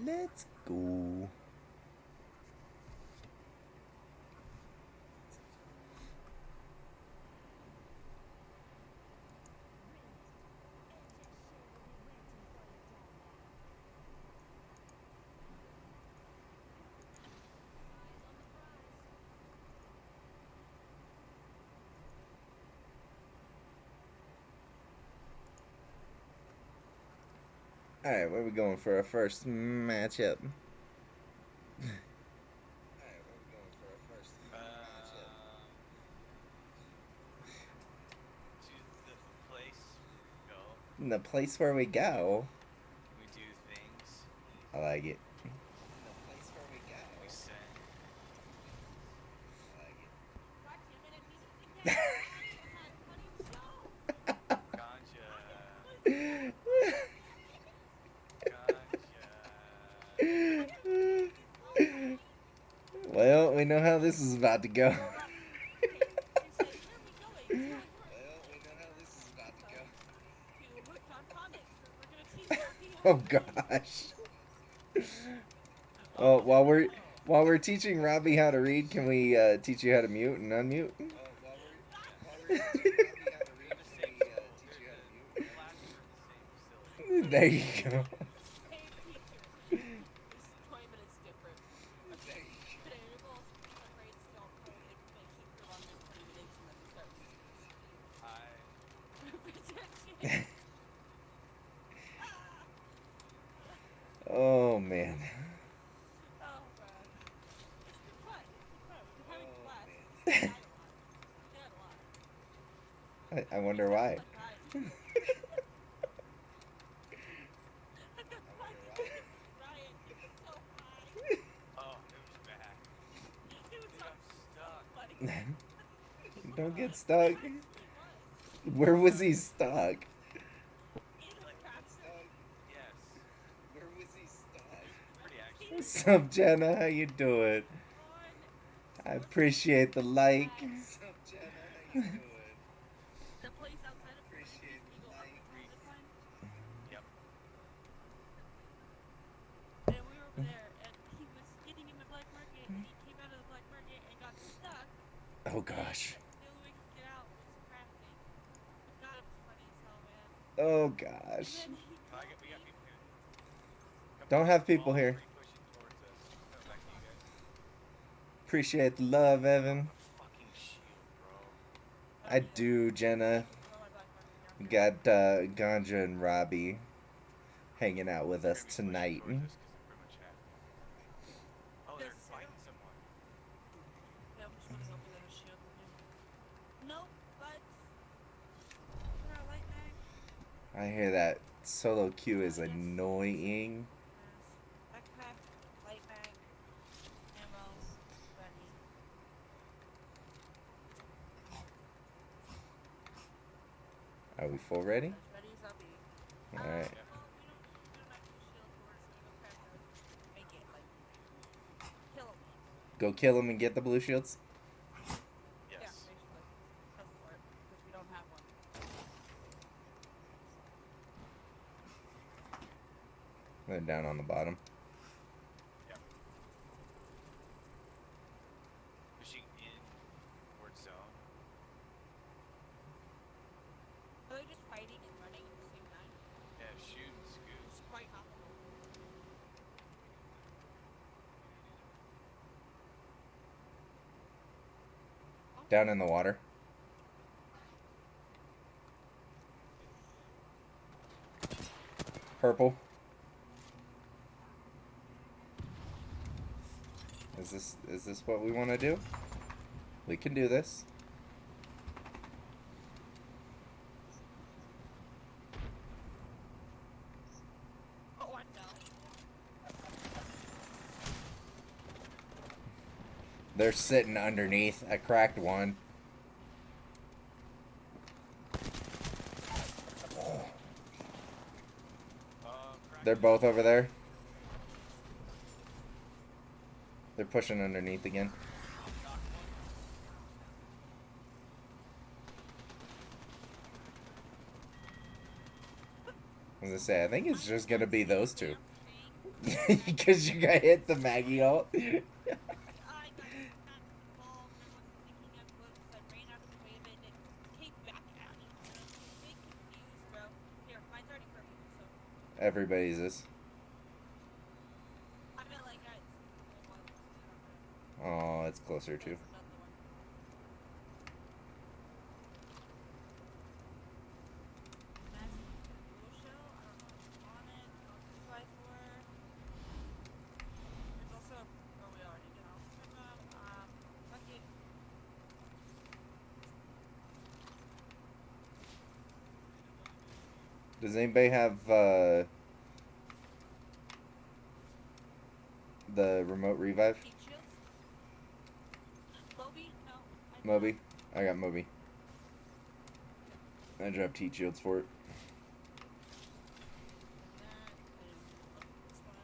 Let's go. Alright, where are we going for our first matchup? To the place we go. The place where we go. We do things. I like it. We sing. Ganja. Ganja. Well, we know how this is about to go. Oh gosh. Oh, while we're teaching Robbie how to read, can we teach you how to mute and unmute? They're the same school. The classes are the same facility. There you go. I. Oh man. I wonder why. Oh, it was bad. Dude, I'm stuck. Don't get stuck. Where was he stuck? Like, yes. Pretty actually. What's up, Jenna? How you doing? I appreciate the like. Yep. Oh gosh. Oh gosh. We got people here. Don't have people All here. three pushing towards us. Coming back to you guys. Appreciate the love, I Evan. want a fucking shield, bro. I do, Jenna. Got Ganja and Robbie hanging out with They're us gonna be pushing tonight. towards us because I pretty much have. Oh, they're fighting someone. I hear that solo queue is annoying. Are we full ready? Alright. Yep. Go kill him and get the blue shields. Yes. They're down on the bottom. Yep. Pushing in towards zone. Yeah, shoot and scoot. Down in the water. Purple. Is this what we want to do? We can do this. They're sitting underneath. I cracked one. They're both over there. They're pushing underneath again. Knocked one. As I say, I think it's just gonna be those two. Because you got hit the Maggie ult. I got smacked with the ball when I wasn't thinking I would because I ran out of the way of it and it came back at me. And I was a bit confused, bro. Here, mine's already purple, so. Everybody's is. I meant like guys. Oh, it's closer too. That's another one. Massive dual shell. I don't know if you want it. I'll revive for. There's also. Oh, we already did all of them. Fuck it. Does anybody have the remote revive? Heat shields. Moby? No. I do Moby? not. I got Moby. I dropped heat shields for it. And that. And look at this one.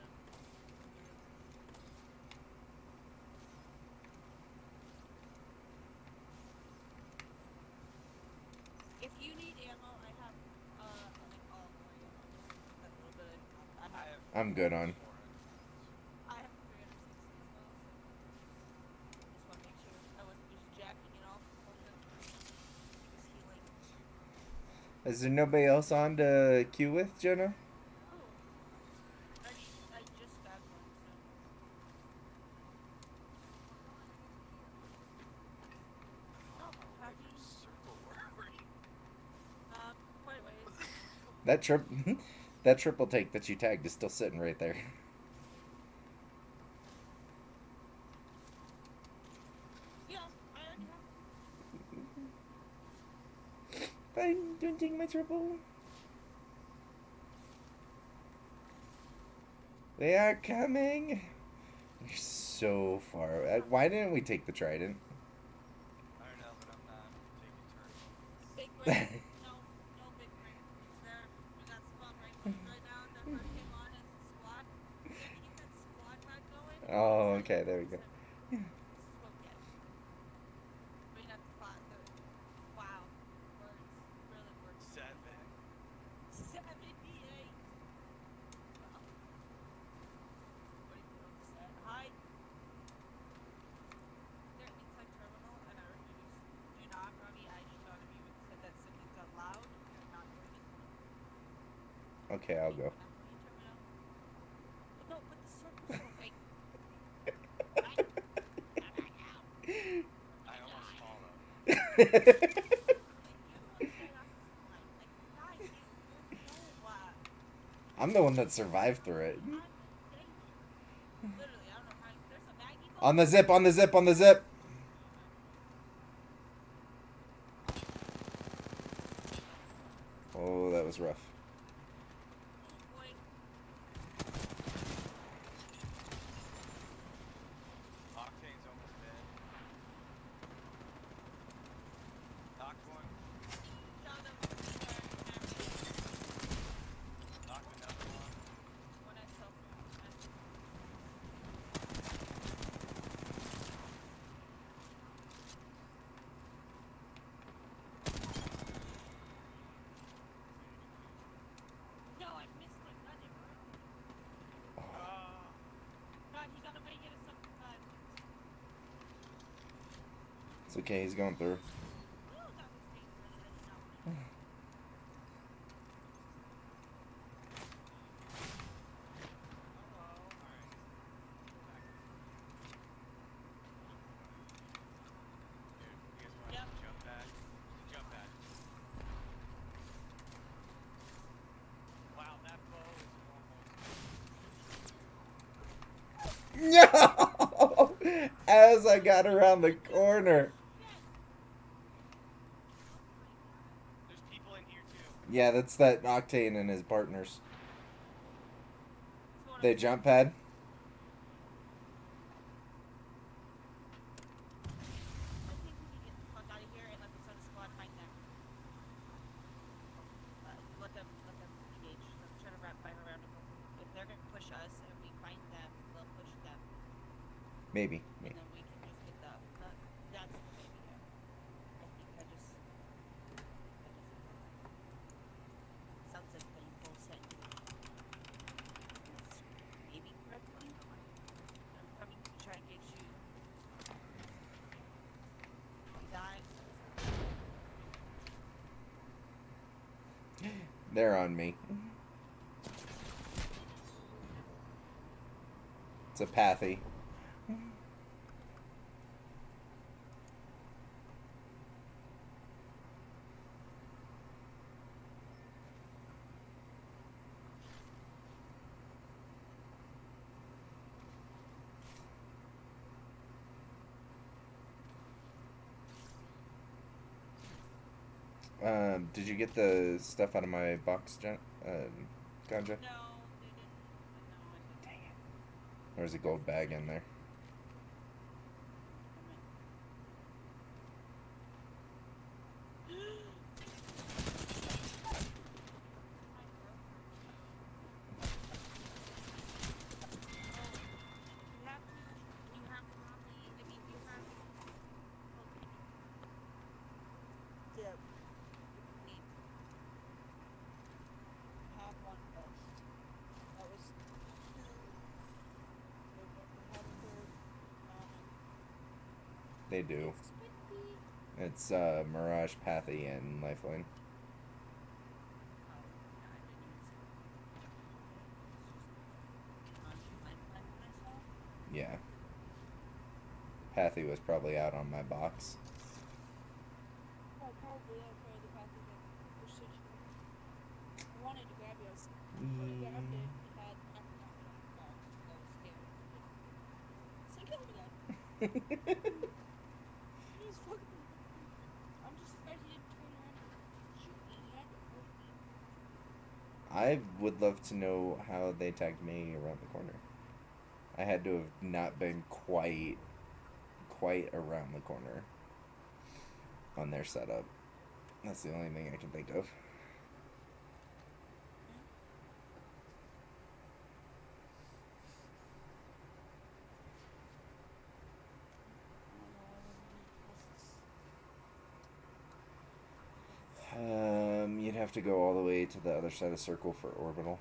If you need ammo, I have like all more ammo. Just that little bit. I have. I'm good on. I have 360 as well, so just want to make sure I wasn't just jacking it off from him. He was healing. Is there nobody else on to queue with, Jenna? Oh, I just bagged one, so. Oh, happy. Quite a ways. That trip, that triple take that you tagged is still sitting right there. Yeah, I already have it. Fine, don't take my triple. They are coming. You're so far away. Why didn't we take the trident? I don't know, but I'm not taking turns. Big ring. No big ring. It's there. We got spawn rifles right now. The first came on as a squad. We gotta keep that squad mode going. Oh, okay, there we go. This is what we get. We have to find the. Wow. Words. Really words. 78. Wow. What do you say? Hi. They're inside terminal, and I refuse. Do not, Robbie. I just thought of you and said that sentence out loud. You're not going in. Okay, I'll go. Terminal. No, but the circle's so big. I almost followed. I'm the one that survived through it. Literally, I don't know how. There's a Maggie On the zip, on the zip, on the zip. Oh, that was rough. Oh boy. Octane's almost dead. Knocked one. Shot him. Knocked another one. When I self No, I missed it. God, it worked. God, he got away yet a second time. It's okay, he's going through. Ooh, that was dangerous. I did not want to. Dude, you guys want Yep. to jump pad? Jump pad. Wow, that bow is almost. No! As I got around the corner. There's people in here too. Yeah, that's that Octane and his partners. They jump pad. I think we need to get the fuck out of here and let this other squad find them. Let them engage. I'm trying to wrap fire around them. If they're gonna push us and we find them, we'll push them. Maybe. And then we can just get the that's the maybe. I think I just sounds like painful set. Maybe. They're on me. It's a pathy. Did you get the stuff out of my box, Ganja? No, they didn't. No, I didn't. Dang it. There's a gold bag in there. My throat hurts. Oh, you have broccoli. I mean, you have propane dip if you need to. I have one left. That was two. They had a third ramen. They do. It's spicy. It's Mirage, Pathy, and Lifeline. Oh, yeah, I didn't even see that. It's just on lifeline when I saw. Yeah. Pathy was probably out on my box. Oh, probably that's why the path is like precision. I wanted to grab yours. When I grabbed it, it had aftermarket on the box, so I was scared. It's like, oh my god. He's fucking. I'm just afraid he didn't turn around and shoot me. He had to avoid me. I would love to know how they tagged me around the corner. I had to have not been quite around the corner on their setup. That's the only thing I can think of. Hmm? I don't know why they didn't post. You'd have to go all the way to the other side of the circle for orbital.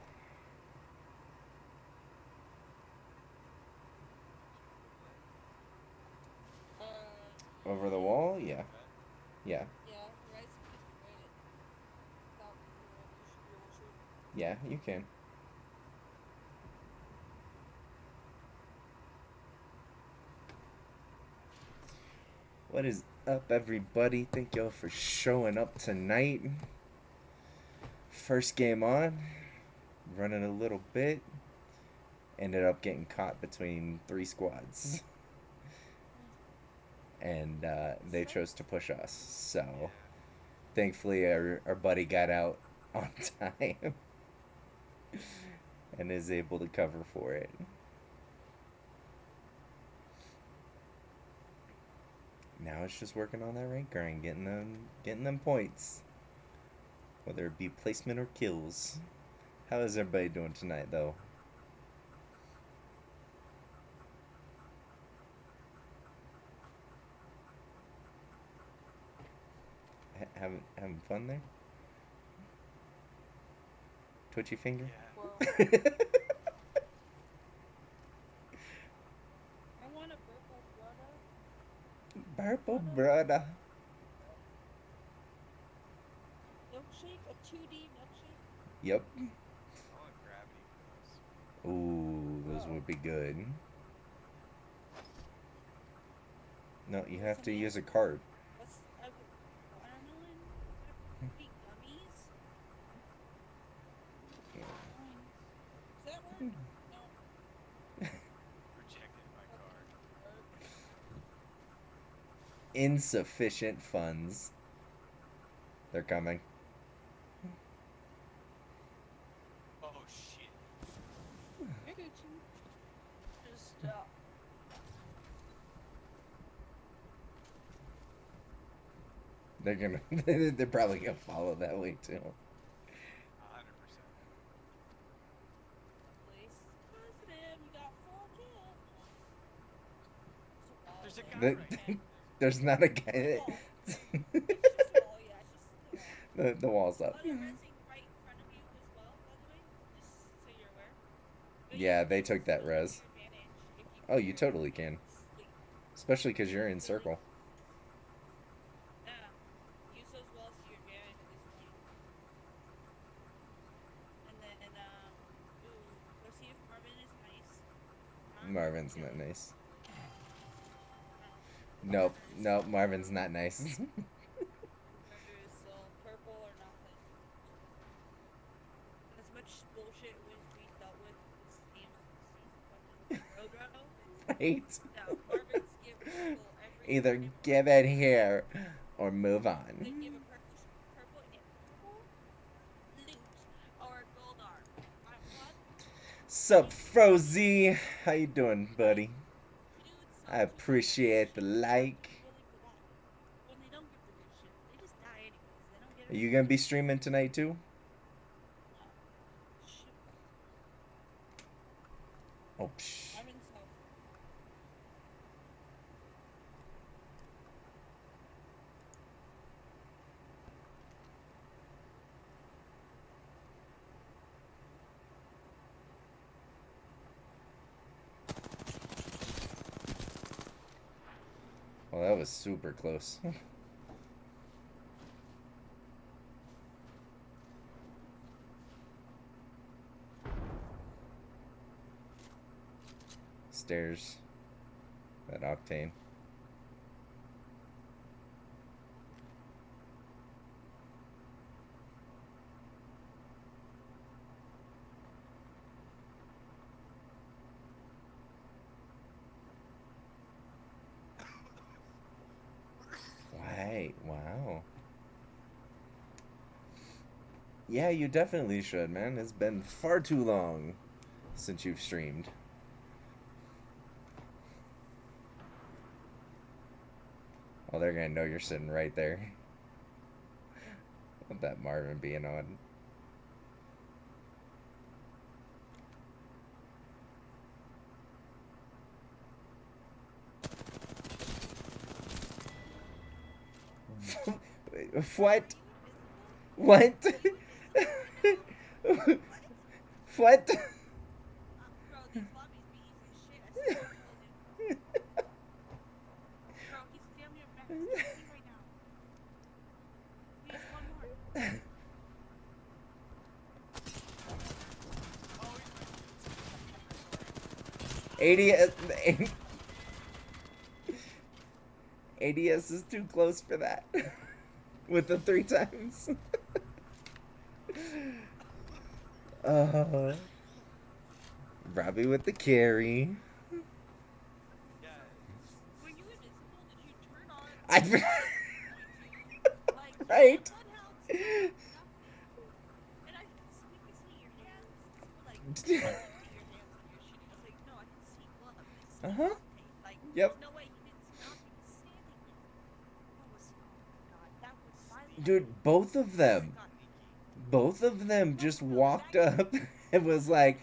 Over the wall? Yeah. Yeah. Yeah, Horizon can be right at about where you should be able to shoot. Yeah, you can. What is up, everybody? Thank y'all for showing up tonight. First game on. Running a little bit. Ended up getting caught between 3 squads. And they chose to push us. So, thankfully, our buddy got out on time. And is able to cover for it. Now it's just working on that rank grind, getting them points, whether it be placement or kills. How is everybody doing tonight, though? Having fun there? Twitchy finger? Yeah. Well, I want a purple brother. Purple brother. Milkshake? A 2D milkshake? Yep. I want gravity for those. Ooh, those Oh. would be good. No, you have What's to a use a milk? card. What's watermelon? Big gummies? Coins. Does that work? No. Rejected my That card. doesn't work. Insufficient funds. They're coming. Oh shit. I get you. Just They're gonna. They're probably gonna follow that way too. 100%. place positive. You got 4 kills. There's a wall There's a there. guy The, right here. there's not a The guy. wall. It's just a wall. Yeah, it's just the wall. The wall's up. Oh, they're resing right in front of you as well, by the way. Just so you're aware. But Yeah, you they can took use that those to res. your advantage if you Oh, can you hear them totally can. sleep. Especially because you're in They like, circle. yeah. Use those walls to your advantage at this point. Marvin's not nice. Nope, nope, Marvin's not nice. There is purple or nothing. As much bullshit as we dealt with this game fucking Roadrunner. Right? No, Marvin's give people every Either fucking give it here or move on. they give a purple loot or a gold arm. What? Sup, Frozy? How you doing, buddy? Dude, I some just give the appreciate the shit like. really for that. When they don't give the good shit, they just die anyways. They don't get Are it. you gonna be streaming tonight too? No. Shit. Oh, psh. Marvin's so. Well, that was super close. Stairs. That octane. Right, wow. Yeah, you definitely should, man. It's been far too long since you've streamed. Oh, they're gonna know you're sitting right there. With that Marvin being on. What? What? What? Bro, these lobbies be easy as shit. I still haven't killed him. Bro, he's damn near back. He's me right now. Please, one more. ADS, ADS is too close for that. With the 3 times. Robbie with the carry. Yeah. Were you invisible? Did you turn on? I. Like, Right. nothing. And I can see your hands. People like, I can see your hands when you're shooting. I was like, no, I can see gloves. I see Uh-huh. octane. Like, Yep. there's no way you didn't see octane standing there. What was? Oh God, that was violent. Dude, both of them. Both of them just walked up and was like,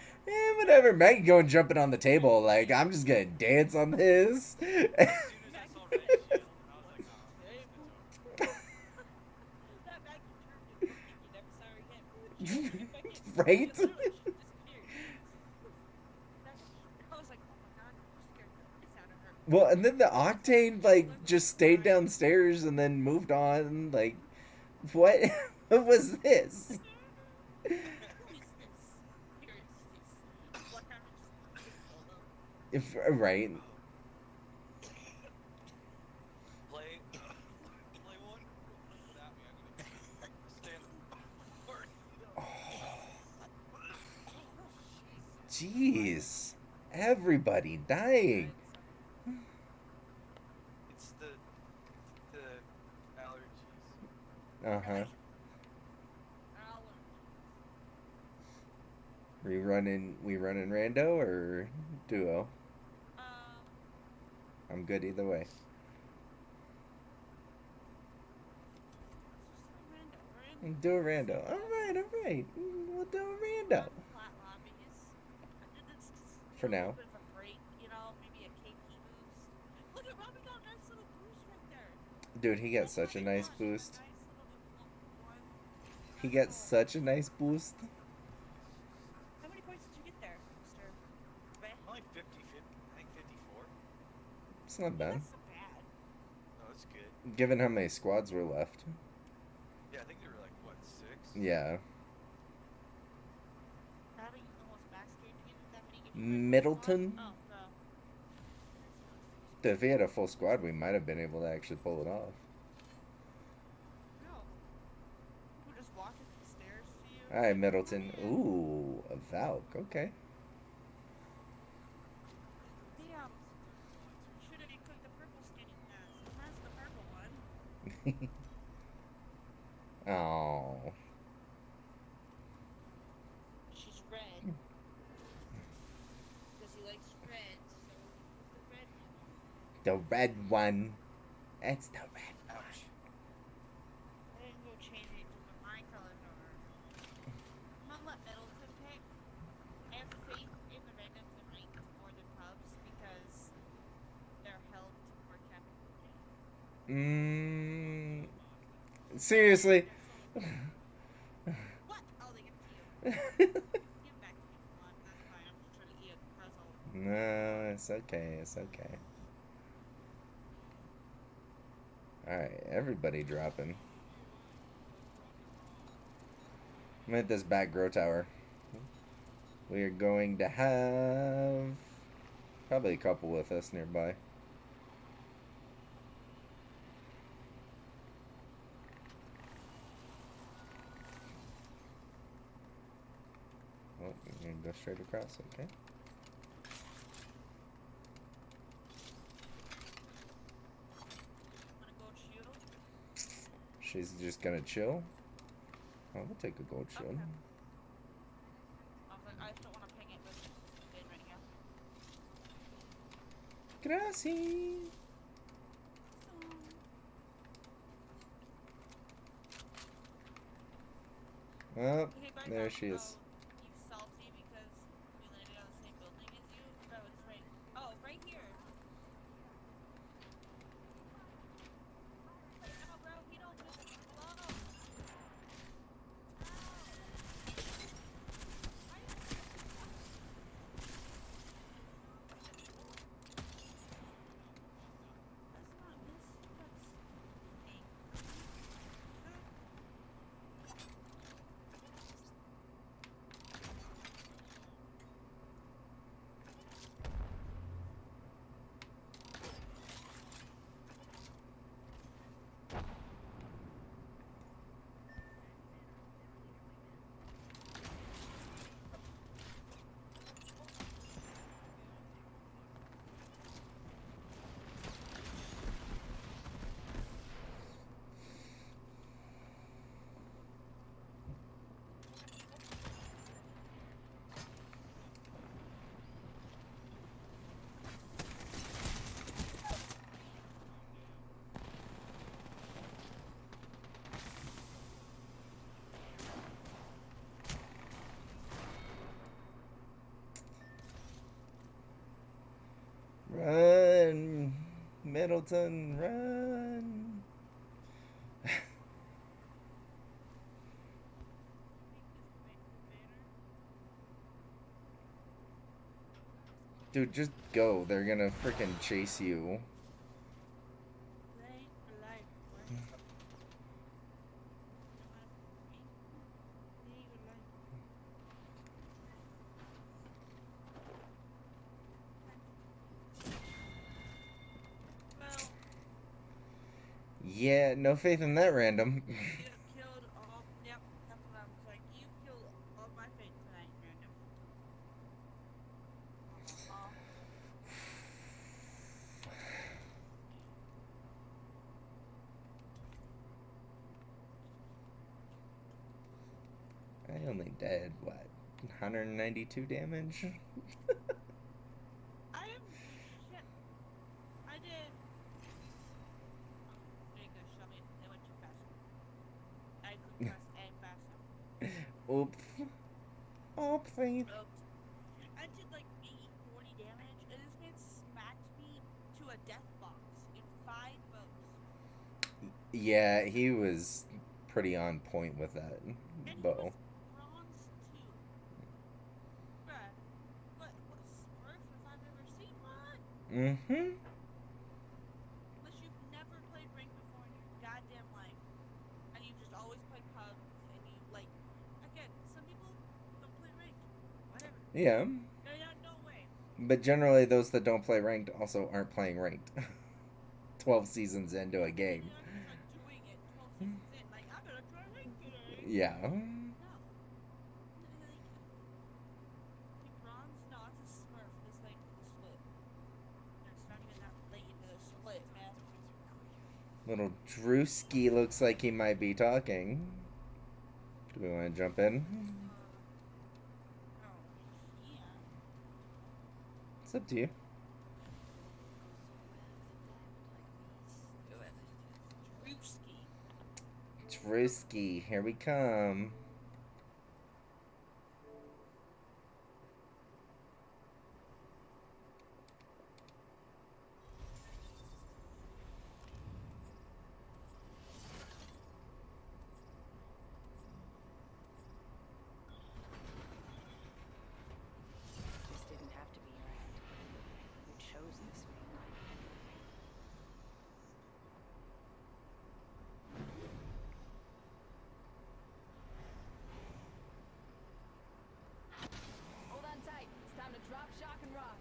whatever, Maggie going jumping on the table. Like, I'm just gonna dance on this. As soon as I saw red shield, I was like, oh, it's over. That Maggie turned and looked at you, never saw her again. She didn't get back in. Right? She literally just disappeared. I was like, oh my God, you scared the piss out of her. Well, and then the Octane, like, just stayed downstairs and then moved on. Like, what? What was this? Who is this? Here is this. What kind of just solo? If, right. Play one without me. I'm gonna stand the Jeez. Everybody dying. It's the allergies. Uh-huh. We running rando or duo? I'm good either way. Do a rando. Alright. We'll do a rando. Flat lobbies. For now. A bit of a break, you know, maybe a KP boost. Look at Robbie got a nice little boost right there. Dude, he gets such a nice boost. He gets such a nice boost. How many points did you get there, Mr. Ray? Only 50, I think 54. It's not bad. That's so bad. No, it's good. Given how many squads were left. Yeah, I think there were like, what, 6? Yeah. How do you almost max game to get that many? Middleton? Oh, no. If he had a full squad, we might have been able to actually pull it off. No. Who just walked up the stairs to you? All right, Middleton. Ooh, a Valk. Okay. Damn. Should have included the purple skinny pants. Who has the purple one? Oh. She's red. Because he likes red, so who's the red one? The red one. It's the red one. Ouch. I didn't go change it to what my colors are. I'm gonna let Middleton pick. I have faith in the randoms and rank more than pubs because they're held to more capital J. Seriously. What? Oh, they give it to you. Give it back to me. Come on, that's fine. I'm just trying to eat a pretzel. No, it's okay. It's okay. Alright, everybody dropping. I'm at this back grow tower. We are going to have probably a couple with us nearby. Oh, you're going to go straight across, okay. Wanna go chill? She's just going to chill. Oh, we'll take a gold shield. Okay. I just don't want to ping it with in right now. Gracias. Oh, Hey, by there the she is. you salty because we landed on the same building as you? Bro, it's right. Oh, right here. No, bro, we don't just hello. That's not this. That's me. Run, Middleton, run. Dude, just go. They're gonna freaking chase you. Playing for life, boy. You know how to play? Playing for life. Well, Yeah, no faith in that random. you have killed all. Yep, that's what I was like. You killed all my faith tonight, random. I only did, what, 192 damage? I am shit. I did. There you go, show me. They went too fast. I could press A faster. Oops. Oopsie. Oops. I did like 80, 40 damage, and this man smacked me to a death box in 5 bows. Yeah, he was pretty on point with that And bow. he was bronze 2. Bruh. What Smurf if I've ever seen one? Mm-hmm. Unless you've never played rank before in your goddamn life. And you've just always played pubs, and you, like, again, some people don't play rank. Whatever. Yeah. No, no way. But generally, those that don't play ranked also aren't playing ranked. 12 seasons into a game. They're just like doing it 12 seasons in. Like, I'm gonna try rank today. Yeah. No. Like bronze, no, it's a smurf. It's like the split. It's not even that late into the split, man. Little Drewski looks like he might be talking. Do we want to jump in? Oh, yeah. It's up to you. Do it. Drewski. Drewski, here we come. This didn't have to be your end. You chose this way. Hold on tight. It's time to drop, shock, and rock.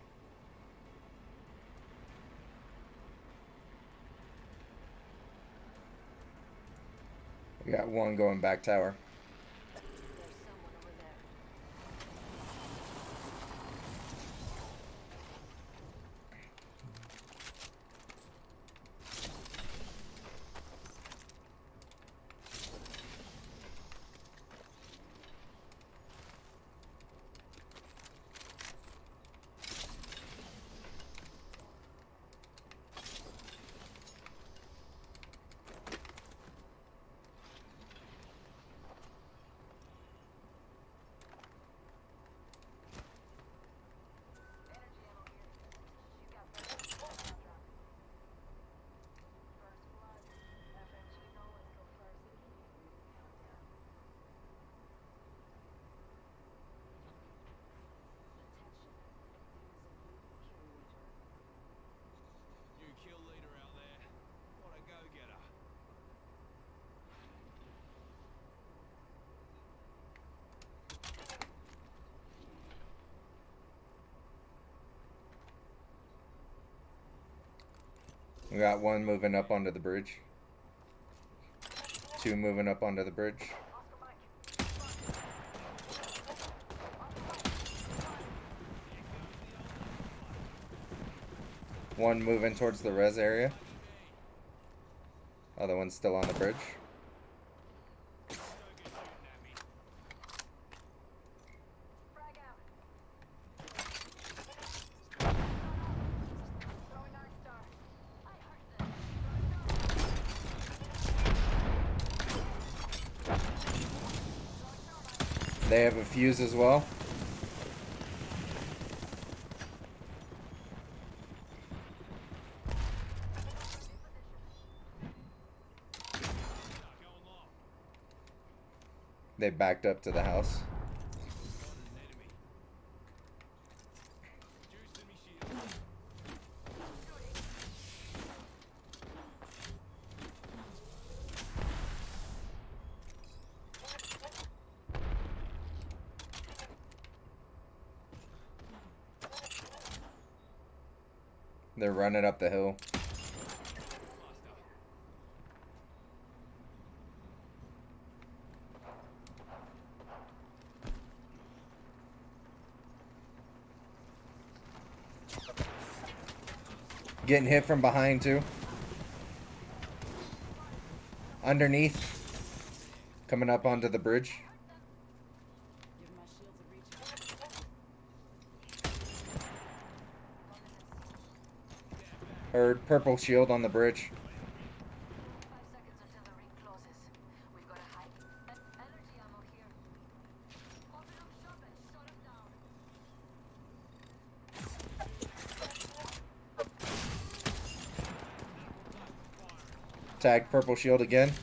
We got one going back tower. There's someone over there. Energy ammo here. You got first blood. First blood. FNG always go first in the countdown. Attention. Losing you, kill leader. You kill leader out there. What a go-getter. We got one moving up onto the bridge. Two moving up onto the bridge. Oscar Mike. One moving towards the res area. Other one's still on the bridge. Don't get shooting at me. Frag out. Throwing Dark Star. I heard this. They have a fuse as well. Nah, going long. They backed up to the house. Got an enemy. Juicing me shield. They're running up the hill. Cluster. Getting hit from behind too. Underneath. Coming up onto the bridge. Give my shields a recharge. Heard purple shield on the bridge. 5 seconds until the ring closes. We've got a high energy ammo here. Open up shop and shut him down. Tag purple shield again.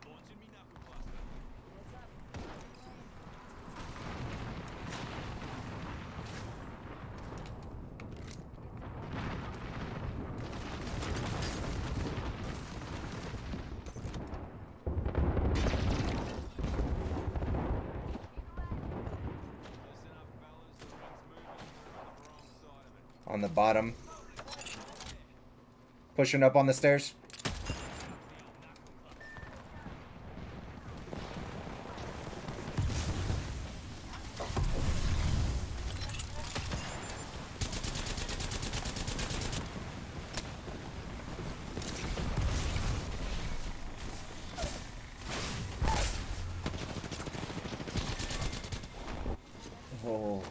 Launching me knuckle cluster. What's up? on the bottom. Pushing up on the stairs. Oh.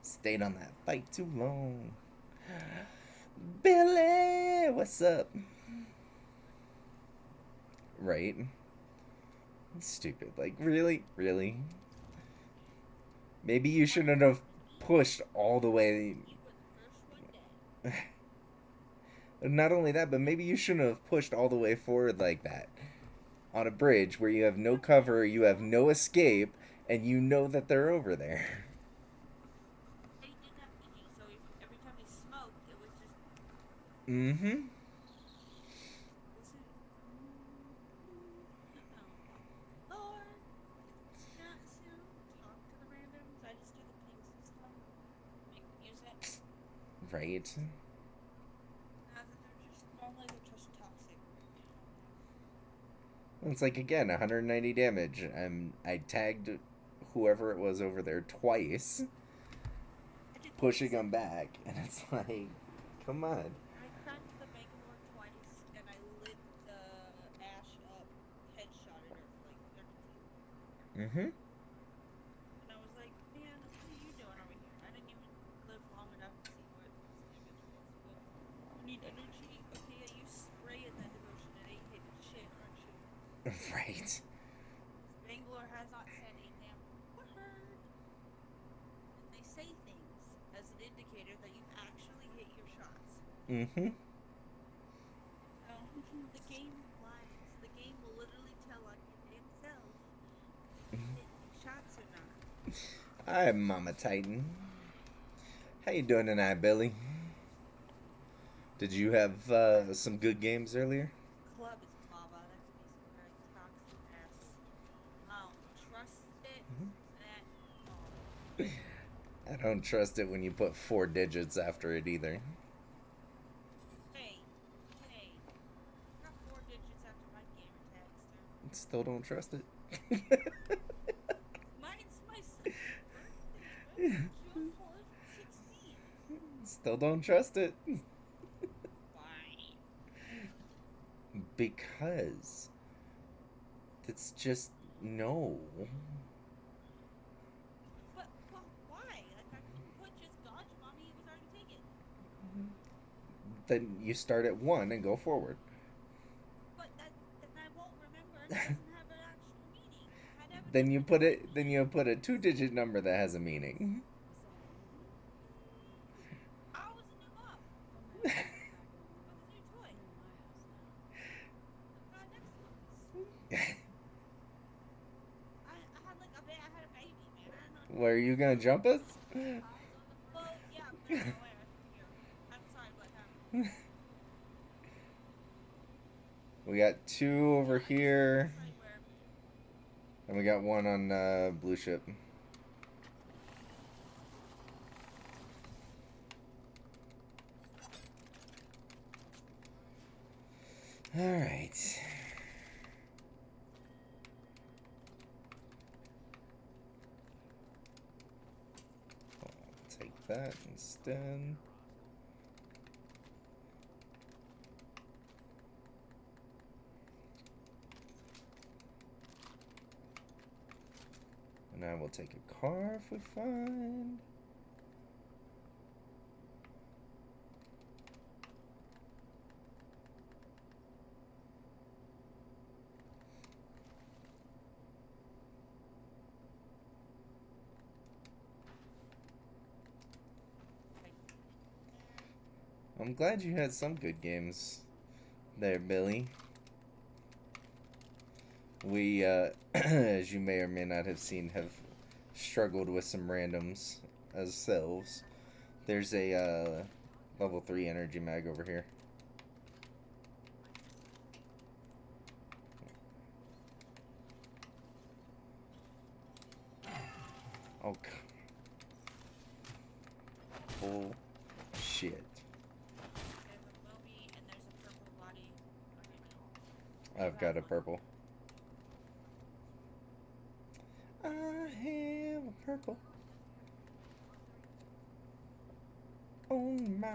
Stayed on that fight too long. Billy, what's up? Right. Stupid. Like, really? Really? Maybe you shouldn't have pushed all the way. You were the first one dead. Not only that, but maybe you shouldn't have pushed all the way forward like that. On a bridge where you have no cover, you have no escape, and you know that they're over there. They didn't have energy, so every time he smoked, it was just. Mm-hmm. Lord, not soon. Talk to the randoms. I just do the ping system. Make music. Right. Now that they're just normally they're just toxic. It's like, again, 190 damage. I tagged whoever it was over there twice, pushing them back, and it's like, come on. I cracked the Bangalore twice, and I lit the Ash up, headshotted her for like 32. Mm-hmm. And I was like, man, what are you doing over here? I didn't even live long enough to see what this damage was. But you need energy? Okay, yeah, you spray in that devotion. It ain't hitting shit, aren't you? Right. Bangalore has not said a damn word. And they say things as an indicator that you actually hit your shots. Mm-hmm. So, the game lies. The game will literally tell on your damn self if you hit shots or not. I'm Mama Titan. How you doing tonight, Billy? Did you have some good games earlier? Club is mama. That could be some very toxic ass. I don't trust it. That I don't trust it when you put 4 digits after it either. Hey, I got 4 digits after my gamer tag, sir. Still don't trust it. Mine's my son's birthday, June 4th, 16. Still don't trust it. Why? Because it's just no. But why? Like, I couldn't put just dodge mommy, it was already taken. Then you start at 1 and go forward. But then I won't remember. It doesn't have an actual meaning. I never Then did you that. put it. Then you put a 2-digit number that has a meaning. I was a new mom. I was a new toy. God, next month. I had like I had a baby, man. I don't know. Where are you gonna jump us? Well, yeah, I'm gonna go away from here. I'm sorry, what happened? We got 2 over here, Sorry, where? and we got 1 on blue ship. All right. I'll take that instead. And I will take a car if we find. I'm glad you had some good games there, Billy. We, as you may or may not have seen, have struggled with some randoms ourselves. There's a Level 3 energy mag over here. Oh, bull shit. There's a movie and there's a purple body. I've got a purple. I have a purple on my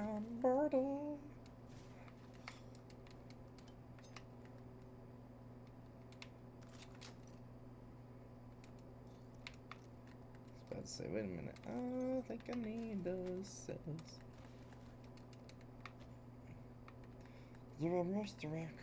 border. I was about to say, wait a minute. I think I need those cells. The roast rack.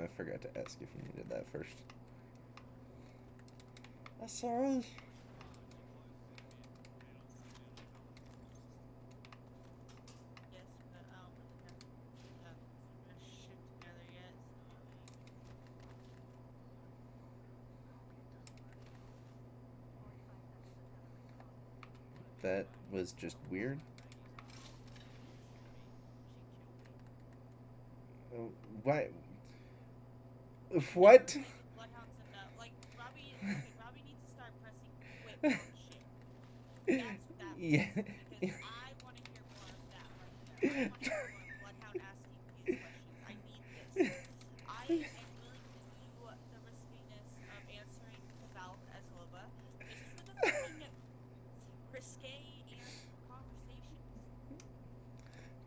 I forgot to ask if you needed that first. That's sorry. Yes, but I don't really have my shit together yet. That was just weird. What? What? Bloodhound's enough. Like Robbie, okay, Robbie needs to start pressing quit on shit. That's what that Yeah. means. Because I want to hear more of that right there. I want to hear more of Bloodhound asking these questions. I need this. I am willing to do the riskiness of answering to Valve as Loba just for the fucking risque and conversations.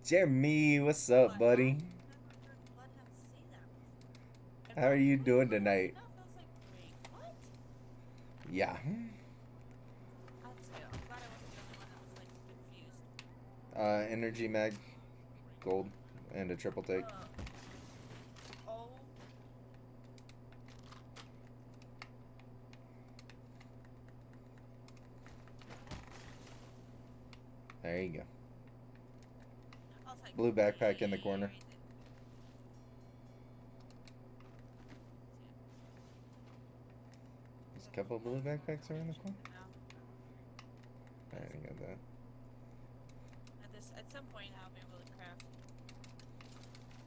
Jeremy, what's up, But buddy? I've never heard Bloodhound say that before. And How are Robbie's you like, doing well, tonight? enough. I was like, wait, what? Yeah. That's good. I'm glad I wasn't the only one that was like confused. Energy mag, gold, and a triple take. Oh. There you go. I was like, Blue backpack in the corner. wait. There's a couple of blue backpacks around the corner. No. Alright, I got that. At some point, I'll be able to craft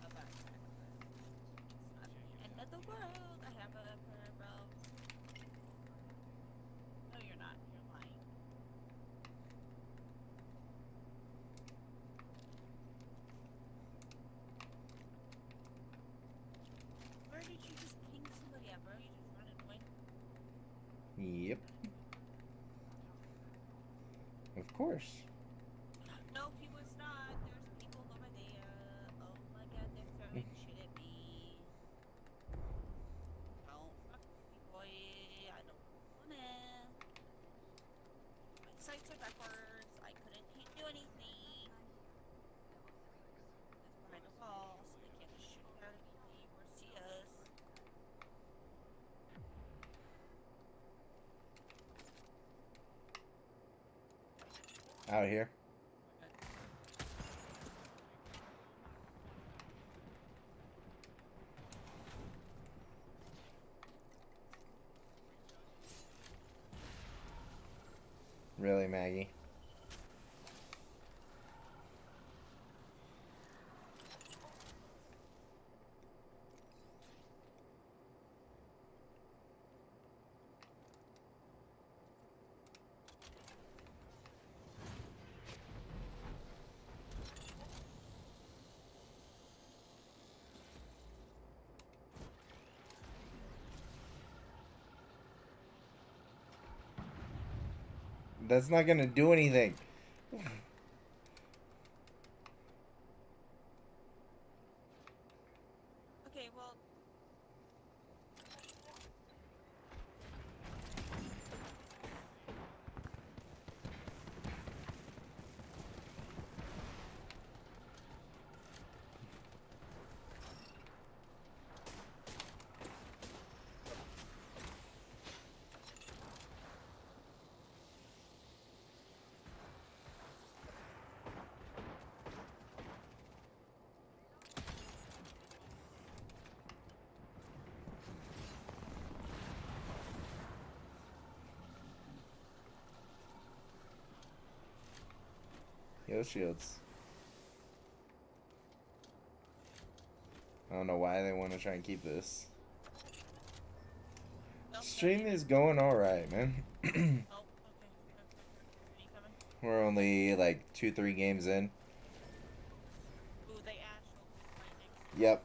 a backpack, but it's not the end of the world. I have a purple. No, you're not. You're lying. Where did you just ping somebody at, bro? You just running away? Yep. Of course. No, he was not. There's people over there. Oh my god, they're throwing shit at me. Don't fuck with me, boy. I don't wanna. My sights are backwards. I couldn't do anything. It's behind a wall, so they can't just shoot it out of me or see us. Out here. Really, Maggie? That's not gonna do anything. Okay, well. Kill shields. I don't know why they want to try and keep this. Stream is going alright, man. Oh, okay. Are you coming? We're only like 2-3 games in. Ooh, they actually playing next. Yep.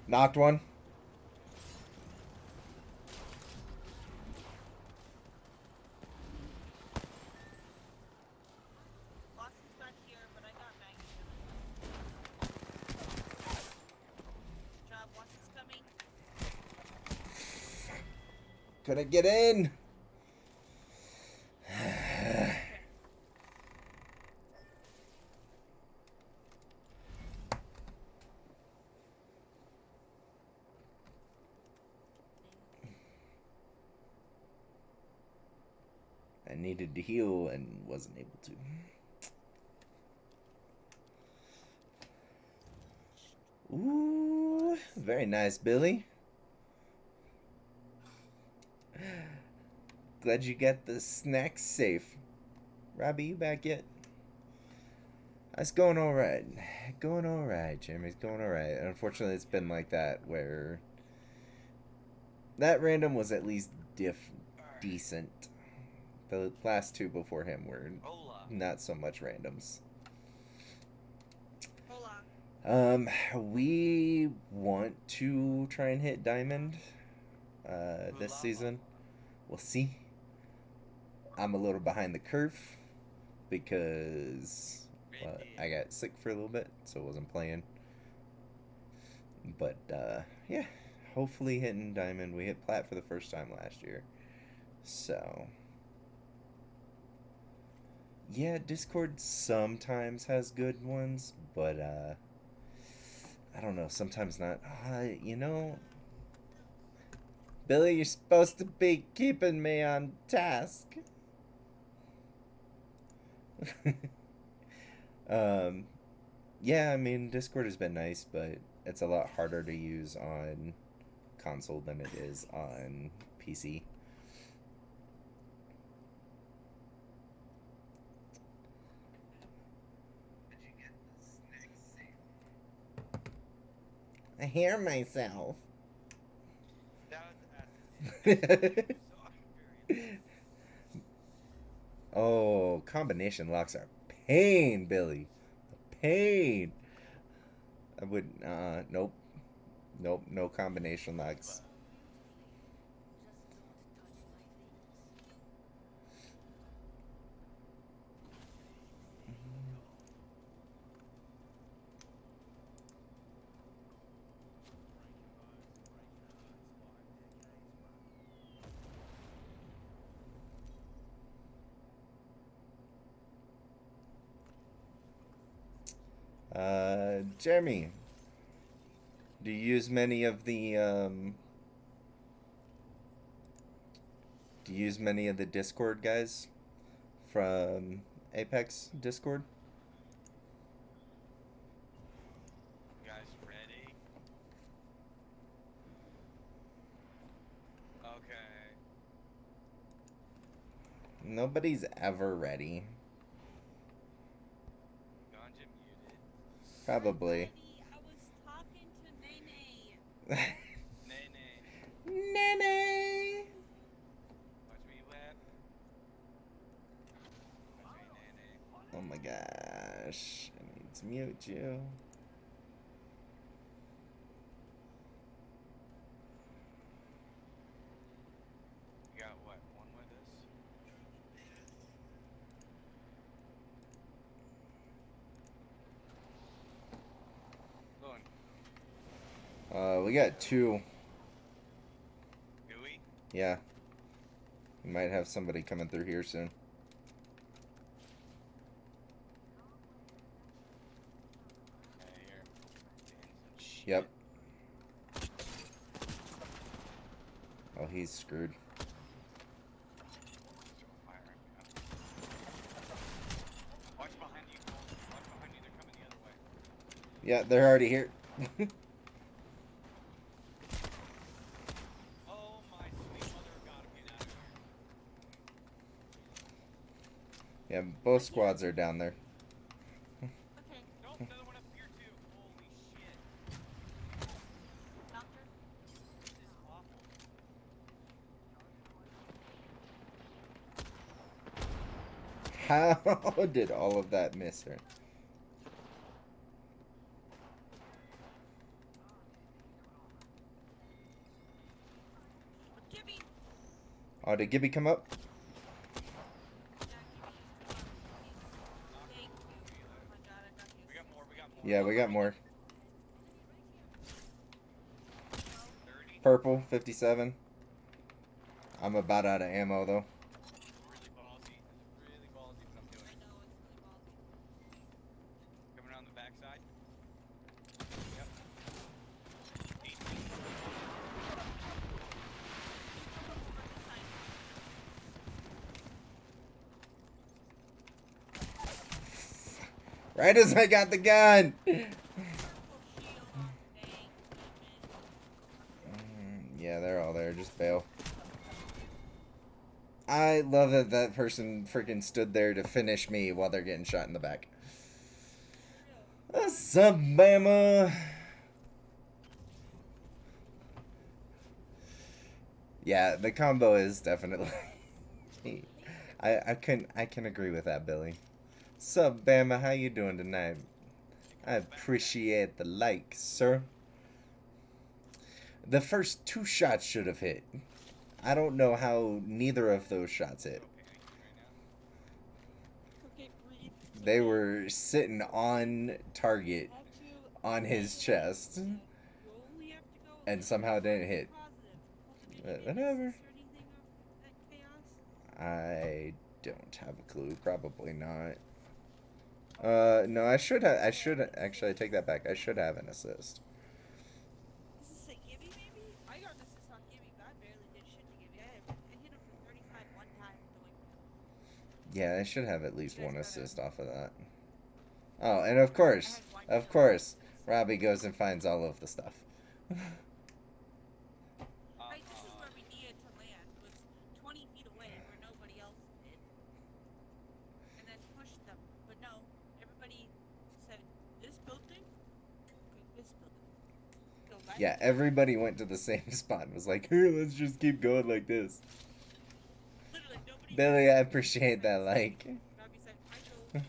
Knocked one. Boston's back here, but I got Maggie. Good job, Boston's coming. Couldn't get in. I needed to heal and wasn't able to. Ooh, very nice, Billy. Glad you got the snacks safe. Robbie, you back yet? It's going alright. Going alright, Jeremy. It's going alright. Unfortunately, it's been like that where that random was at least decent. The last two before him were not so much randoms. Hola. We want to try and hit diamond this season. We'll see. I'm a little behind the curve because I got sick for a little bit, so I wasn't playing. But yeah, hopefully hitting diamond. We hit plat for the first time last year, so yeah, Discord sometimes has good ones, but I don't know, sometimes not. You know, Billy, you're supposed to be keeping me on task. Yeah, I mean, Discord has been nice, but it's a lot harder to use on console than it is on PC. I hear myself. Oh, combination locks are pain, Billy. Pain. I would, nope. Nope, no combination locks. Jeremy, do you use many of the Discord guys from Apex Discord? You guys ready? Okay. Nobody's ever ready. Ganja muted. Probably. I was talking to Nene. Nay. Nene. Watch me whip. Watch me nay. Oh my gosh. I need to mute you. You got what? One with us? Going. We got two. Do we? Yeah. We might have somebody coming through here soon. Okay, here. Shit. Yep. Oh, he's screwed. Fire him, yeah. Watch behind you, Cole. Watch behind you. Yeah, they're already here. Oh my sweet mother of God, I'm getting out of here. Yeah, both squads are down there. Okay, Nope, another one up here too. Holy shit. doctor. This is awful. How did all of that miss her? Gibby. Oh, did Gibby come up? Yeah, Gibby is come up. Thank you. Oh my God, I got you. We got more, we got more. Yeah, we got more. 30. Purple, 57. I'm about out of ammo, though. Really ballsy. This is really ballsy what I'm doing. I know, it's really ballsy. Coming around the backside. Yep. 18. Right as I got the gun! Yeah, they're all there. Just bail. I love that that person freaking stood there to finish me while they're getting shot in the back. What's up, Bama? Yeah, the combo is definitely... I can agree with that, Billy. Sup, Bama? How you doing tonight? I appreciate the like, sir. The first 2 shots should have hit. I don't know how neither of those shots hit. Okay, breathe. They were sitting on target on his chest, You only have to go and somehow didn't hit. positive. Whatever. Is there anything of that chaos? I don't have a clue. Probably not. No, I should have. I should actually I take that back. I should have an assist. This is a Gibby, maybe? I got an assist on Gibby, but I barely did shit to Gibby. I hit him for 35 one time with the wingman. Yeah, I should have at least You guys one gotta- assist off of that. Oh, and of course, Robbie goes and finds all of the stuff. Right, this is where we needed to land, was 20 feet away where nobody else did. And then push them. But no, everybody said, this building? Okay, this building. Go right Yeah, into everybody went to the same spot and was like, here, let's just keep going like this. literally nobody. Billy, I appreciate that like. Robbie said, I go away.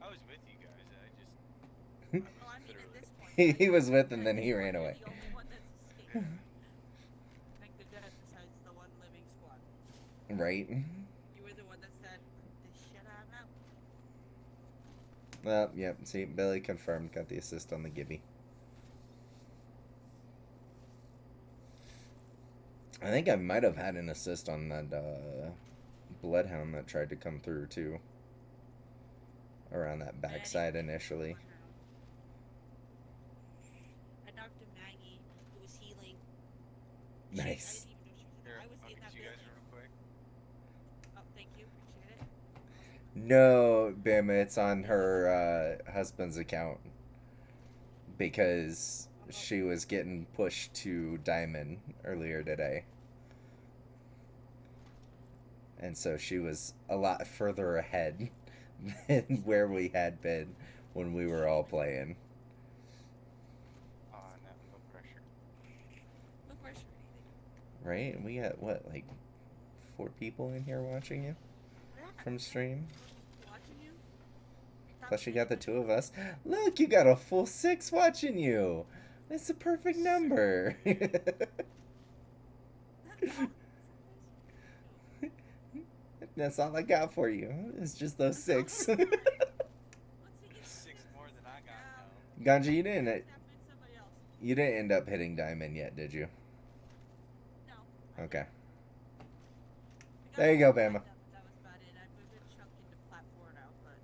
I was with you guys. I just. No, I mean at this point. He was with them, then he ran away. The only one that's escaped. Like the dead besides the one living squad. Right? You were the one that said, this shit I'm out. Well, yep, see, Billy confirmed, got the assist on the Gibby. I think I might have had an assist on that Bloodhound that tried to come through, too. Around that backside initially. I knocked a Maggie who was healing. Nice. I didn't even know she was in there. Here, I was I'll in get that you guys building. real quick. Oh, thank you. Appreciate it. No, Bama, it's on her husband's account. Because she was getting pushed to Diamond earlier today. And so she was a lot further ahead than where we had been when we were all playing. No, no pressure. No pressure or anything. Right? We got, what, like 4 people in here watching you from stream? Watching you? Plus you got the 2 of us. Look, you got a full 6 watching you. That's a perfect number. That's all I got for you. It's just those 6. Once we get 6 more than I got now. Ganja, you didn't snap in somebody else. end up hitting Diamond yet, did you? No. Okay. We got There you go, one Bama. lined up, but that was about it. I've been chunked into plat 4 now, but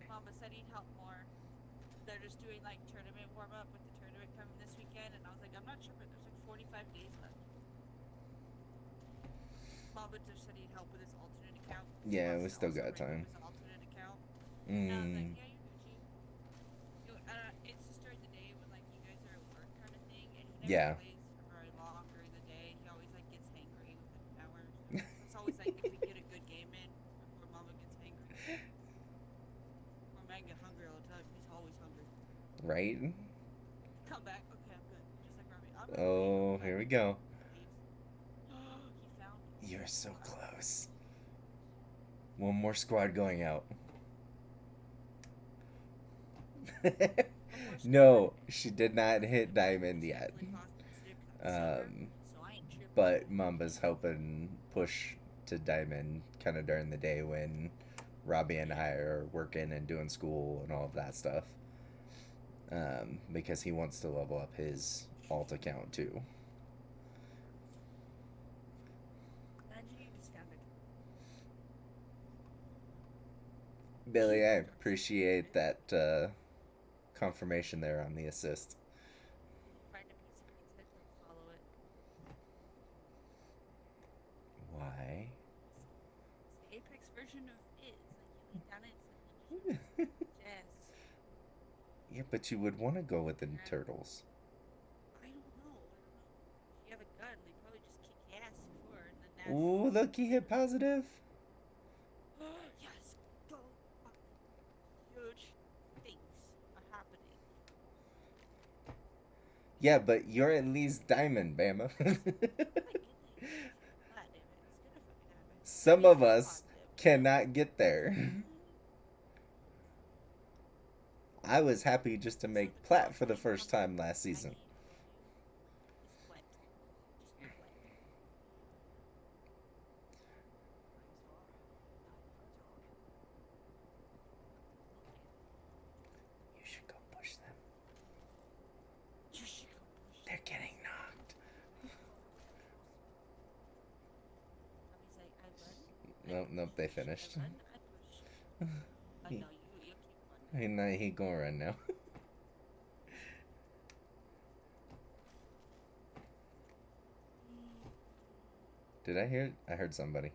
Mama said he'd help more. They're just doing like tournament warm up with the tournament coming this weekend, and I was like, I'm not sure, but there's like 45 days left. Mama just said he'd help with his alternate account. Yeah, Wants we to still also got renew time. his alternate account. And I was like, Mm. yeah, you're Gucci. It's just during the day when like you guys are at work kind of thing, and he never Yeah. plays for very long during the day. He always like gets hangry within an hour. So it's always like if we get a good game in before Mama gets hangry. Or man get hungry all the time. He's always hungry. Right? Come back. Okay, I'm good. Just like Robbie. I'm ready to leave. Oh, Okay. here we go. Leaves. He found me. You're so Hold on. close. One more squad going out. One more squad. No, she did not hit It's diamond yet. usually positive silver, so I ain't tripping. But Mamba's helping push to diamond kind of during the day when Robbie and I are working and doing school and all of that stuff. Because he wants to level up his alt account too. Imagine you just found it. Billy, I appreciate that confirmation there on the assist. Find a piece of pizza, click follow it. Why? It's the Apex version of it. It's like you lay down it, it's like Ninja Jazz. Yeah, but you would want to go with the turtles. I don't know. If you have a gun, they probably just kick your ass before, and then that's. Ooh, look, he hit positive. Yes, go. Huge things are happening. Yeah, but you're at least diamond, Bama. God damn it. It's gonna fucking happen. Some of us Positive. cannot get there. I was happy just to make plat for the first time last season. It's wet. Just be wet. You should go push them. You should go push. They're getting knocked. Robbie's like, I run. Nope, nope, they finished. I run, I push. I know you keep running. He gonna run now. Did I hear? I heard somebody.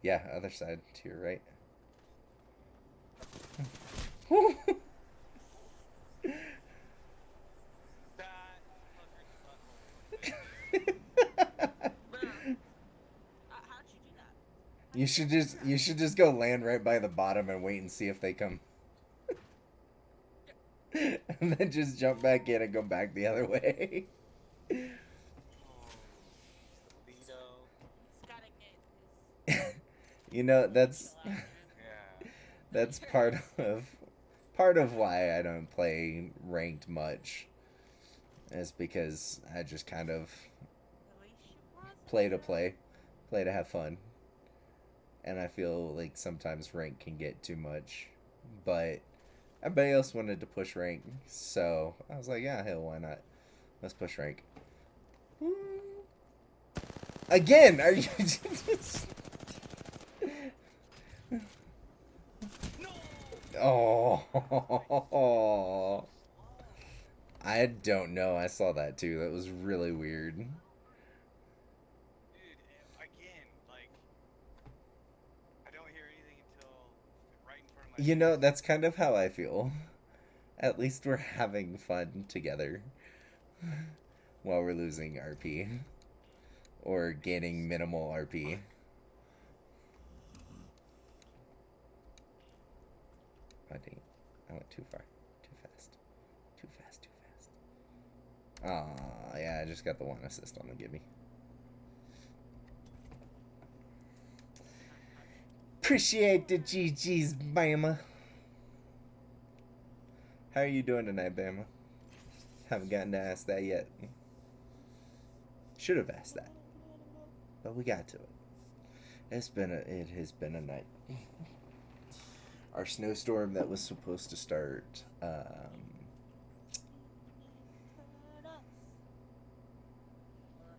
Yeah, other side to your right. That fucker's butthole. Bruh. How'd you do that? You should just go land right by the bottom and wait and see if they come. And then just jump back in and go back the other way. Oh, Lido. He's gotta get his. You know, that's kill out, man. Yeah. that's part of why I don't play ranked much. Is because I just kind of play to play to have fun. And I feel like sometimes rank can get too much. But everybody else wanted to push rank, so I was like, yeah, hell, why not? Let's push rank. Again, are you just... Oh, I don't know. I saw that too. That was really weird. Dude, again, like, I don't hear anything until right in front of my You know, that's kind of how I feel. At least we're having fun together while we're losing RP or gaining minimal RP. Oh, dang it. I went too far. Too fast. Too fast, too fast. Aw, yeah, I just got the one assist on the gimme. Appreciate the GG's, Bama. How are you doing tonight, Bama? Haven't gotten to ask that yet. Should have asked that. But we got to it. It has been a night. Our snowstorm that was supposed to start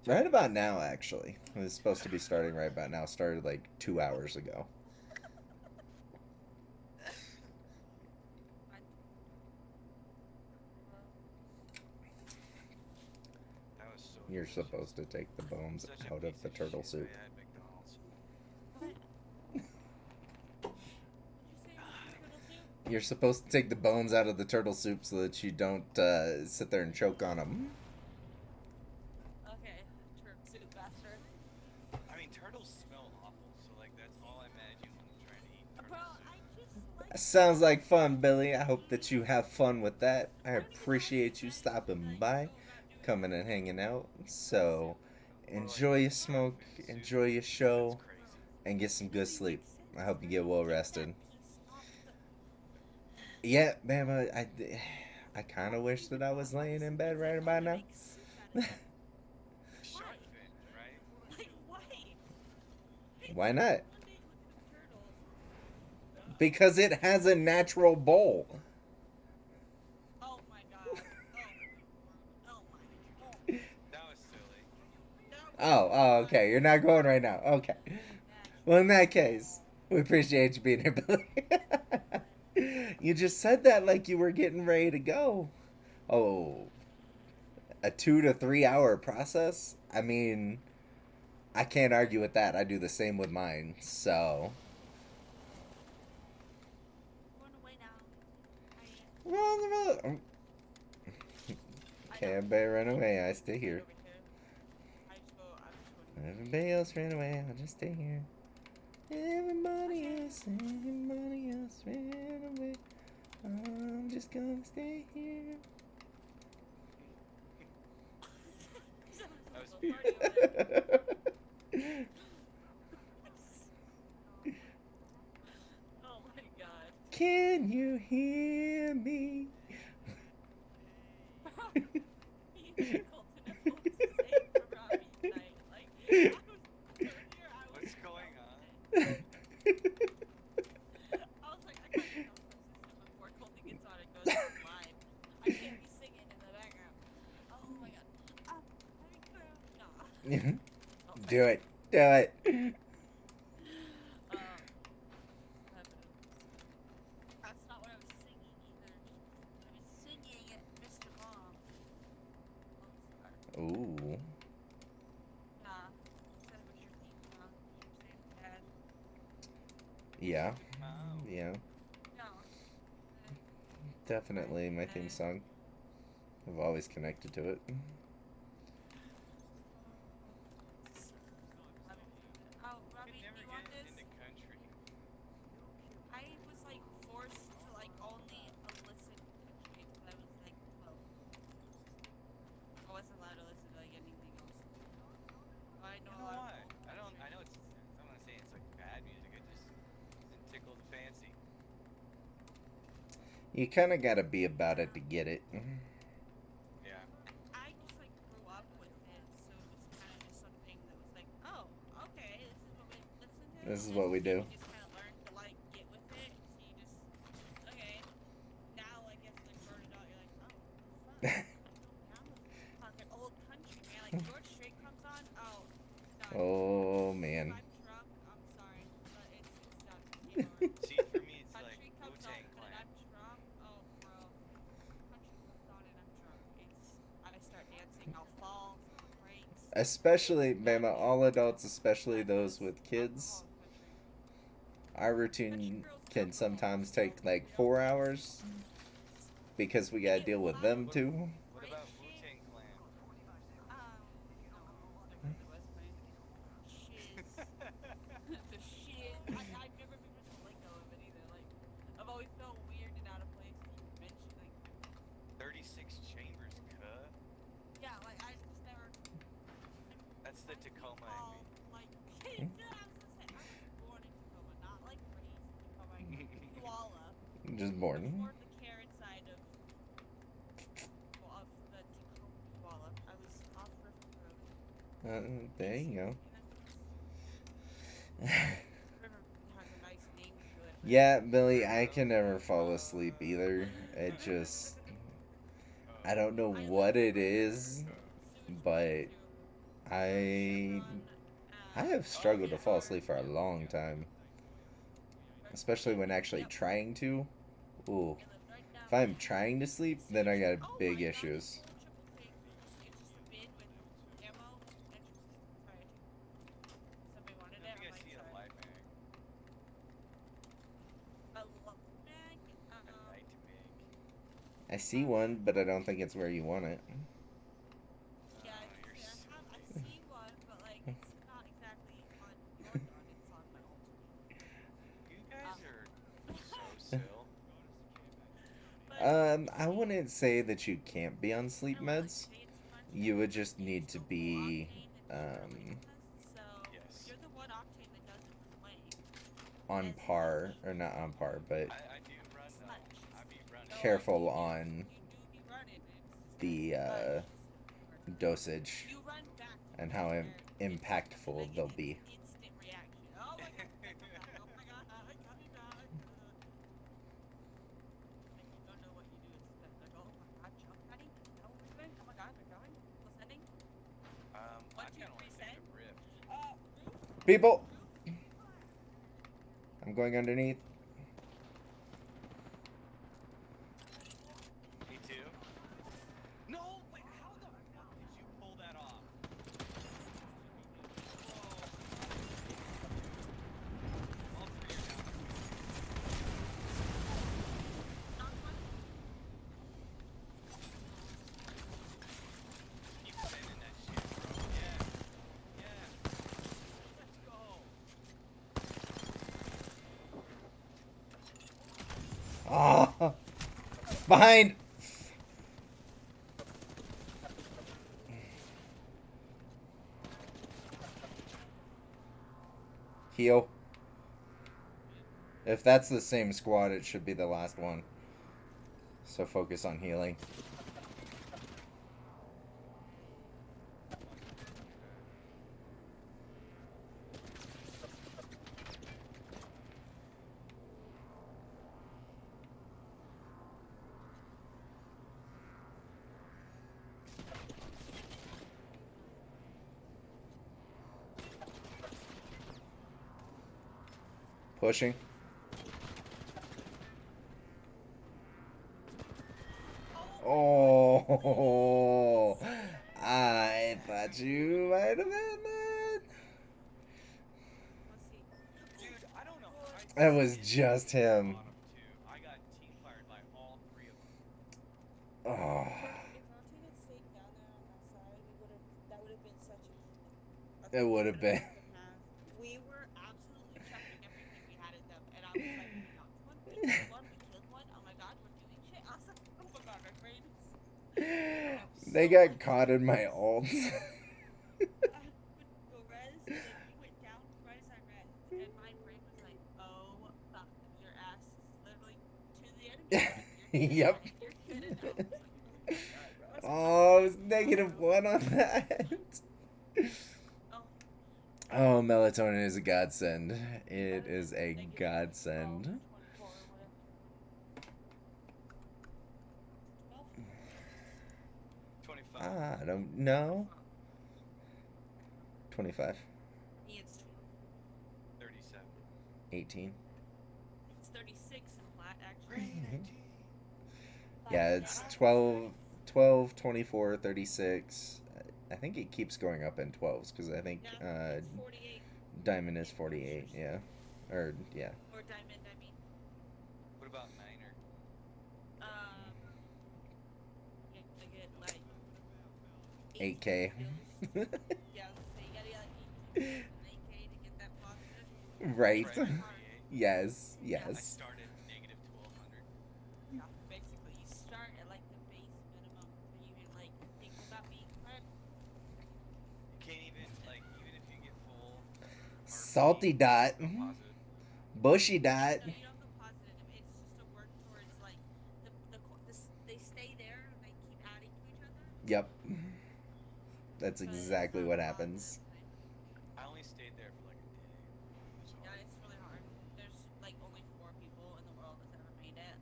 right about now, actually. It was supposed to be starting right about now. Started like 2 hours ago. That was so You're supposed to take the bones Such a out of piece the of turtle shit soup. I had McDonald's. What? Did you say it was turtle soup? You're supposed to take the bones out of the turtle soup so that you don't sit there and choke on them. Okay, turtle soup bastard. I mean, turtles smell awful, so like that's all I imagine when I'm trying to eat Bro, turtle soup. I just like. Sounds like fun, Billy. I hope that you have fun with that. I don't even know how to appreciate you manage to, stopping like, by, go about doing coming it. and hanging out. So, Or like enjoy your ramen smoke, soup. enjoy your That's show, crazy. and get some good Literally sleep. makes sense. I hope you How get do well take rested. that piece off the- Yeah, Bama, I kind of wish that I was laying in bed right about now. Make soup out of it. Shark fin, right? Like, why? Why not? One day looking at turtles. Because it has a natural bowl. Oh my god. Oh my. Oh. That was silly. Oh, okay. You're not going right now. Okay. Well, in that case, we appreciate you being here, Billy. You just said that like you were getting ready to go. Oh, a 2 to 3 hour process? I mean, I can't argue with that. I do the same with mine. So, Run away now. can't bear run away. I stay here. Over here. I just go. Everybody else ran away. I'll just stay here. Everybody else ran away. I'm just gonna stay here. That was Oh my god. Can you hear me? You tickled to the folks to say for Robbie tonight. Like, I was earlier, I was. What's going on? I was like, I can't get no system before Colton gets on and goes live. I can't be singing in the background. Oh my god. Having fun. Nah. Do it. Do it. That's not what I was singing either. I was singing Mr. Mom. Ooh. Nah. Said it was your theme song. You were saying bad. Yeah. Wow. Yeah. No. Definitely my theme song. I've always connected to it. Oh, You Robbie, could never you want get this? into country. I was like forced to like only listen to country because I was like 12. I wasn't allowed to listen to like anything else. I know You a know lot why? of old I don't. country. I know it's. I'm not saying it's like bad music. It just doesn't tickle the fancy. You kind of gotta be about it to get it. Yeah. I just like grew up with it, so it was kind of just something that was like, oh, okay, this is what we listen to. This is And what we then do. You just kind of learn to like get with it, so you just okay. Now I guess like burn it out. You're like, oh, fuck. Now I'm fucking old country, man. Like George Strait comes on. Oh, done. Oh If man. I'm drunk, I'm sorry, but it's done. Game over. See, for me, it's like Country comes on Wu-Tang and Clan. I'm drunk. Oh, bro. Country comes on and I'm drunk. I start dancing. I'll fall. Someone breaks. Especially, Bama, all adults, especially those with kids, our routine can sometimes take like 4 hours because we gotta deal with them too. What about Wu-Tang Clan? No, the West Plains. Shiz. The shit. I've never been to the lingo of it either. Like, I've always felt weird and out of place to even mention, like, 36 chambers, cuh. yeah, like, I just never. That's the Tacoma in me. Like, I was gonna say, I was born in Tacoma, not like raised in Tacoma. Koala. Just It's born. more of the Karen side of the Tacoma koala. I was off River Road. There you go. River has a nice name to it. Yeah, Billy, I can never fall asleep either. It just. I don't know what it is, but I have struggled to fall asleep for a long time. Especially when actually trying to. Ooh. If I'm trying to sleep, then I got big issues. It's just a bin with see one, but I don't think it's where you want it. Yeah, Oh, it's you're just, so I see one, but like it's not exactly on your gun. It's on my ultimate. You guys are so still. But I wouldn't say that you can't be on I sleep don't want to like meds. say it too much, You would but just it's need to still full be octane and does your laser test. So Yes. you're the one octane that doesn't run away on as par, much. or not on par, but I do run though. Much. I be running. No, careful you on do be running. It's just the not much. dosage You run back to and how where it's impactful like they'll an be. instant reaction. Oh my god, he's gonna come back. Oh my god, coming back. Like you don't know what you do. It's just like, oh my god, jump ready. Is that what we're doing? Oh my god, we're going. Ascending. I 1, 2, kind of 3, want to take send. a rift. Roof. People, Roof. I'm going underneath. Me too. No, wait. How the fuck did you pull that off? Whoa. All three are down. Knock one. Keep sending that shit, bro. Yeah. Yeah. Let's go. Ah, behind. Heal. If that's the same squad, it should be the last one. So focus on healing. Pushing. Oh, I thought you might have had that. Let's see. Dude, I don't know. That was It just hit the him. bottom two. I got team fired by all three of them. Oh, If Octane had stayed down there on that side, that would have been such a it would have been. We were absolutely chucking everything we had at them, and I was like, we knocked one, we killed one, we killed one. Oh my god, we're doing shit. I was like, oh my god, my brain is. They got caught in my ult. I would go res, and you went down right as I res, and my brain was like, oh fuck, your ass is literally to the enemy. Yep. You're good enough. I was like, oh my god, bro. I was Oh, it was like, -1 on that. oh. Oh, melatonin is a godsend. It Better is than a negative 12, godsend. 24 or whatever. 12? 25. I don't know. 25. It's 12. 37. 18. It's 36 in flat, actually. Green 18. Yeah, it's 12, 12, 24, 36. I think it keeps going up in 12s because I think Yeah, it's 48. Diamond is in 48, boosters. yeah. Or, yeah. Or diamond, I mean. What about Niner? You have to get like 8K. kills. Yeah, I was gonna say, you gotta get like 18 kills and 8K to get that positive. Right. It's pretty hard. Yes, I yes. started negative 1200. Yeah, basically, you start at like the base minimum to even like think about being prep. You can't even, like, even if you get full. Salty dot. Go positive. Bushy dot. No, you don't go positive. It's just a work towards like they stay there and they keep adding to each other. Yep. That's But it's exactly not what a happens. positive thing. I only stayed there for like a day. It was Yeah, hard. it's really hard. There's like only 4 people in the world that's ever made it.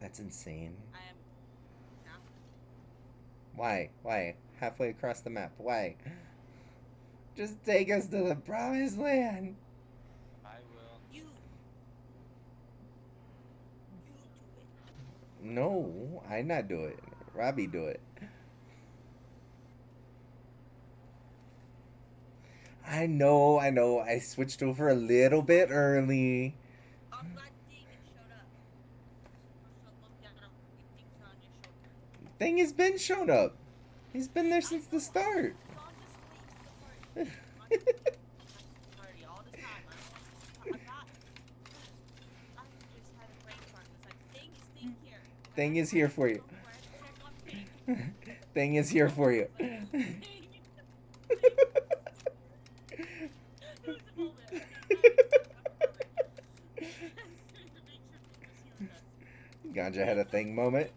That's insane. I am. Yeah. Why? Why? Halfway across the map. Why? Just take us to the promised land. I will. You do it. No, I not do it. Robbie do it. I know, I know. I switched over a little bit early. I'm glad David showed up. Or so look down. Things are on your shoulder. Thing has been shown up. He's been there since the start. Don't just wait for the party. Party all the time. I'm not. I just had a brain fart. It's like, Thing here. Thing is here for you. Where to check on Thing. Thing is here for you. It was a moment. Ganja had a thing moment.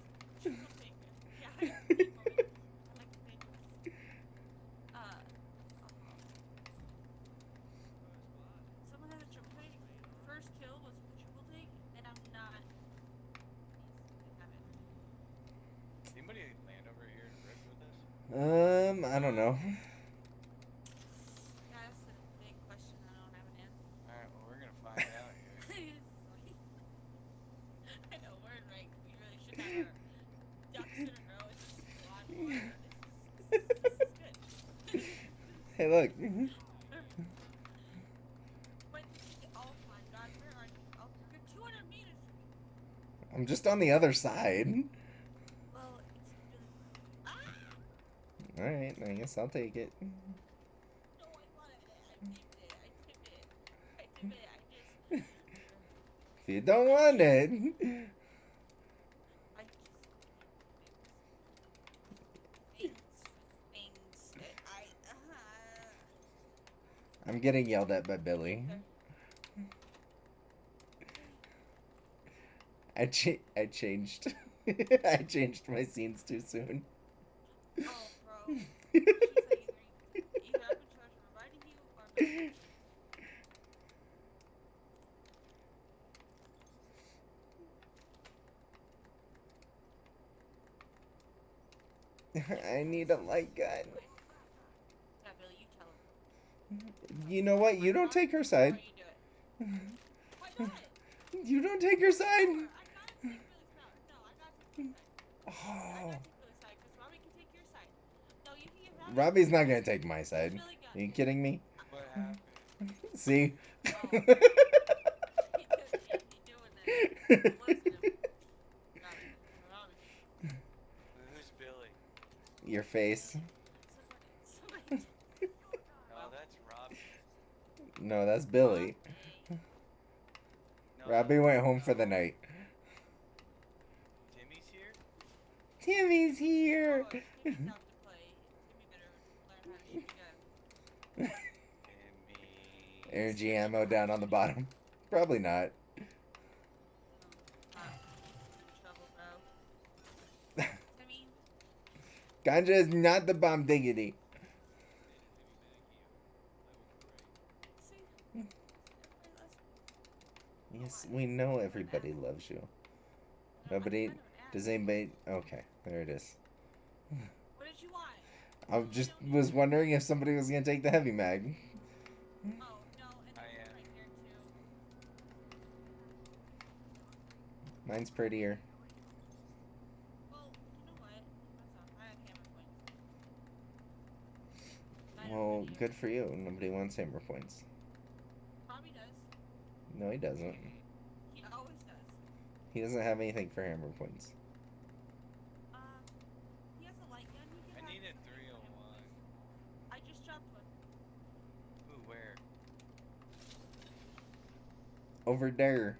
Someone had a triple take. First kill was a triple take, and I'm not. Anybody land over here to rip with us? I don't know. Yeah, that's a big question. I don't have an answer. Alright, well, we're gonna find out here. I know we're in rank. We really should have our ducks in a row. It's just a lot of water. This is good. Hey, look. But, oh my god, where are you? Oh, you're 200 meters from me. I'm just on the other side. Well, it's really. Ah! Alright, I guess I'll take it. No, I wanted it. I tipped it. I just. If you don't want it. I just. Things. I'm getting yelled at by Billy. I changed. I changed my scenes too soon. Oh, bro. She's like, either I'm in charge of reminding you or I need a light gun. yeah, Billy, you tell her. You know what? You don't take her side. You do it. Why not? You don't take her side. I gotta take Billy's side. No, I gotta take Billy's side. I Oh. gotta take Billy's side because Robbie can take your side. No, you can get Robbie. Robbie's not gonna take my side. Billy got Are you it. kidding me? What happened? See? He doing that. It wasn't him. Robbie. Who's Billy? Your face. Somebody. Oh, that's Robbie. No, that's Billy. No, Robbie went home for the night. Timmy's here? Timmy's here. Oh, Timmy's out to play. Timmy better learn how to shoot a gun. Timmy. Energy ammo down on the bottom. Probably not. Trouble, bro. Timmy. Ganja is not the bomb diggity. See? Everybody loves me. Yes, we know everybody loves you. Nobody. Does anybody? Okay, there it is. What did you want? I just was wondering if somebody was gonna take the heavy mag. Oh, no, and I there's am. right here, too. Mine's prettier. Well, you know what? That's all. I have hammer points. Mine are Well, prettier. good for you. Nobody wants hammer points. Probably does. No, he doesn't. He always does. He doesn't have anything for hammer points. He has a light gun. He can I have need a something for 301. him. I just dropped one. Ooh, where? Over there.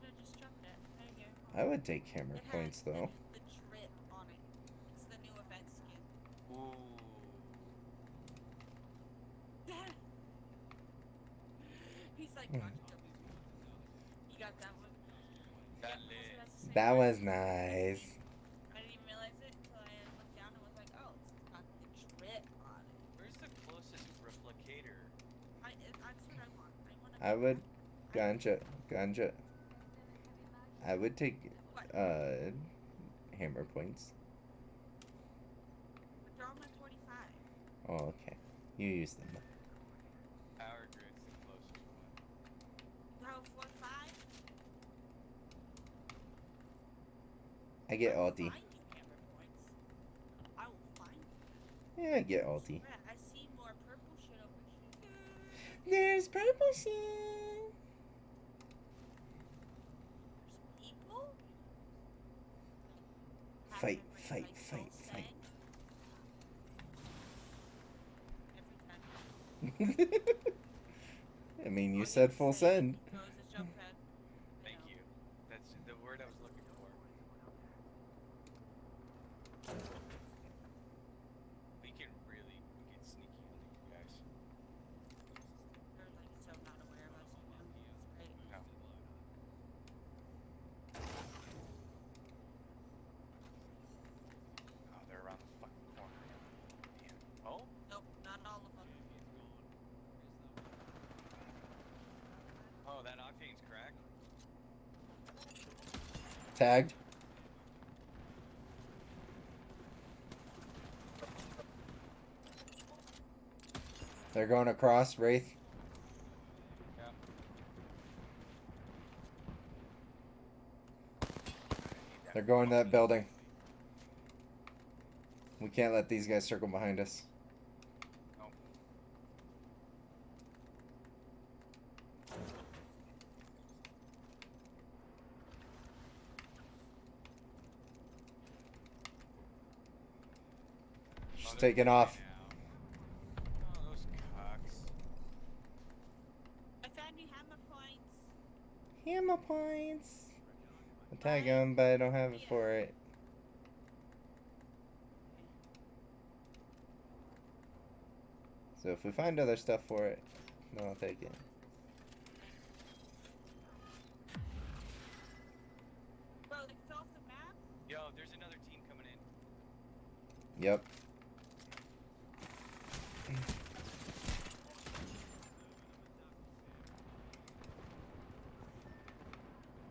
Did I just drop it? Right here. I would take hammer It has points though. the drip on it. It's the new event skin. Ooh. He's like, watch it. You got that one? That Yeah, lit. that's the same That one. was nice. I didn't even realize it until I looked down and was like, oh, it's got the drip on it. Where's the closest replicator? That's what I want. I would ganja. I would take hammer points. But they're on my 45. Oh, okay. You use them. Power grid's the closest one. No, 45? I get I will ulti. find you hammer points. I will find you. Yeah, I get ulti. Yeah, I see more purple shit over here. There's purple shit. There's people? fight, when it's fight, like fight, full fight. send. Every time. I mean, you All said have to full say, send. he throws his jump pad. Thank you. That's the word I was looking for. We can get sneaky on these guys. They're like so not aware of us, you know. It's great. No. Oh, they're around the fucking corner. Damn. Oh? Nope, not all of them. Oh, that octane's cracked. Tagged. They're going across, Wraith. Yeah. They're going to that building. We can't let these guys circle behind us. No. She's Oh, they're taking moving off. now. Oh, those cocks. I found new hammer points. Hammer points. I'll tag him, but I don't have it for it. So if we find other stuff for it, then I'll take it. Bro, they fell off the map? Yo, there's another team coming in. Yep.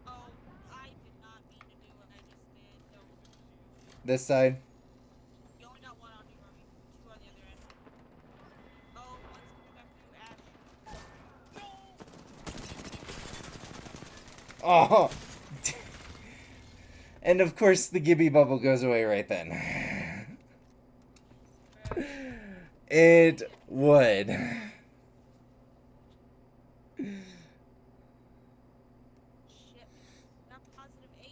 Oh, I did not mean to do what I just did. Don't. This side. You only got one on you, Robbie. Two on the other end. Oh, one's coming back through Ash. Oh! And of course the Gibby bubble goes away right then. It would. Shit. Not positive 8.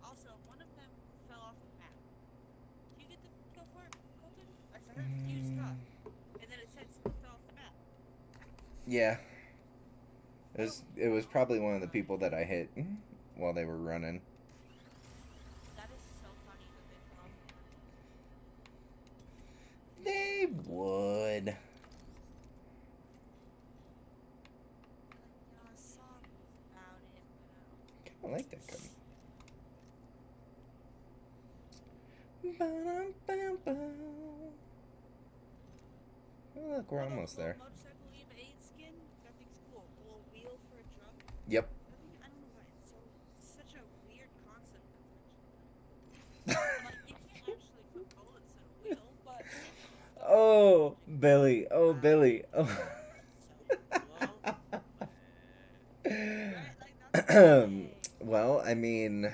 Also, one of them fell off the map. Do you get the kill for it, Colton? I heard you stuff. And then it said someone fell off the map. Yeah. It was probably one of the people that I hit while they were running. That is so funny that they fell off the map. They would. I saw about it, but I like that cutting. Ba-dum-bum-bum. Oh, look, we're almost there. Motorcycle Eva 8 skin, that thing's cool. A little wheel for a truck. Yep. I don't know why it's such a weird concept. Like, you can't actually put bullets in a wheel, but. Oh, Billy. Oh, Billy. Oh. So cool. Right? Like, that's the thing. Well, I mean,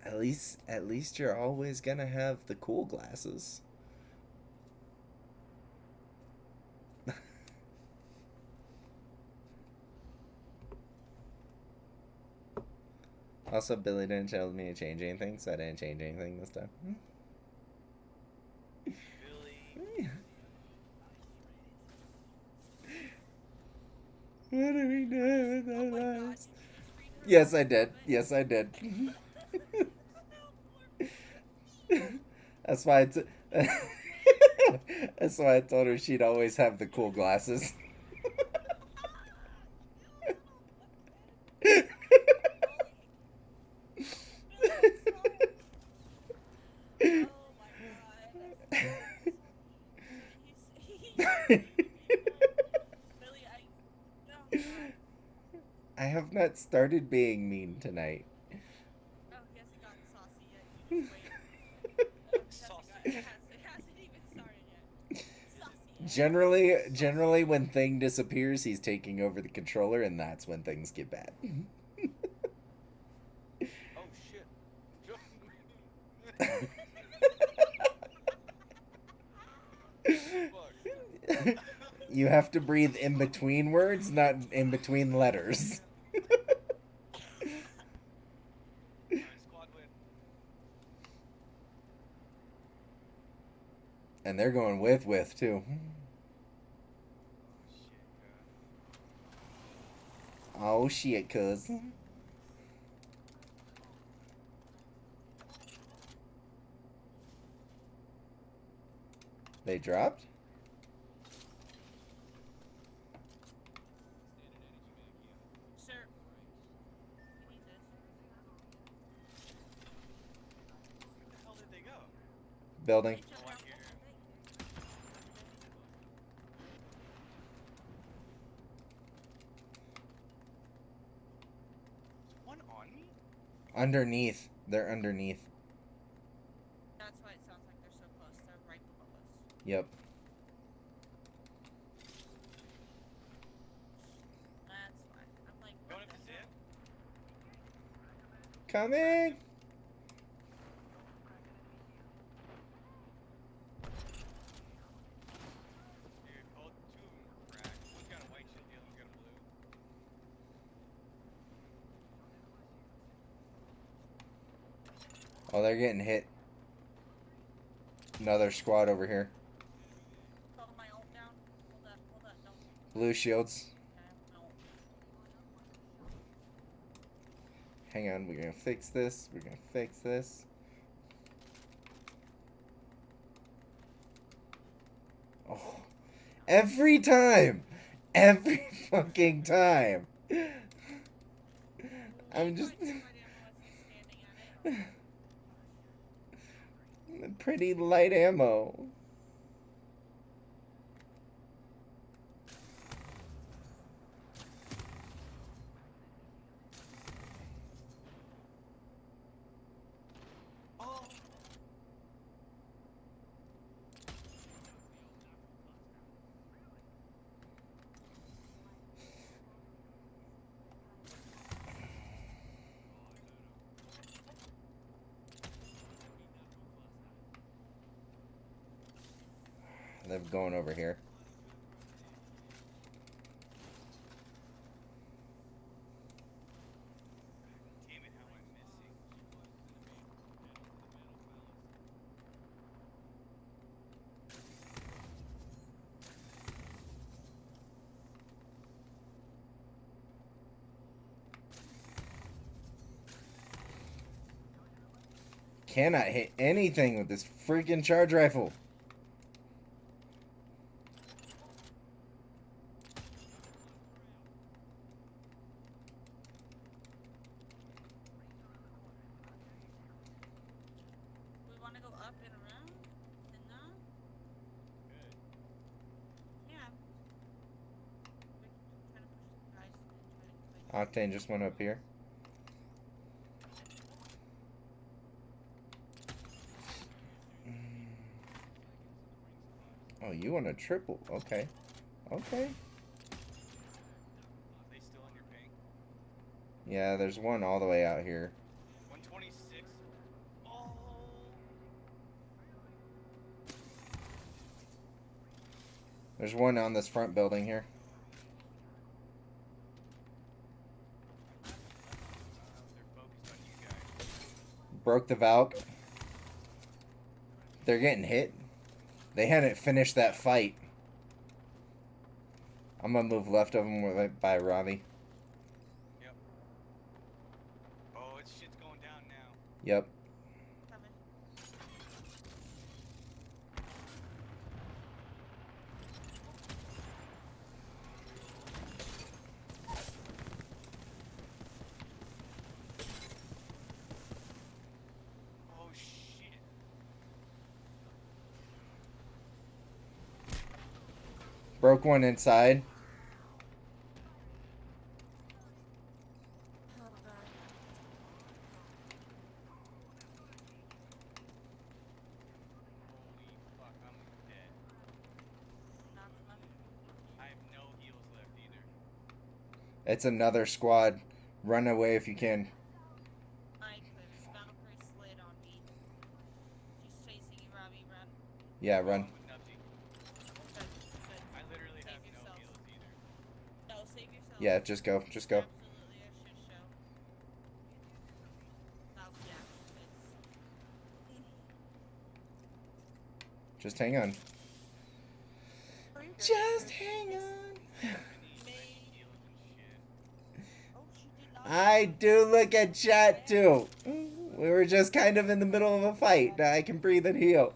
at least you're always gonna have the cool glasses. Also, Billy didn't tell me to change anything, so I didn't change anything this time. Billy. What are we doing with Oh our my god, lives? did you screen her Yes, I last did. comment? Yes, I did. No, That's why that's why I told her she'd always have the cool glasses. Oh my god. Billy, oh god. I have not started being mean tonight. Oh, he hasn't gotten saucy yet. You just wait. Saucy. It hasn't even started yet. Saucy. Generally when Thing disappears, he's taking over the controller, and that's when things get bad. Oh shit. Fuck. You have to breathe in between words, not in between letters. And they're going with too. Oh shit, God. Oh shit, cuz. They dropped? Sir, we need this. Where the hell did they go? Building. They jumped Oh, I out hear the him. thing. Is one on me? Underneath. They're underneath. That's why it sounds like they're so close. They're right below us. Yep. That's why. I'm like, what Going up the the hell? zip? Coming! Dude, both two of them were cracked. One's got a white shield, the other one's got a blue. Oh, they're getting hit. Another squad over here. Hold my ult down. Hold up, don't. Blue shields. Okay, no. Hang on, we're gonna fix this. We're gonna fix this. Oh. Every time! Every fucking time! I'm just... Find somebody ammo as he's standing at it. Pretty light ammo. Oh! They're going over here. Damn it, how am I missing? Cannot hit anything with this freaking charge rifle. We want to go up and around? And now? Good. Yeah. We can try to push the guys and try to Octane just went up here. Oh, you want a triple? Okay. Okay. They still on your ping? Yeah, there's one all the way out here. 126. Oh! There's one on this front building here. They're focused on you guys. Broke the Valk. They're getting hit. They hadn't finished that fight. I'm gonna move left of them right by Robbie. Yep. Oh, it's shit's going down now. Yep. coming. Oh shit. Broke one inside. Oh god. Holy fuck, I'm dead. Knock left. I have no heals left either. It's another squad. Run away if you can. I couldn't. Valkyrie slid on me. She's chasing you, Robbie. Run. Yeah, run. With Nubsy. Good. Good. I literally Save have no yourself. heals either. No, save yourself. Yeah, just go. Just go. Absolutely a shit show. Oh, yeah. It's... Just hang on. Oh, you're good. Just hang on. May- Heals and shit. Oh, she did not. I do look at chat too. We were just kind of in the middle of a fight. I can breathe and heal.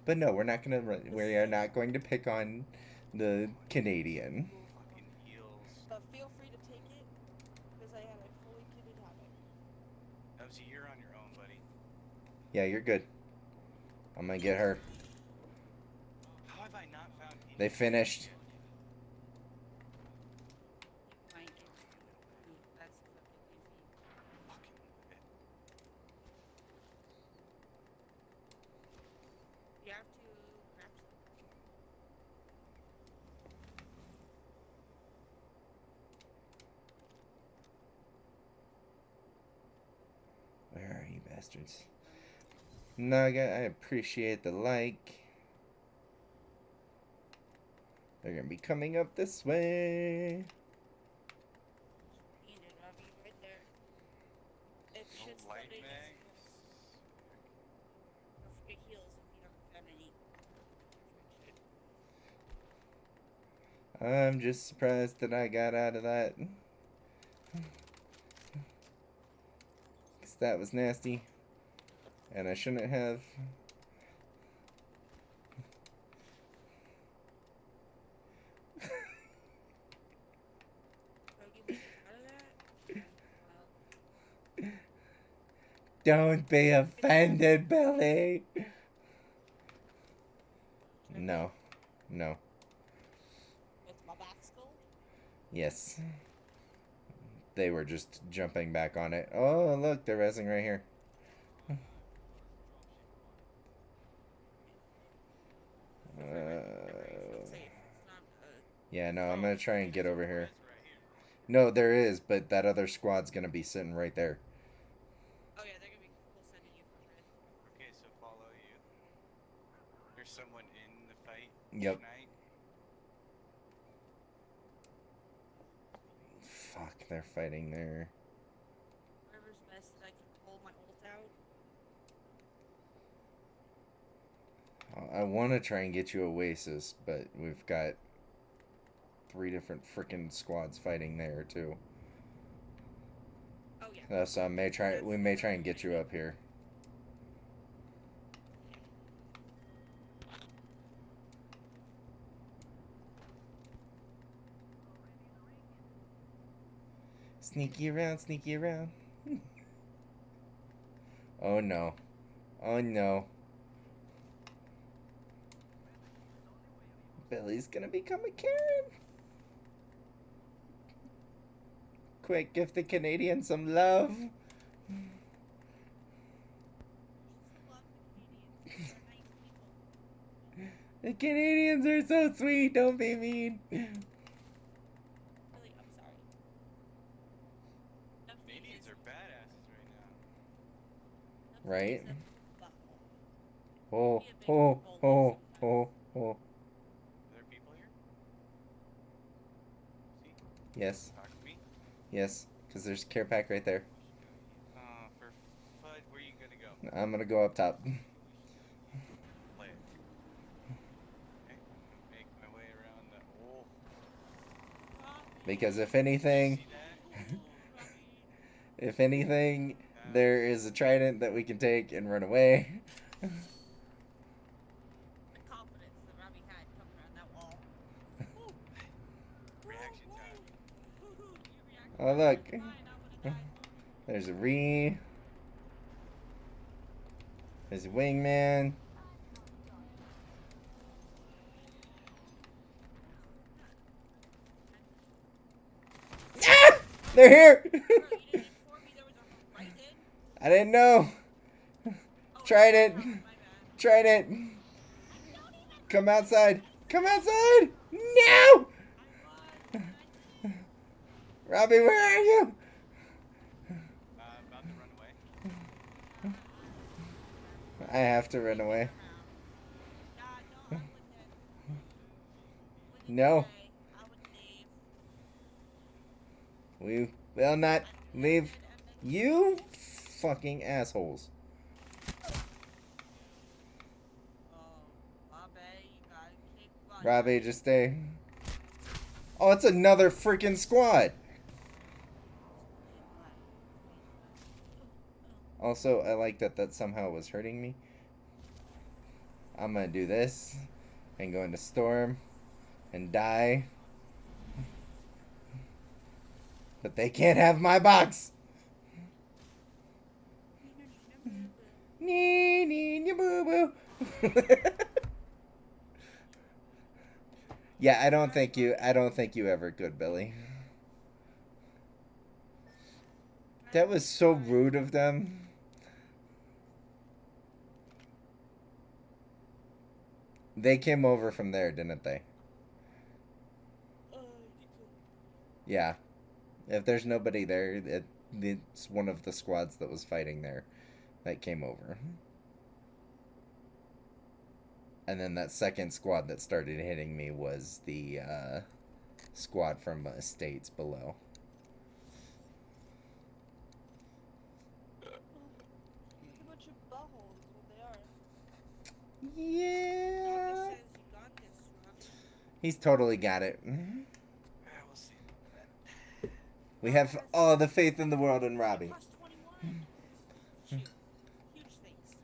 But no, we're not gonna. We are not going to pick on the Canadian. Fucking heals. But feel free to take it, because I have a fully kitted havoc. Nubsy, you're on your own, buddy. Yeah, you're good. I'm gonna get her. How have I not found any They finished. shit? You might get me. That's fucking easy. Fucking bit. You have to grab some. Where are you bastards? Naga, I appreciate the like. They're gonna be coming up this way. Eat it, Robbie, right there. If No shit's light flooding, mag. don't forget heals if you haven't found any. I'm just surprised that I got out of that. Because that was nasty. And I shouldn't have. So you made it out of that? Well, Don't be offended, Billy. No. No. what's my back skull? Yes. They were just jumping back on it. Oh, look, they're rezzing right here. Feel free right wherever you feel safe. It's not, Yeah, no, I'm gonna try and get over here. Res right here. No, there is, but that other squad's gonna be sitting right there. oh yeah, they're gonna be full sending you from red. Okay, so follow you. There's someone in the fight Yep. tonight. Fuck, they're fighting there. Wherever's best that I can pull my ult out. I want to try and get you Oasis, but we've got 3 different freaking squads fighting there too. Oh yeah. So we may try and get you up here. Sneaky around, sneaky around. Oh no. Oh no. Billy's gonna become a Karen. Quick, give the Canadian some love. Some love to Canadians. They're nice people. The Canadians are so sweet, don't be mean. Really, I'm sorry. Canadians are badasses right now. Right? Is a butthole. Oh, Be a big oh, bold oh, sometimes. oh, oh. Are there people here? See? Yes, Talk to me. yes, because there's care pack right there. For FUD, where you gonna go? I'm gonna go up top. Play it. Okay, I'm gonna make my way around the. Oh, Because if anything, see that? if anything, there is a trident that we can take and run away. The confidence that Robbie had coming around that wall. Reaction time. You reacted Oh, look. fine, I would've died. There's a Ree. There's a wingman. Ah! They're here! Bro, you didn't inform me there was a horizon? I didn't know. Oh, Tried no, it. Robbie, my bad. Tried it. Don't even Come outside. Come outside. No! I was. Robbie, where are you? About to run away. I have to run away. Nah, no, I wouldn't. Wouldn't No. say. I would leave. We will not leave you fucking assholes. Oh. Robbie, just stay. Oh, it's another freaking squad. Also, I like that somehow was hurting me. I'm gonna do this and go into storm and die. But they can't have my box. Nee, nee, boo boo. Yeah, I don't think you ever could, Billy. That was so rude of them. They came over from there, didn't they? Yeah. If there's nobody there, it's one of the squads that was fighting there that came over. And then that second squad that started hitting me was the squad from estates below. A bunch of buttholes is what they are. Yeah. Says you got this, Robbie. He's totally got it. Yeah, we'll see about that. We have all the faith in the world in Robbie. Plus 21. Shoot. Huge things.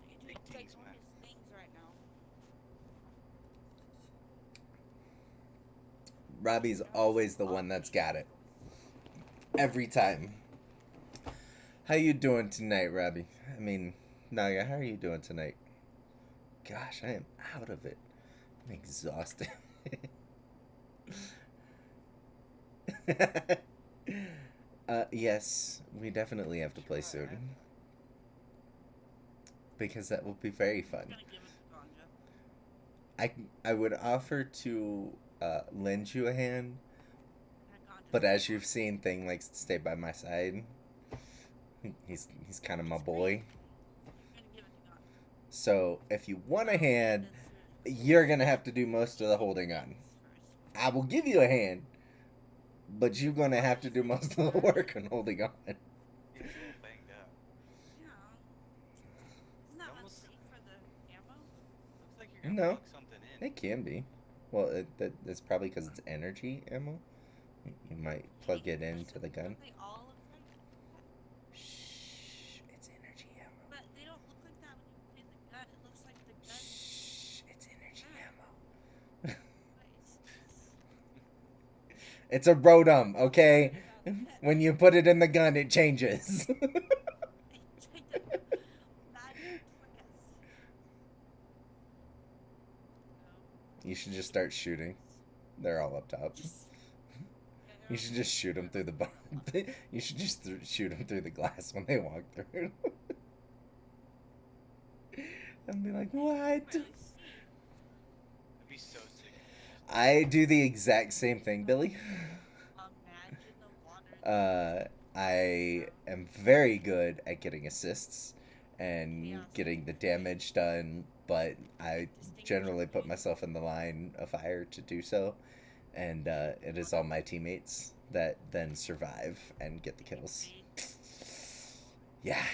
You Big do things, man. things right now. Robbie's always the one that's got it. Every time. How you doing tonight, Robbie? I mean, Naga, how are you doing tonight? Gosh, I am out of it. I'm exhausted. Yes, we definitely have to play soon. Because that will be very fun. I'm gonna give it to Ganja. I would offer to lend you a hand, Ganja's but as you've seen, Thing likes to stay by my side. He's kind of my boy. I'm gonna give it to Ganja. So if you want a hand, you're gonna have to do most of the holding on. I will give you a hand, but you're gonna have to do most of the work on holding on. He's a little banged up. Yeah. Isn't that Almost- unsafe for the ammo? Looks like you're gonna No. plug something in. It can be. Well, that's probably because it's energy ammo. You might plug it into the gun. Don't they all look like? Shh, it's energy ammo. But they don't look like that when you play the gun. It looks like the gun. Shh, it's energy ammo. Nice. It's a Rotom, okay? When you put it in the gun, it changes. You should just start shooting. They're all up top. You should just shoot them through the you should just shoot them through the glass when they walk through. And be like, what? That'd be so sick. I do the exact same thing, Billy. Imagine the water. I am very good at getting assists and getting the damage done, but I generally put myself in the line of fire to do so, and it is all my teammates that then survive and get the kills. Yeah,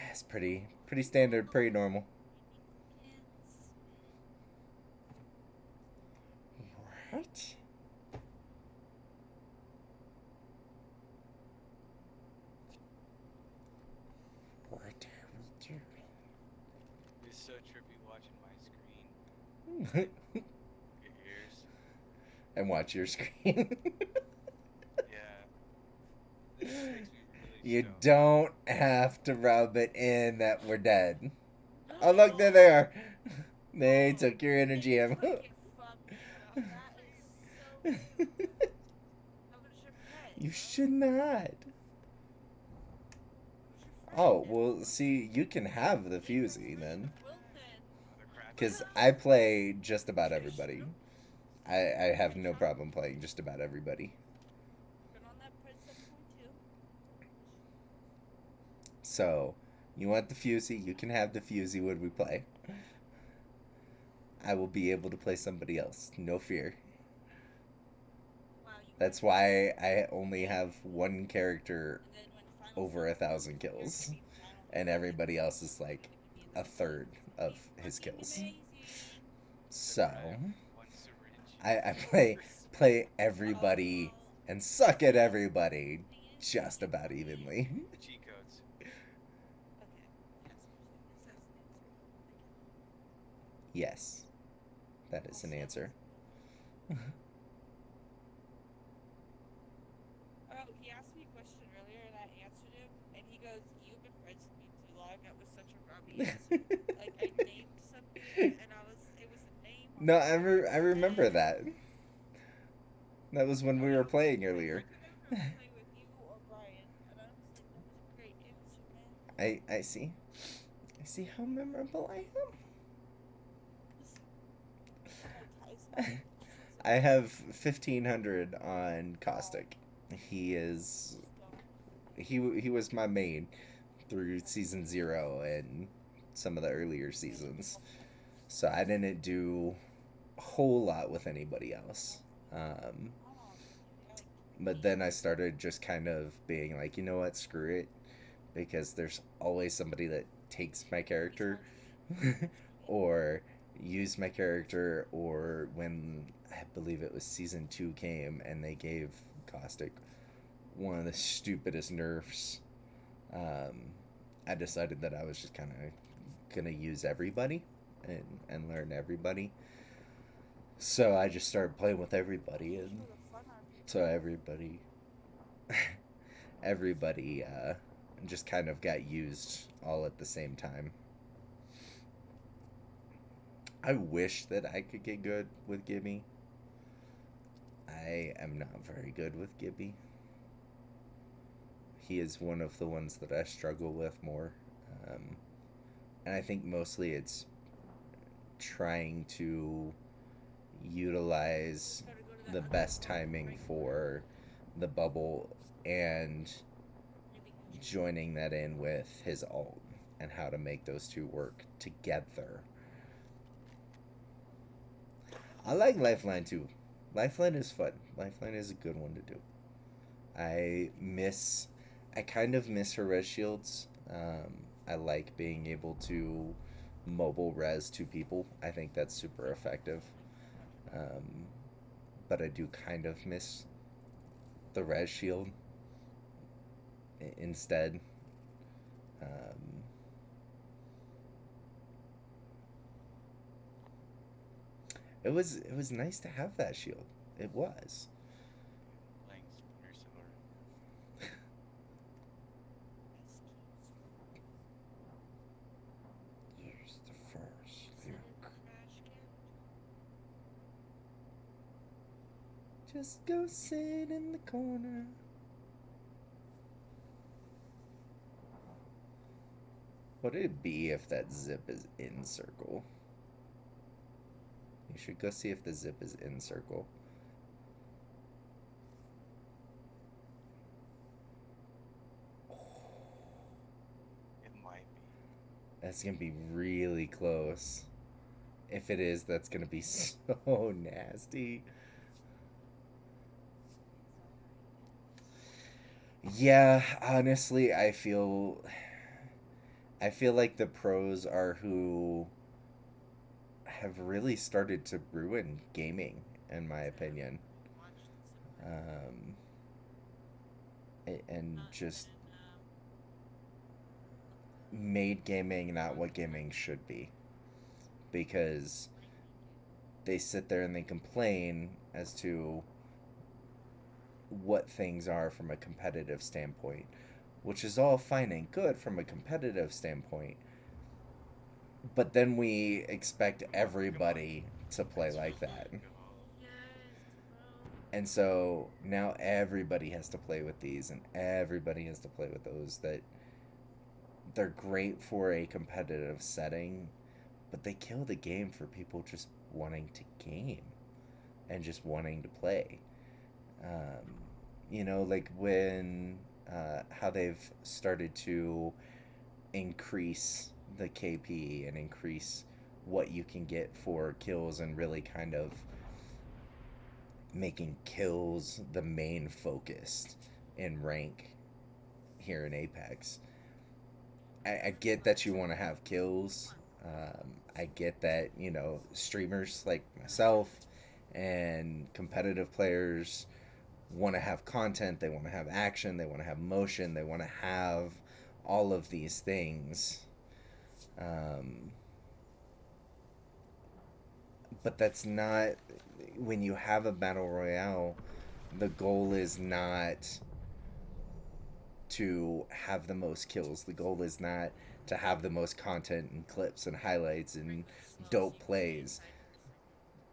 it's pretty standard, pretty normal. Right. What are we doing? It's so trippy watching my screen. Your ears. And watch your screen. Yeah. This makes me really You stoned. don't have to rub it in that we're dead. Oh, look, there they are. They took your energy ammo. You should not. Oh, well, see, you can have the fusey then. Other crap. Because I play just about everybody. I have no problem playing just about everybody. So, you want the fusey, you can have the fusey when we play. I will be able to play somebody else, no fear. That's why I only have one character over 1,000 kills. And everybody else is like a third of his kills. So I have one super hit I cheat play everybody Oh, and suck at the everybody thing is, just it about only. evenly. cheat codes. Okay. Yes, it says an answer. I get it. Yes, that I'll is an stand answer. listening to that. Oh, he asked me a question earlier and I answered him, and he goes, "You've been friends with me too long." That was such a Robbie answer. Like I named something, and it was a name on No, the top of I his remember head. that. That was when Oh we yeah, were it was playing great. I earlier. could never play with you or Brian, and I was like, that was a great answer, man. I see. I see how memorable I My Tyson am. impressions I are have 1500 on wow. Caustic. He is Just don't. he was my main through season 0 and some of the earlier seasons. So I didn't do a whole lot with anybody else. Oh, like But me. then I started just kind of being like, you know what, screw it, because there's always somebody that takes my He's character hard. or use my character, or when I believe it was season 2 came and they gave Caustic one of the stupidest nerfs, um, I decided that I was just kind of gonna use everybody and learn everybody. So I just started playing with everybody, Just and for the fun of it. so everybody just kind of got used all at the same time. I wish that I could get good with Gibby. I am not very good with Gibby. He is one of the ones that I struggle with more. Um, and I think mostly it's trying to utilize Gotta go to that the other best part of the timing right corner. for the bubble and Really good job. joining that in with his ult and how to make those two work together. I like Lifeline too. Lifeline is fun. Lifeline is a good one to do. I miss. I kind of miss her res shields. I like being able to mobile res two people. I think that's super effective. Um, but I do kind of miss the res shield instead. Um, it was nice to have that shield. It was. Playing Splinter Cell. Excuse me. Here's the first Is it in the lyric. trash can? Just go sit in the corner. What would it be if that zip is in circle? You should go see if the zip is in circle. It might be. That's gonna be really close. If it is, that's gonna be so nasty. Yeah, honestly, I feel like the pros are who have really started to ruin gaming, in my opinion. Watched some of it. Um, and Not just even looked at it. made gaming not what Watched gaming should be. Because ranking it. they sit there and they complain as to what things are from a competitive standpoint, which is all fine and good from a competitive standpoint. But then we expect Come on. everybody to play Let's like that. go. Yes, bro. And so now everybody has to play with these and everybody has to play with those that they're great for a competitive setting, but they kill the game for people just wanting to game and just wanting to play. Um, like when how they've started to increase the KP and increase what you can get for kills and really kind of making kills the main focus in rank here in Apex. I get that you want to have kills, I get that, you know, streamers like myself and competitive players want to have content, they want to have action, they want to have motion, they want to have all of these things. Um, but that's not, when you have a battle royale, the goal is not to have the most kills. The goal is not to have the most content and clips and highlights and dope plays.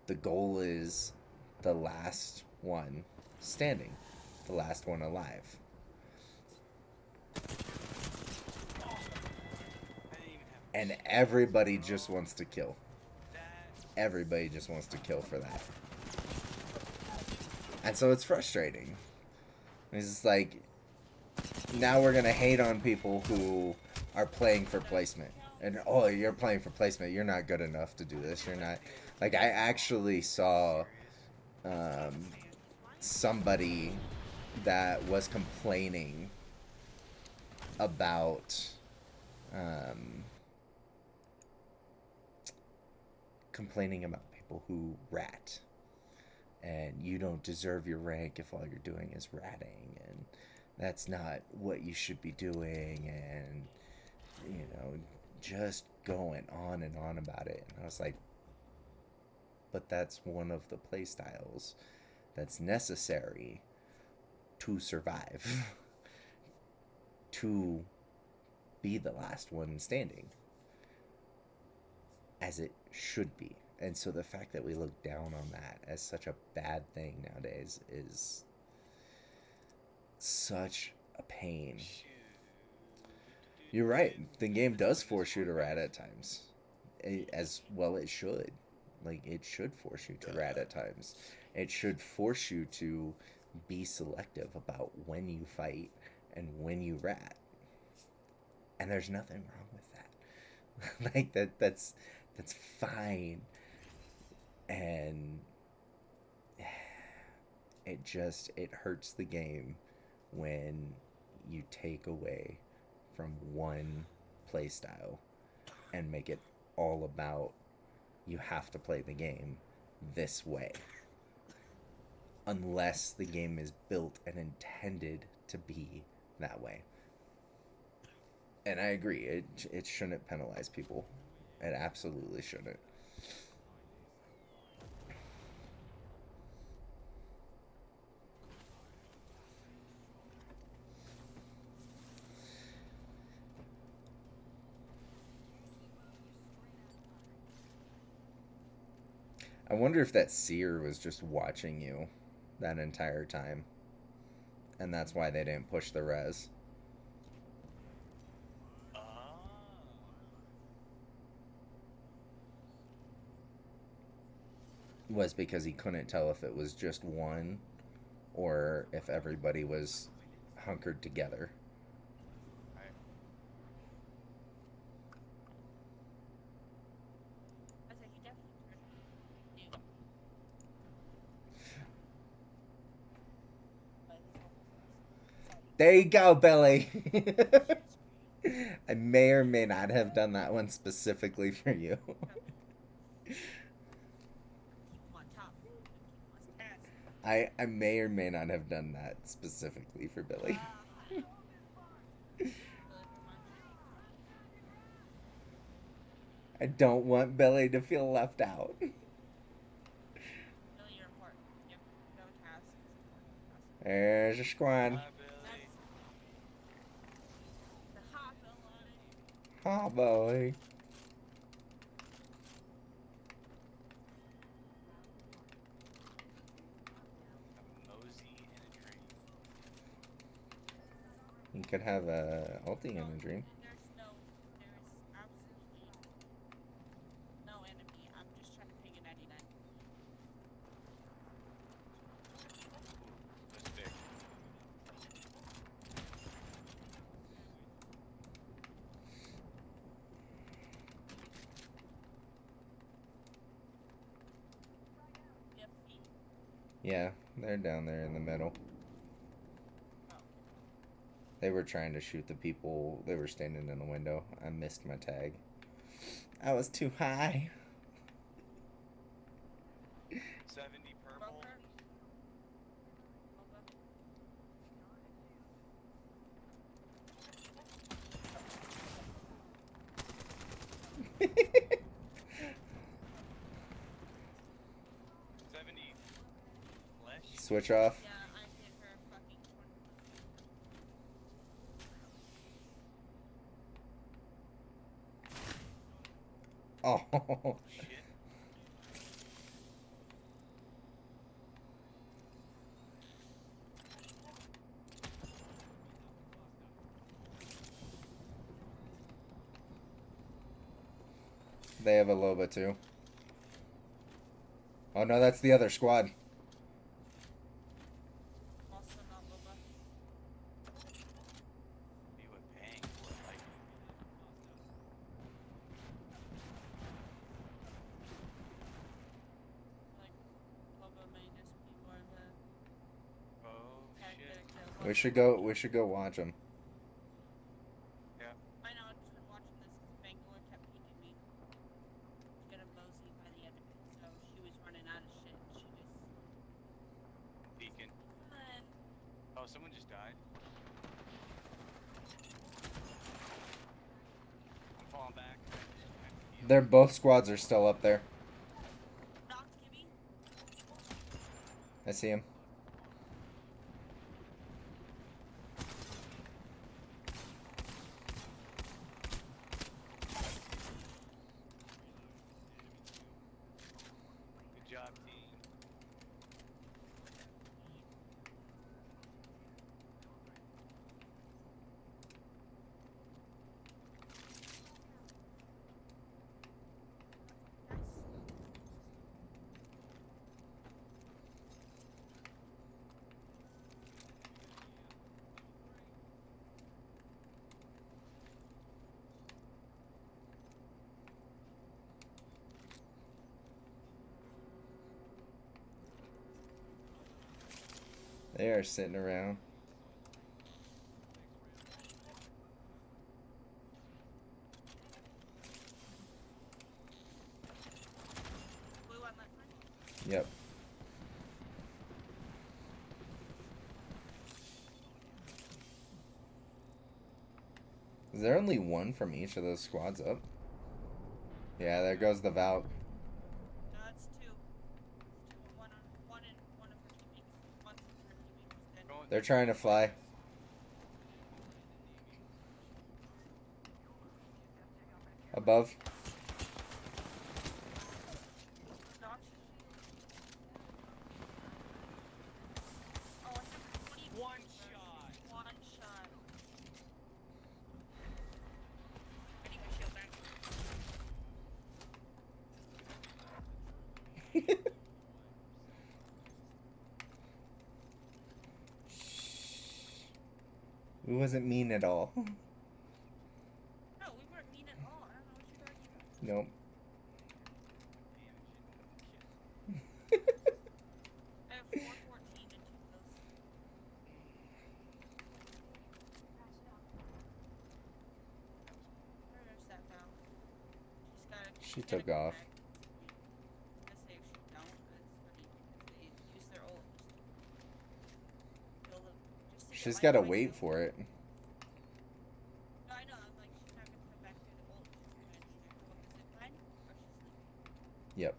The goal is the last one standing, the last one alive. And everybody just wants to kill. Everybody just wants to kill for that. And so it's frustrating. It's just like, now we're going to hate on people who are playing for placement. And, oh, you're playing for placement. You're not good enough to do this. You're not. Like, I actually saw somebody that was complaining about people who rat, and you don't deserve your rank if all you're doing is ratting, and that's not what you should be doing, and you know, just going on and on about it. And I was like, but that's one of the play styles that's necessary to survive, to be the last one standing, as it should be. And so the fact that we look down on that as such a bad thing nowadays is such a pain. You're right. The game does force you to rat at times. As well it should. Like, it should force you to rat at times. It should force you to be selective about when you fight and when you rat. And there's nothing wrong with that. Like, that's fine. And it hurts the game when you take away from one play style and make it all about, you have to play the game this way, unless the game is built and intended to be that way. And I agree, it shouldn't penalize people. It absolutely shouldn't. I wonder if that seer was just watching you that entire time, and that's why they didn't push the res. Was because he couldn't tell if it was just one or if everybody was hunkered together. I said he definitely knew. But he's almost There you go, Billy. I may or may not have done that one specifically for you. keep him on top. Keep him on task. I may or may not have done that specifically for Billy. I don't want Billy to feel left out. Billy, you're important. Yep, no task is important. There's your squad. Hi, Billy. The hot Billy. Oh, boy. A mosey in a dream. You could have a ulti in a dream. There's absolutely no enemy. I'm just trying to ping a 99. That's big. Yeah, they're down there in the middle. They were trying to shoot the people. They were standing in the window. I missed my tag. I was too high. 70 purple. Bunker. Over. 70 flesh. Switch off. Yeah, I hit her fucking 20. Oh. Shit. They have a Loba too. Oh no, that's the other squad. Also not Loba. He was paying for it, like. Like, Loba may just be more of a Oh shit. tactic. We should go watch them. Yeah. I know, I've just been watching this because Bangalore kept peeking me. She got a mosey by the end of it, so she was running out of shit. She just. Beacon. Fun. Oh, someone just died. I'm falling back. They're both squads are still up there. Knocked Gibby. I see him. Good job, team. Nice. They are sitting around. Blue on left side. Yep. Is there only one from each of those squads up? Yeah, there goes the Valk. No, it's two. It's two. One on one and one of her teammates. One's her teammate is dead. Going- They're trying to fly. Above. Knocked. Oh, I have 20 One kills, bro. shot. One shot. I need my shield back. It wasn't mean at all. No, we weren't mean at all. I don't know what you're talking about. Nope. I have 414 and 2 kills. Where's that Val? She She's gotta took come off. back. I say if she don't, it's funny because they use their ult just to kill them. Just to get She's life got to points wait though. for it. No, I know. I'm like, she's not gonna come back through the ult. She's gonna either go up the zip line or she's leaving. Yep.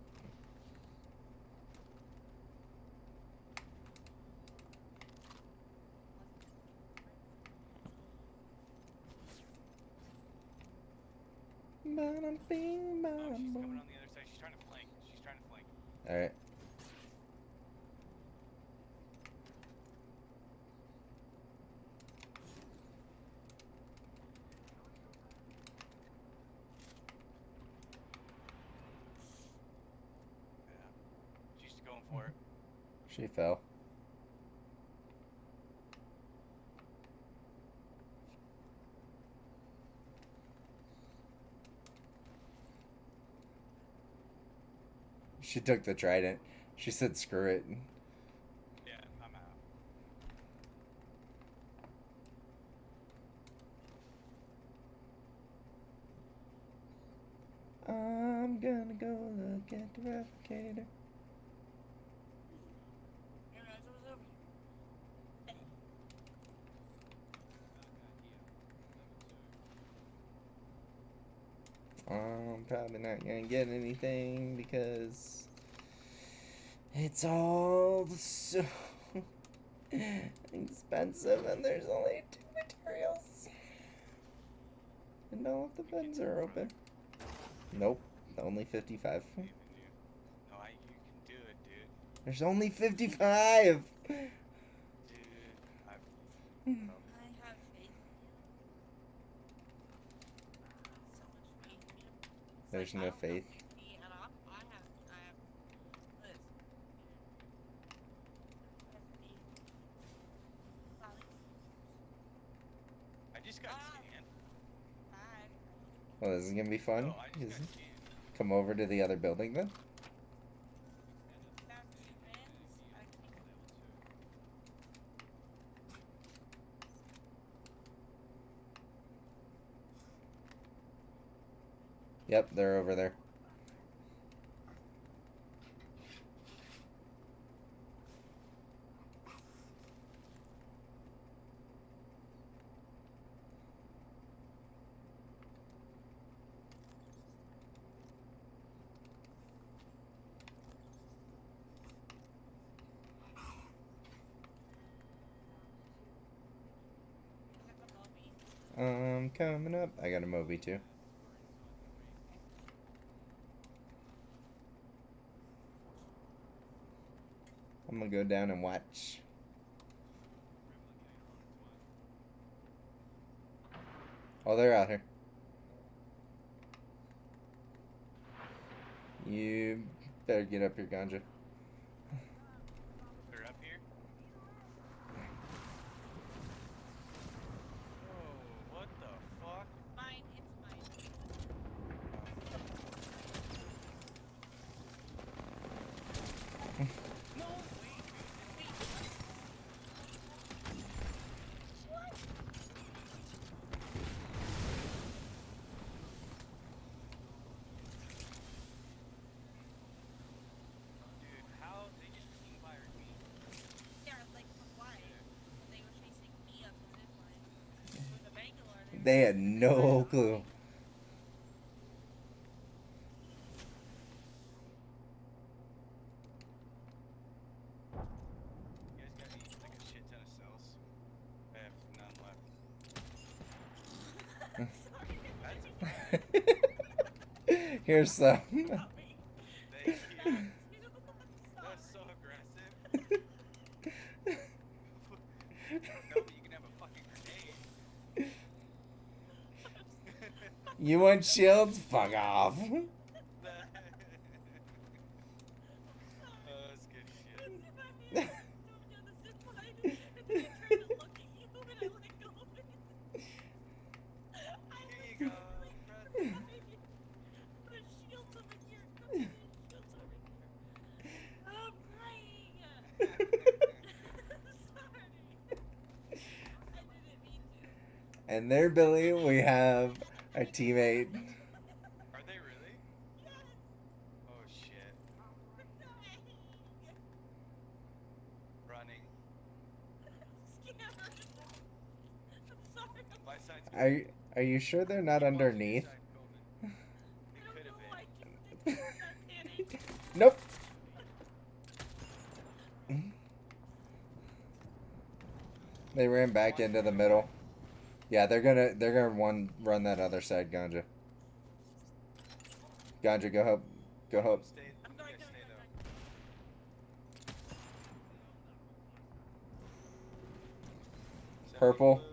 Bada bing, Oh, bada she's coming boom. on the other side. She's trying to flank. She's trying to flank. All right. Yeah. She's going for it. She fell. She took the trident. She said, "Screw it." Yeah, I'm out. Get the replicator. Hey, guys, what's up? I'm probably not gonna get anything because it's all so expensive and there's only 2 materials. And all of the bins are open. Nope, only 55. Believe in you. No, you can do it, dude. There's only 55! Dude, I've. I have faith in you. So much faith in you. It's There's like, no I don't faith. Have me at all. I have this. I have faith. Alex. I just got scanned. Hi. Well, this is gonna be fun. No, I just got scanned. Come over to the other building then. Got 2 bins. I think. Yep, they're over there. Coming up. I got a Moby too. I'm gonna go down and watch. Oh, they're out here. You better get up here, Ganja. They're up here. Oh, what the fuck? Mine. It's mine. No, wait. What? Dude, how they just team fired me? Yeah, like, why? They were chasing me up the zip line. With the Bangalore. They had no clue. You guys got any, like, a shit ton of cells? I have none left. That's Here's some. thank you. That's so aggressive. No, but you can have a fucking grenade. You want shields? Fuck off. Oh, that's good shit. Here you go. And there, Billy, we have our teammate. Are they really? Oh shit. Running. My side's Are you sure they're not underneath? It could have been. Nope. They ran back into the middle. Yeah, they're gonna run that other side, Ganja. Ganja, go help. Go help. Stay, I'm you going, guys going, stay going, though. Send me Purple. blue.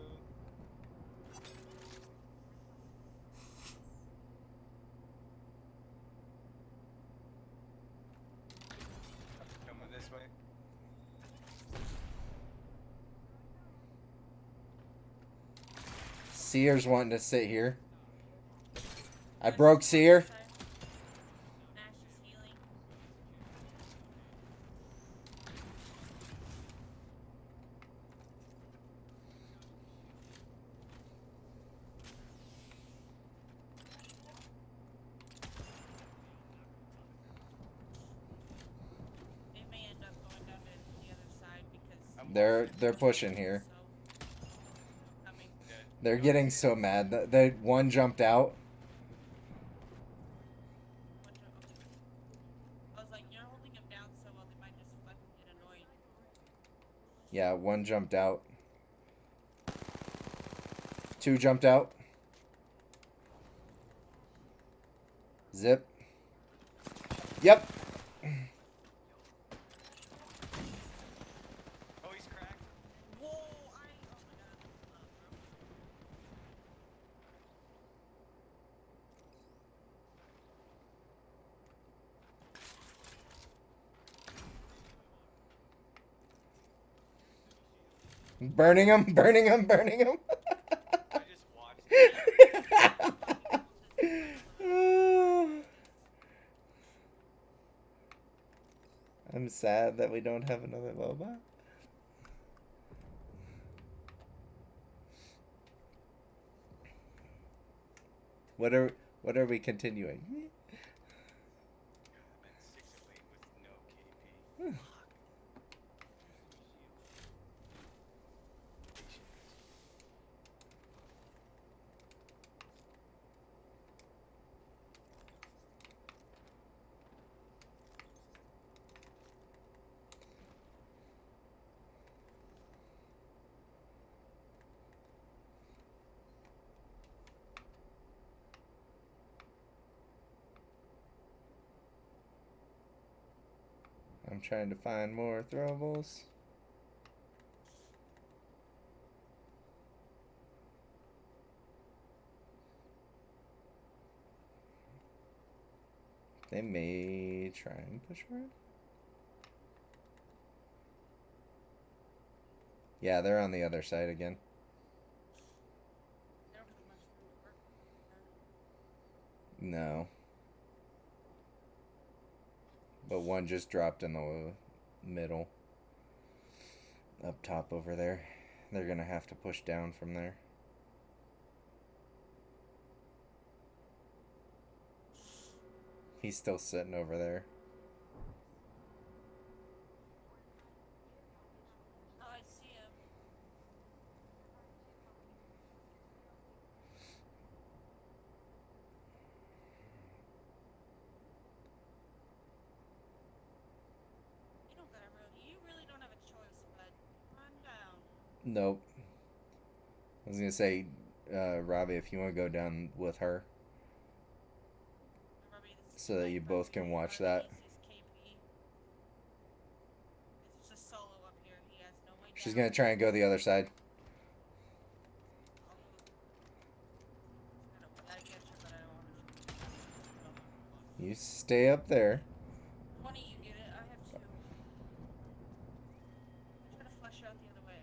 Coming this way. Seer's wanting to sit here. I broke Seer. Nash is healing. They're pushing here. So, coming. Dead. They're getting so mad. The one jumped out. I was like, you're holding him down so well, they might just fucking get annoyed. Yeah, one jumped out. Two jumped out. Zip. Yep. Oh, he's cracked. Whoa, oh my god. Burning him, burning him, burning him. I just watched it. I'm sad that we don't have another Loba. What are we continuing? I'm at 6 of 8 with no KP. Fuck. I'm trying to find more throwables. They may try and push red. Yeah, they're on the other side again. They don't have much room to work. No. But one just dropped in the middle. Up top over there. They're gonna have to push down from there. He's still sitting over there. Oh, I see him. You really don't have a choice, but run down. Nope. I was gonna say, Robbie, if you want to go down with her, Robbie, this is so that my you friend both can Robbie. watch that. This is KP. It's just solo up here. He has no way down. She's gonna try and go the other side. I get you, but I don't want to. You stay up there. One of you get it. I have two. I'm trying to flush out the other way.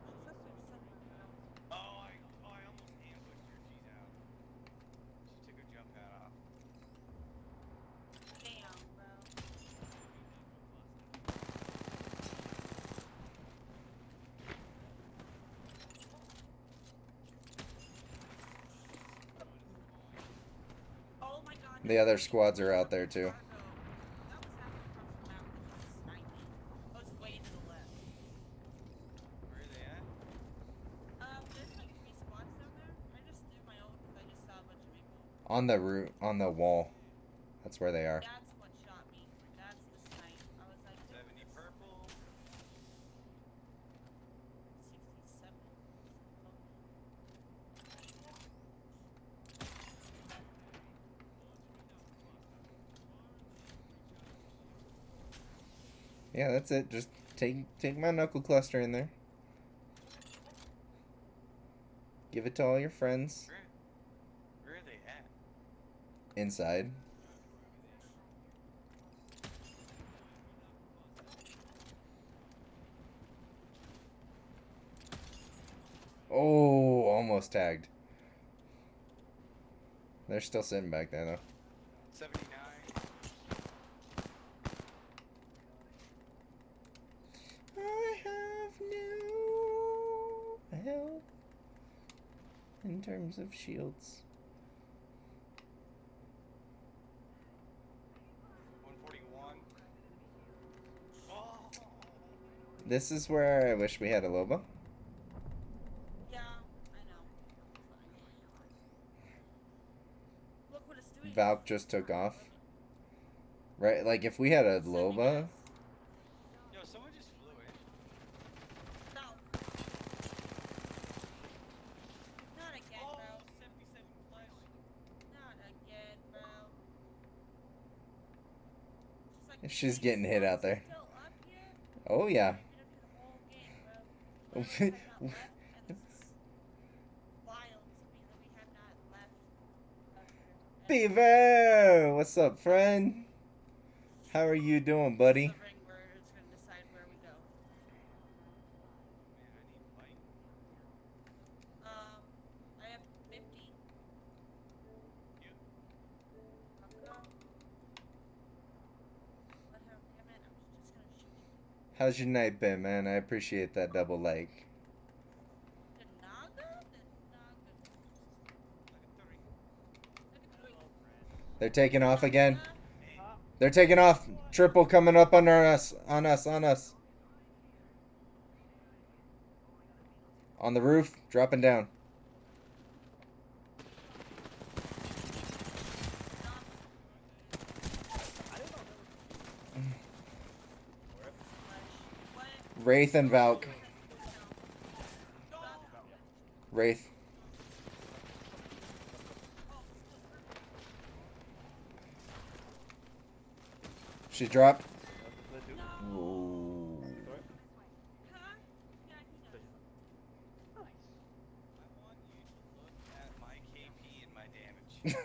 She's up there somewhere. Oh, I almost ambushed her. She's out. She took a jump pad off. Damn, bro. Oh my god. The other squads are out there too. That was happening across the mountain. It was sniping. Oh, it's way to the left. Where are they at? There's like 3 squads down there. I just threw my own because I just saw a bunch of people. On the wall. That's where they are. That's what shot me. That's the snipe. I was like, 70 purple. 67. Yeah, that's it. Just take my knuckle cluster in there. Give it to all your friends. Where are they at? Inside. Oh, almost tagged. They're still sitting back there though. 79. I have no help in terms of shields. 141. This is where I wish we had a Loba. Yeah, I know. It's annoying. Look what it's doing. Valk just took off. Right? Like, if we had a Sending Loba... us. Yo, someone just flew in. No. Not again, Oh, bro. 77 flesh. Not again, bro. Just like, She's hey, getting hit Sparks out there. Still up here? Oh, yeah. We've been up here the whole game, bro. Literally have not left, and this is wild to me that we have not left up here. Beaver! What's up, friend? How are you doing, This buddy? is the ring where it's gonna decide where we go. Man, I need light. I have 50. You? I'll go. Let her come in. I'm just gonna shoot you. How's your night been, man? I appreciate that double like. The Naga? The Naga. Look at the ring. Look at the ring. They're taking off again. Hey, They're taking off. Triple coming up under us. On us. On the roof. Dropping down. Wraith and Valk. Wraith. She dropped. Ooh. Huh? Yeah, he knows. I want you to look at my KP and my damage. Oh,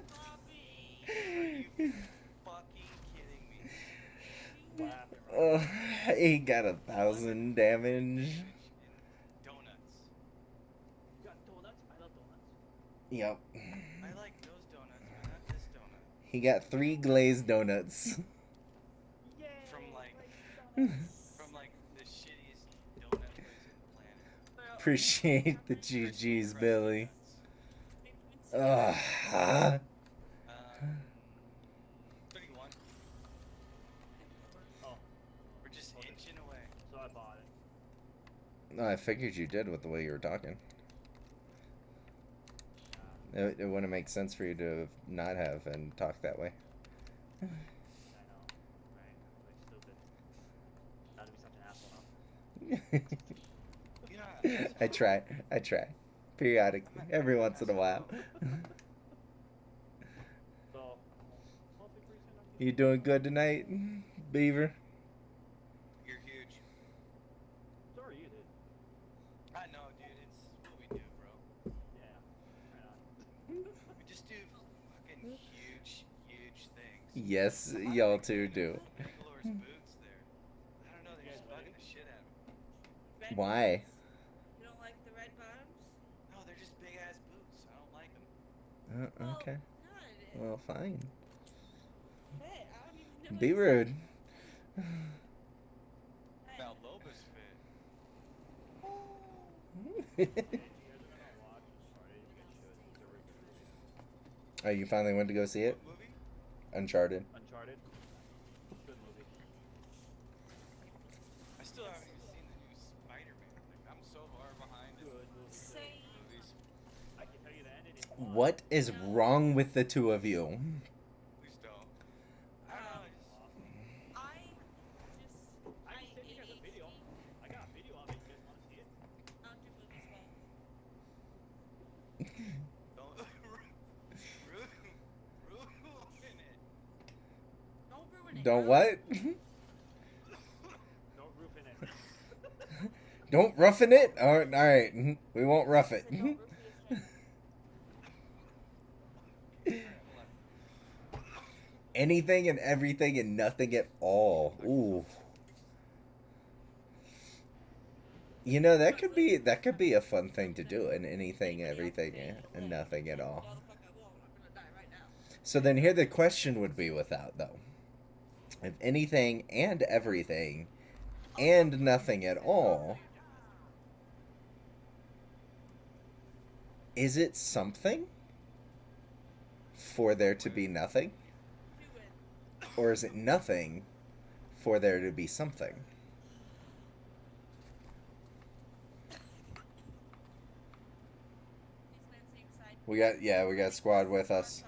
Bobby. Are you fucking kidding me? He got 1,000 damage. Donuts. You got donuts? I love donuts. Yep. I like those donuts, but not this donut. He got 3 glazed donuts. Yay! From like, donuts. from like the shittiest donut place on the planet. Appreciate the GG's, Crusty Billy. nuts. Ugh. 31. Oh, We're just inching away. so I bought it. No, I figured you did with the way you were talking. It wouldn't make sense for you to not have and talk that way. I know, right? Like stupid. Not to be such an asshole now. Yeah. I try. Periodically. Every once in a while. So, monthly percent I'm You getting- doing good tonight, Beaver? You're huge. So are you, dude. I know, dude. It's what we do, bro. Yeah. Right on. We just do fucking huge things. Yes, I y'all like too looking do. at Bangalor's boots there. I don't know, they're just bugging the shit out of me. Red Why? bottoms? You don't like the red bottoms? No, they're just big ass boots. I don't like them. Okay. God. Well, fine. Hey, I don't even know Be what rude. Hey. Now Lobos fit. Hey, if you guys are gonna watch Uncharted, you guys should. It's a really good movie. Oh, you finally went to go see it? What movie? Uncharted. Uncharted. Good movie. I still haven't even seen the new Spider-Man. Like, I'm so far behind in Good movie. Same. movies. I can tell you the ending is fun. What is wrong with the two of you? Please don't. I don't know. I can send you guys a video. I got a video of it. You guys want to see it? I don't do movies well. Don't ruin it. Don't ruin it. Don't bro. what? No roof in it. Don't roughen it? Alright. We won't rough I it. said don't roof it. Anything and everything and nothing at all. Ooh. You know, that could be a fun thing to do, and anything, everything, and nothing at all. Motherfucker, I won't. I'm gonna die right now. So then here the question would be without, though. If anything and everything and nothing at all, is it something for there to be nothing? Do it. Or is it nothing for there to be something. These men same side. We got squad with us. Side.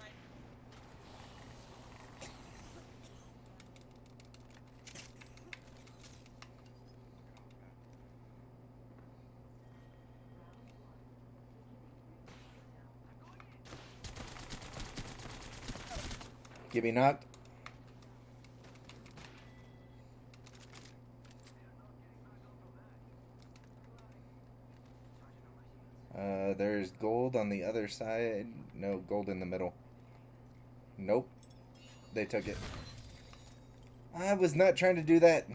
Get me knocked. There's gold on the other side. No, gold in the middle. Nope. They took it. I was not trying to do that.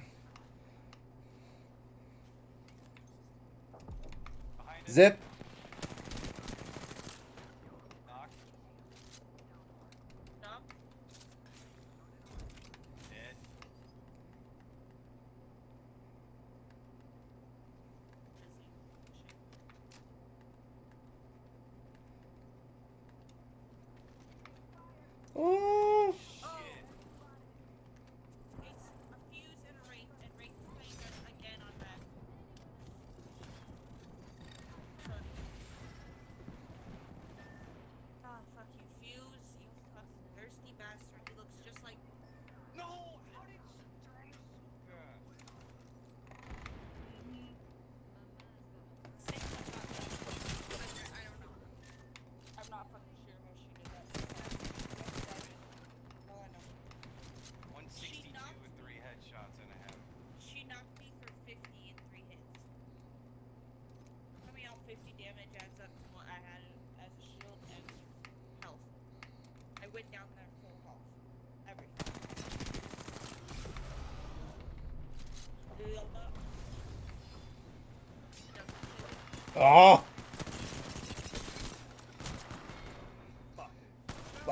Behind us. Zip. Knocked. Stop. Dead. Oh. Oh! It's a fuse and a wraith, and wraith is playing us again on that. Sorry. Ah, fuck you, fuse, you fucking thirsty bastard. He looks just like. No! How did she turn so fast? Same one got me. I don't know. I'm not fucking sure how she did that. All I know. 162 knocked with 3 headshots and a half. She knocked me for 50 in 3 hits. I mean, all 50 damage adds up to what I had as a shield and health. I went down there full health. Everything. Love. Oh.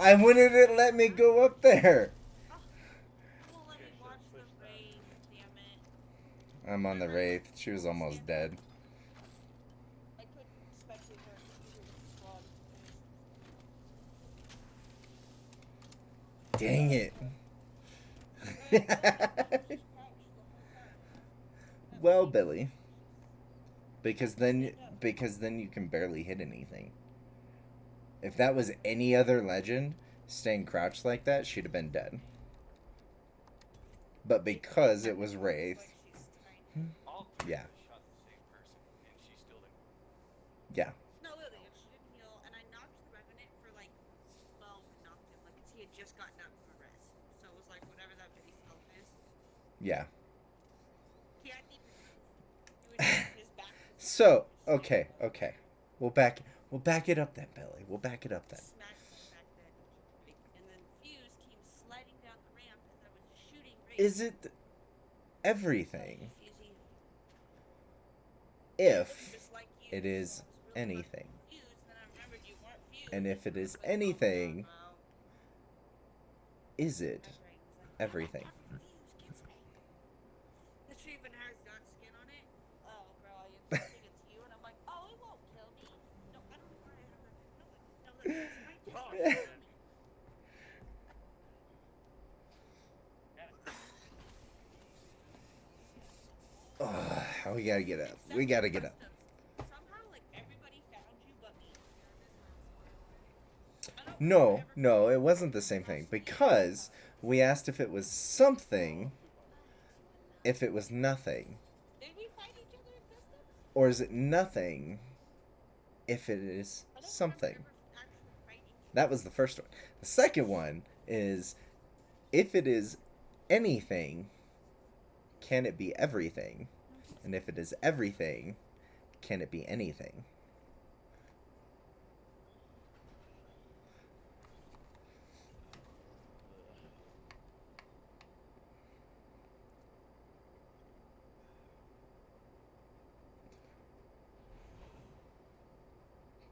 I wouldn't it let me go up there. You won't let me watch the raid, damn it. I'm on the Wraith. She was almost dead. I couldn't spectate her because we were in the squad. Dang it. Well, Billy, because then you can barely hit anything. If that was any other legend staying crouched like that, she'd have been dead. But because it was Wraith, All 3 yeah. of us shot the same person, and she still didn't. Yeah. No, literally, she didn't heal, and I knocked the Revenant for like 12 and knocked him, like, 'cause he had just gotten up from a res. So it was like, whatever that base health is. Yeah. He hadn't even moved. He was just, his back was So, was okay. We'll back it up then, Billy. We'll back it up then. smacked me back then. And then Fuse came sliding down the ramp as I was shooting Wraith. Is it everything Fusey. if Just like you, it is I was really anything? fucking Fuse, and then I remembered you weren't Fuse. And if it is I was like, oh, anything, bro. is it My brain was like, everything? Fuse gets me. The tree even has got skin on it. Oh, bro, I instantly think it's you, and I'm like, oh, it won't kill me. No, I don't know why I have that. No, that this might just Oh, kill shit. me. Oh, we gotta get up. We gotta get up. Somehow, like, everybody found you but me. I don't No, remember it wasn't the same thing. Because we asked if it was something, if it was nothing. Did we fight each other in customs? Or is it nothing if it is I don't something? remember ever actually fighting you. That was the first one. The second one is if it is anything, can it be everything? And if it is everything, can it be anything?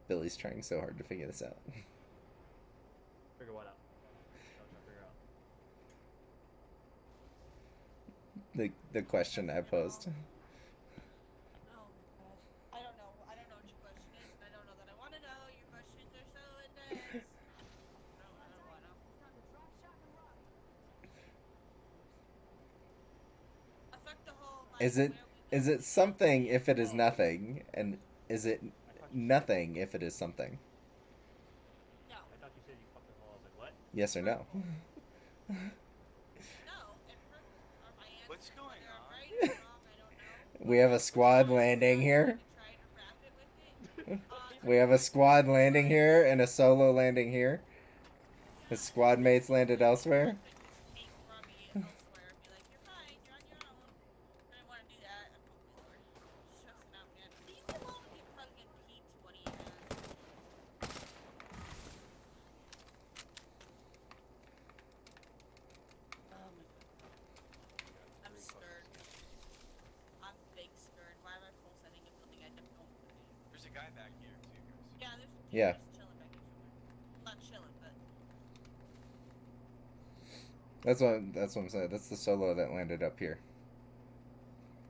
Billy's trying so hard to figure this out. Figure what out? I was trying to figure out. The question I posed. Oh my god. I don't know. I don't know what your question is, and I don't know that I want to know. Your questions are so intense. I don't want to. Is it where we is go it to something if it is Oh. nothing, and is it I thought you nothing if it is something? No, I thought you said you fucked the hole. I was like, what? Yes or no? no. And are my What's answers going whether I'm on? right or wrong, I don't know. We have a squad Honestly, landing I'm here. going to try to wrap it with it. We have a squad landing here and a solo landing here. His squad mates landed elsewhere. Could just take Robbie elsewhere and be like, "You're fine. You're on your own." I didn't want to do that. Oh my lord, stressing out, man. Leave me alone with your fucking P20 ass. Oh my god, I'm scared. I'm big scared. Why am I full setting a building I don't know? There's a guy back here too, guys. Yeah, there's a dude Yeah. just chilling back here somewhere. Not chilling, but That's what I'm saying. That's the solo that landed up here.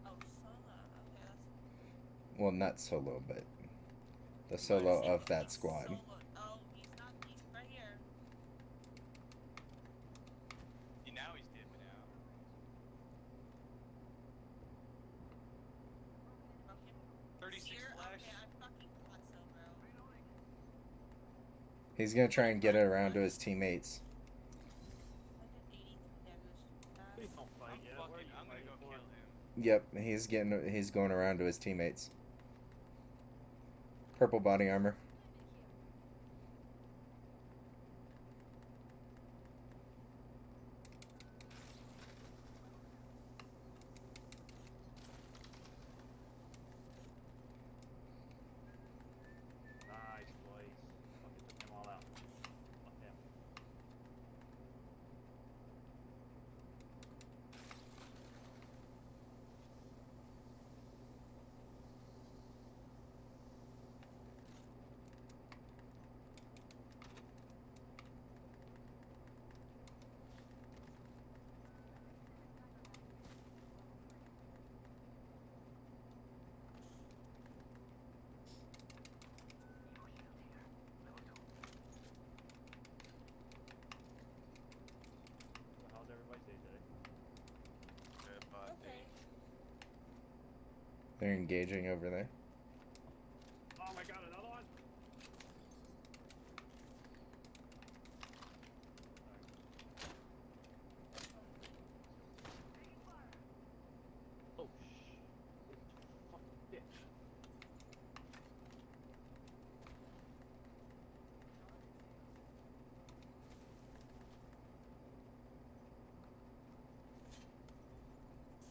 oh, solo. Okay, that's. Well, not solo, but the I was solo saying, of that he's squad. Solo. Oh, he's not. He's right here. See, now he's dipping out. Okay. 36 Here? flash. Okay, I fucking thought so, bro. He's gonna try and get it around to his teammates. I did 83 damage. Please don't fight yet. What are you I'm gonna fighting go for? kill him. Yep, he's going around to his teammates. Purple body armor. Nice, boys. Fucking took them all out. Fuck them. So how's everybody's day today? Good bot Okay. day. They're engaging over there. Oh my god, another one! Oh fucking bitch.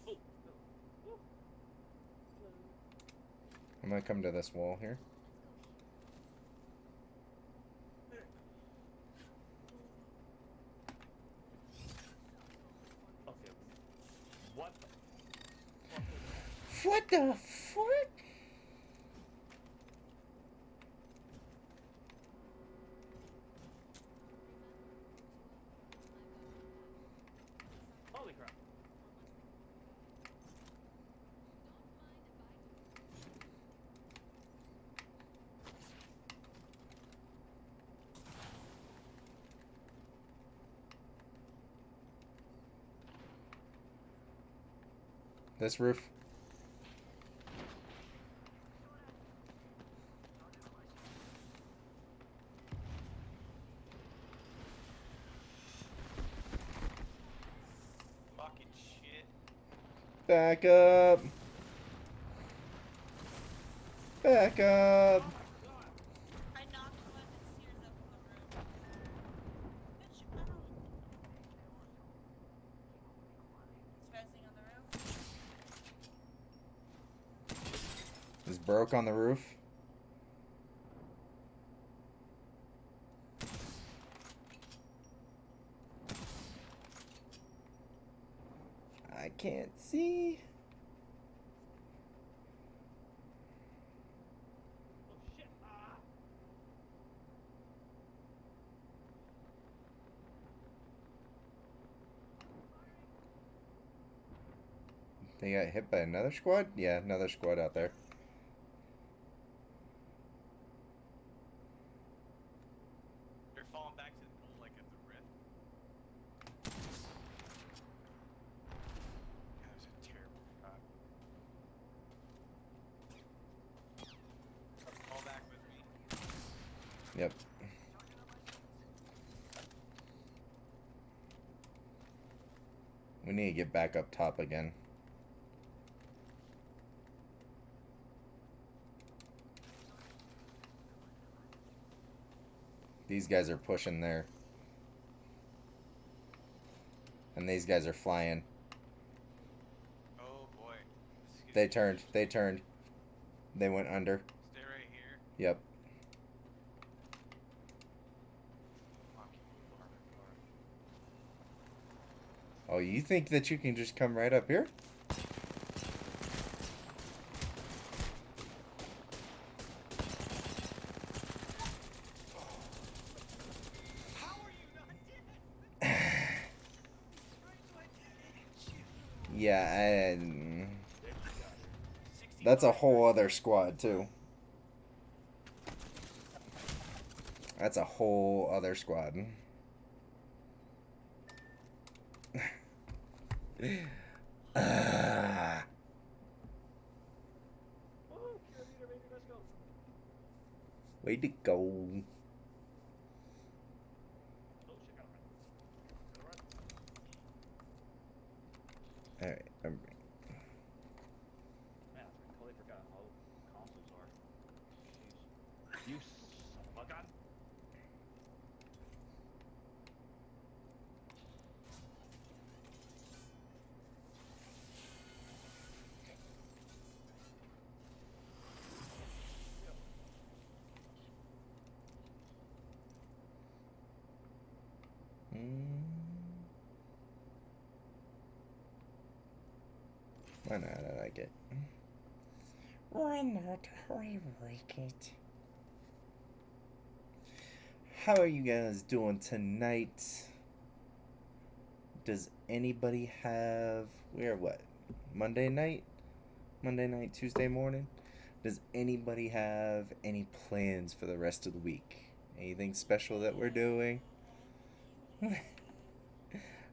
Oh no. Woo. I'm gonna come to this wall here. Okay. What the fuck was that? What the fuck? Holy crap. This roof. Fucking shit. Back up. Back up. I knocked one Sears up in the room. Bitch, ow. He's resing on the roof. Is broke on the roof. I can't see. Oh shit. Ah. They got hit by another squad? Yeah, another squad out there. They're falling back to the pool like at the rift. That was a terrible shot. Yep. We need to get back up top again. These guys are pushing there. And these guys are flying. Oh boy. This is They getting turned. interesting. They turned. They went under. Stay right here. Yep. Come on, keep moving farther forward. Oh, you think that you can just come right up here? How are you not dead? Straight to my ditch. Yeah, and 65 that's a whole other seconds. squad too. That's a whole other squad. Ah. Oh, pure leader, baby, let's go. Way to go. Oh shit, gotta run. Gotta run. Alright, Man, I totally forgot how consoles are. Jeez. You son of a gun. Why not? I like it. Why not? I like it. How are you guys doing tonight? Does anybody have... We're what? Monday night? Monday night, Tuesday morning? Does anybody have any plans for the rest of the week? Anything special that we're doing?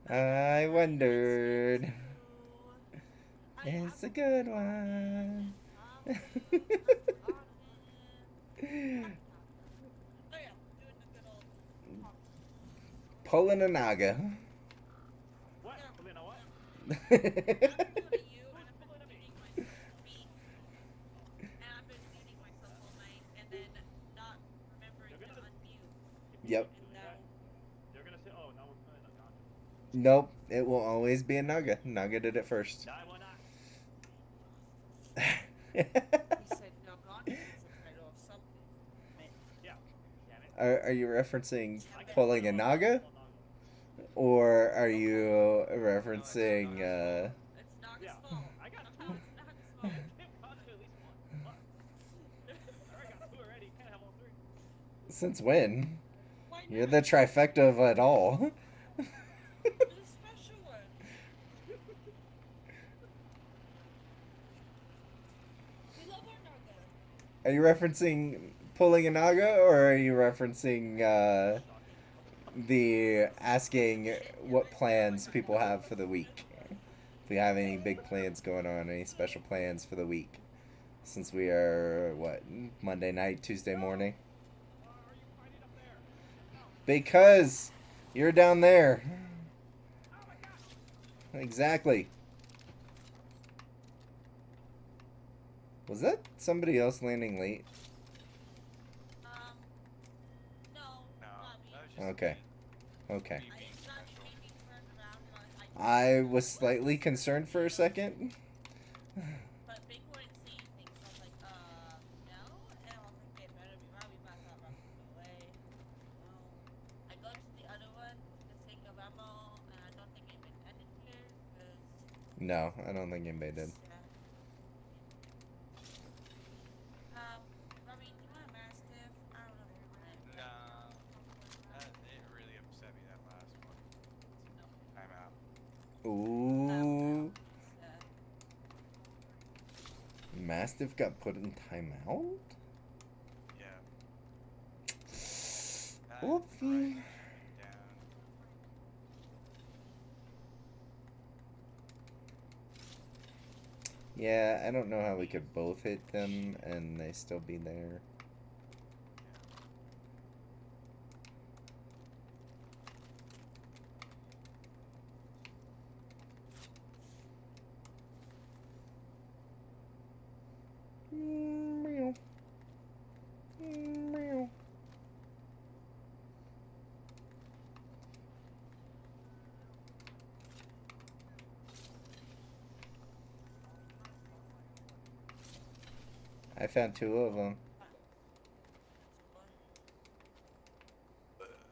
I wondered. It's a good one. Oh yeah, doing the good old pop. Pulling a naga. What? Yeah. Pulling a what? I've been doing a U and I've been Pulling a me. muting myself. Me. And I've been muting myself all night and then not remembering You're to gonna unmute. Yep. And doing now that. They're gonna say, oh, now we're playing a gotcha. Nope. It will always be a naga. Naga did it first. Die one not. he said no ganja is the title of something. Man. Yeah. Damn it. Are you referencing I can't pulling a pull naga? Naga. Or are you No, referencing, It's Naga's Yeah. fault. I got two. Somehow it's Naga's fault. Give gotcha at least one. Fuck. I already got two already. Can't have all three. since when? Why You're not? the trifecta of it all. There's a special one. We love our Naga. Are you referencing pulling a naga, or are you referencing, the asking what plans people have for the week? If we have any big plans going on, any special plans for the week? Since we are, what, Monday night, Tuesday morning? Why are you fighting up there? No. Because you're down there. Oh my god. Exactly. Was that somebody else landing late? No, No, not me. that was just Okay. me. Okay. Me I being tried special. maybe turn around, but I was slightly concerned for a second. But Big wouldn't say anything, so I was like, no. And I was like, it better be right. We about to have Rumble away. No. I go to the other one for the sake of ammo, and I don't think anybody ended here, because, No, I don't think anybody did. yeah. Robbie, do you want a Mastiff? I don't know if you want it. Nah, it really upset me that last one. No. I'm out. Ooh. Sad. Mastiff got put in timeout? Yeah. Whoopsie. Down. Yeah, I don't know how we could both hit them and they still be there. I found 2 of them. That's cool.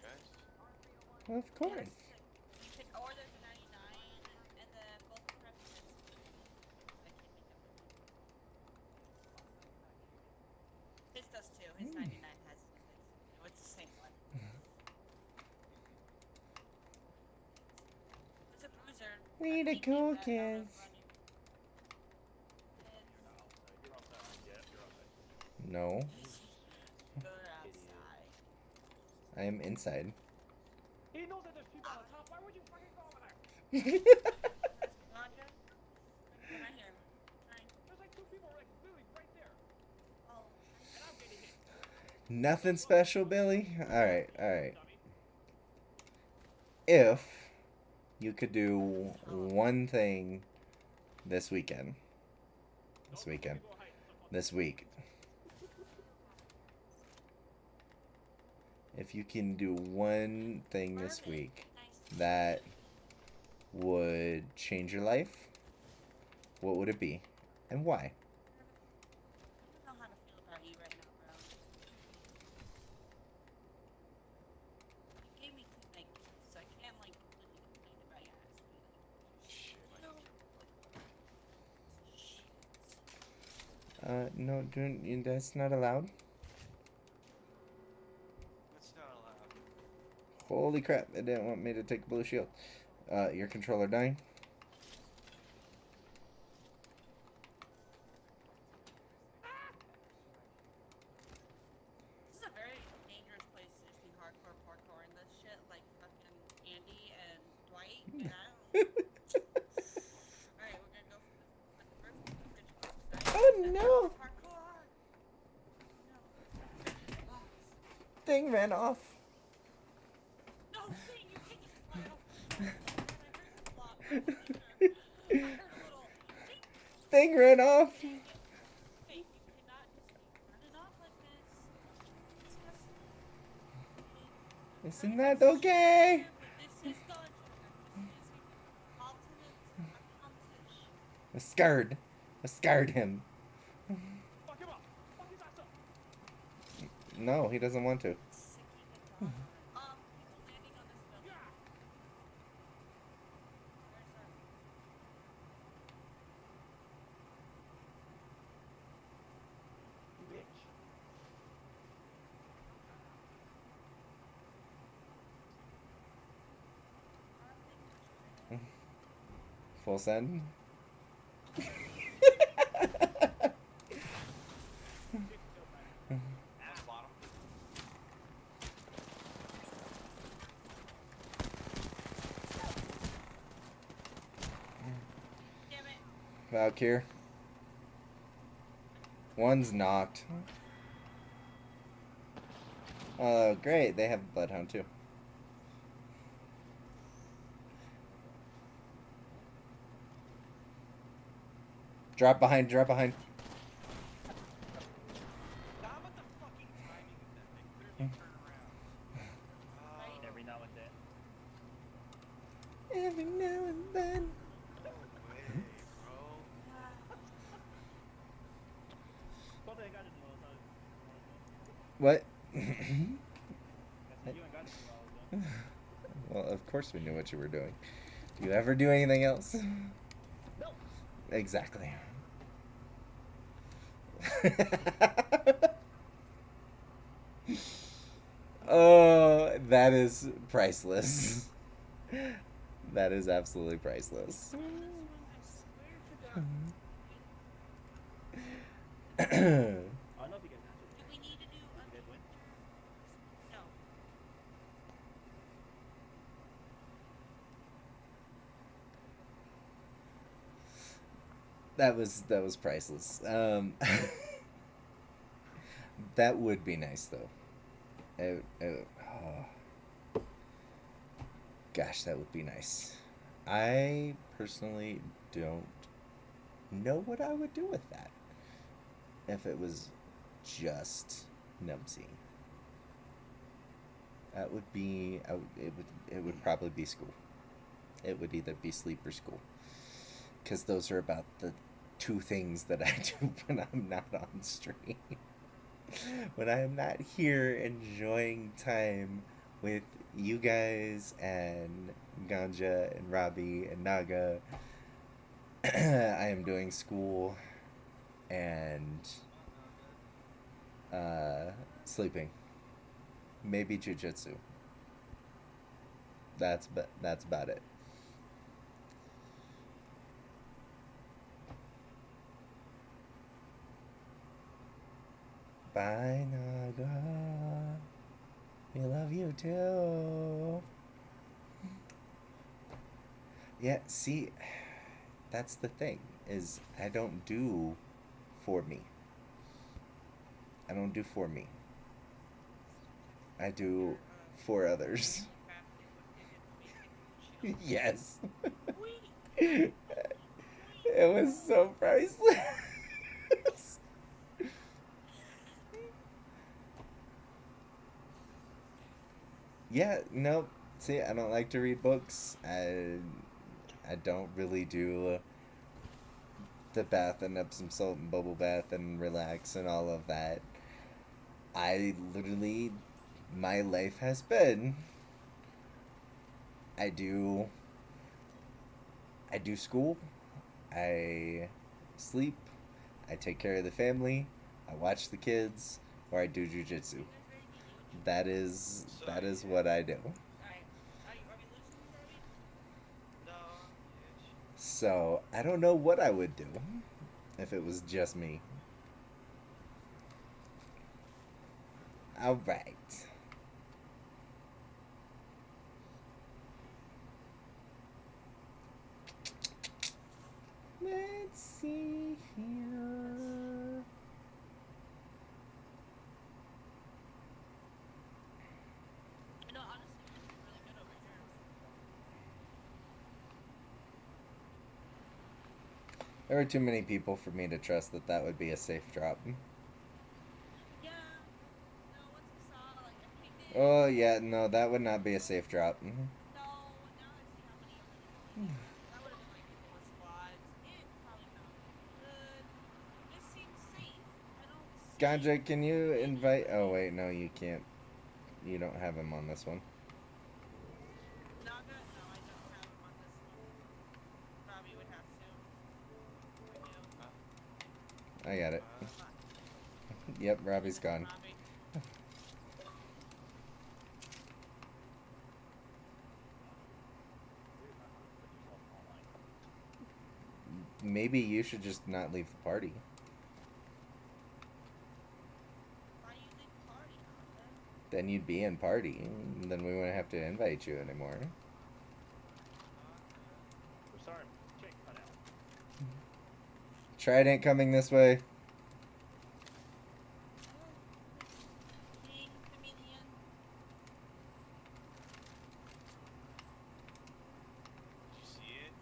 Guys? Of Yeah, course. that's sick. You can, or there's a 99, and then both preps has I can't make that one. His does too. His 99 has invincible. It's the same one. It's a bruiser. We the I can't cool get that out of kids. running. You're not outside. You're outside. Yeah, you're outside. No, You're outside. I am inside. He knows that there's people on the top. Why would you fucking go over there? There's Ganja. When I hear him. Trying. There's like 2 people like literally right there, Oh. and I'm getting hit. Nothing special, Billy. All right, all right. Dummy. If you could do one thing this weekend, Don't weekend, fucking go hide. It's a fucking- this week, if you can do one thing this Bourbon. week Nice. that would change your life, what would it be, and why? I don't know how to feel about you right now, bro. You gave me 2 thank yous, so I can't like completely complain about your ass. Shit. No. No, that's not allowed. That's not allowed. Holy crap! It didn't want me to take blue shield. Your controller dying. This is a very dangerous place to just be hardcore parkour and this shit, like fucking Andy and Dwight. And I don't. Alright, we're gonna go for this. The first bridge box, right? Oh, And then no. Parkour! No. Bridge box. Thing ran off. No, thing, you can't just fly off the wall. And I heard the flop. I heard a little ding. Thing ran off. Dang it. Hey, you cannot just be running off like this. It's disgusting. Okay? Isn't that okay? But this is Ganja. This is alternate accountage. I scared him. Fuck him up. Fuck his ass up. No, he doesn't want to. Sicking the dog. People landing on this building. Yeah. Where's our... Bitch. Full send. One's bottom. Damn it. Valkyr. One's knocked. Oh, great. They have Bloodhound too. Drop behind, drop behind. How about the fucking timing of that thing? Clearly turn around. Right? Every now and then. Every now and then. No way, bro. Thought they got it while I was done. What? I said you ain't got it while I was done. Well, of course we knew what you were doing. Do you ever do anything else? No. Exactly. Oh, that is priceless. That is absolutely priceless. I swear to God. I don't know if you guys answered Do we need to do You guys win? No. That was priceless. That would be nice though. Oh. Gosh, that would be nice. I personally don't know what I would do with that if it was just Nubsy. That would be it would probably be school. It would either be sleep or school, because those are about the two things that I do when I'm not on stream. When I am not here enjoying time with you guys and Ganja and Robbie and Naga, I am doing school and sleeping. Maybe jujitsu. That's about it. Bye, Naga. We love you too. Yeah, see, that's the thing, is I don't do for me. I don't do for me. I do for others. Crafted with it and make it chill. Yes. Wee! It Wee! was so priceless. Yeah, no. See, I don't like to read books. I don't really do the bath and Epsom salt and bubble bath and relax and all of that. I literally, my life has been, I do school, I sleep, I take care of the family, I watch the kids, or I do jujitsu. That's very me, you. That is what I do. Alright. Are we losing you, Robbie? No, ish. So I don't know what I would do if it was just me. All right. Let's see here. No, honestly, we're doing really good over here. There were too many people for me to trust that that would be a safe drop. Yeah. No, once we saw, like, everything did. Oh, yeah, no, that would not be a safe drop. No, now I see how many are really going in. That would have been like 4 squads. It probably not good. This seems safe. I don't see. Ganja, can you invite... Oh, wait, no, you can't. You don't have him on this one. Naga? No, I don't have him on this one. Robbie would have to. I do. I got it. Fuck. Yep, Robbie's gone. Robbie. Maybe you should just not leave the party. Why you leave the party, Naga? Then you'd be in party. Then we wouldn't have to invite you anymore. We're sorry, chick cut out. Trident coming this way. King Chameleon. Did you see it?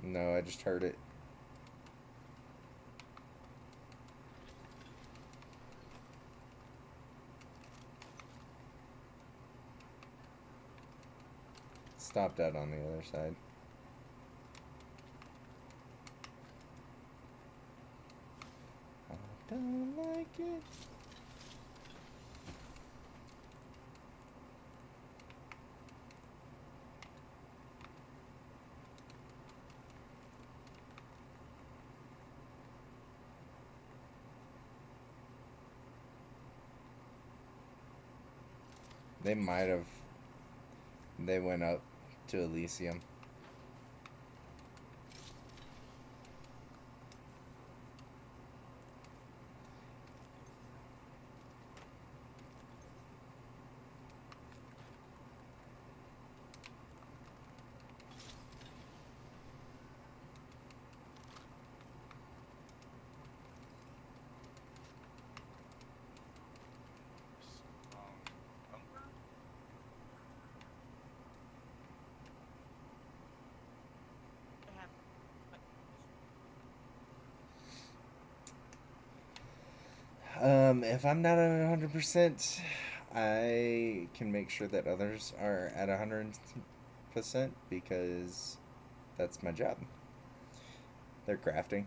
No, I just heard it. Stopped out on the other side. I don't like it. They might have. They went up to Elysium. Umber? I have. If I'm not at 100%, I can make sure that others are at 100% because that's my job. They're crafting.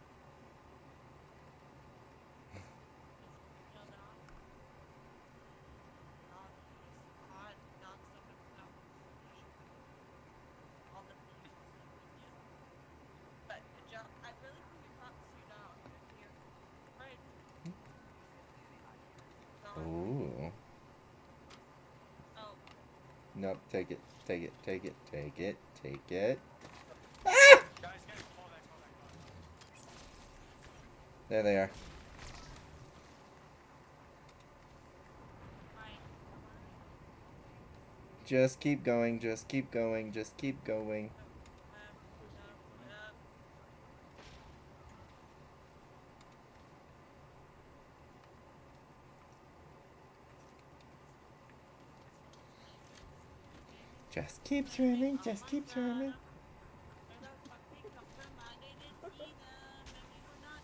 Nope, take it, take it, take it, take it, take it. Guys, fall back, fall back, fall back. There they are. Fine. Come on. Just keep going, just keep going, just keep going. Pull it up. Just keep swimming, just keep swimming. Where the fuck they come from? I didn't see them, and we were not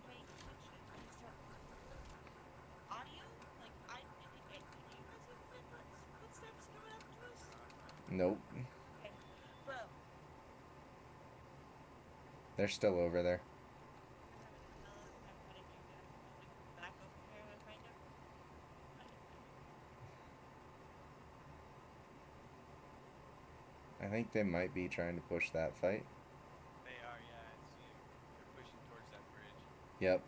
paying attention. I start audio. Like do you guys hear the footsteps coming up to us? Nope. Okay, bro. They're still over there. I'm heading right there. Back over here and find them. I think they might be trying to push that fight. They are, yeah, I see them. They're pushing towards that bridge. Yep.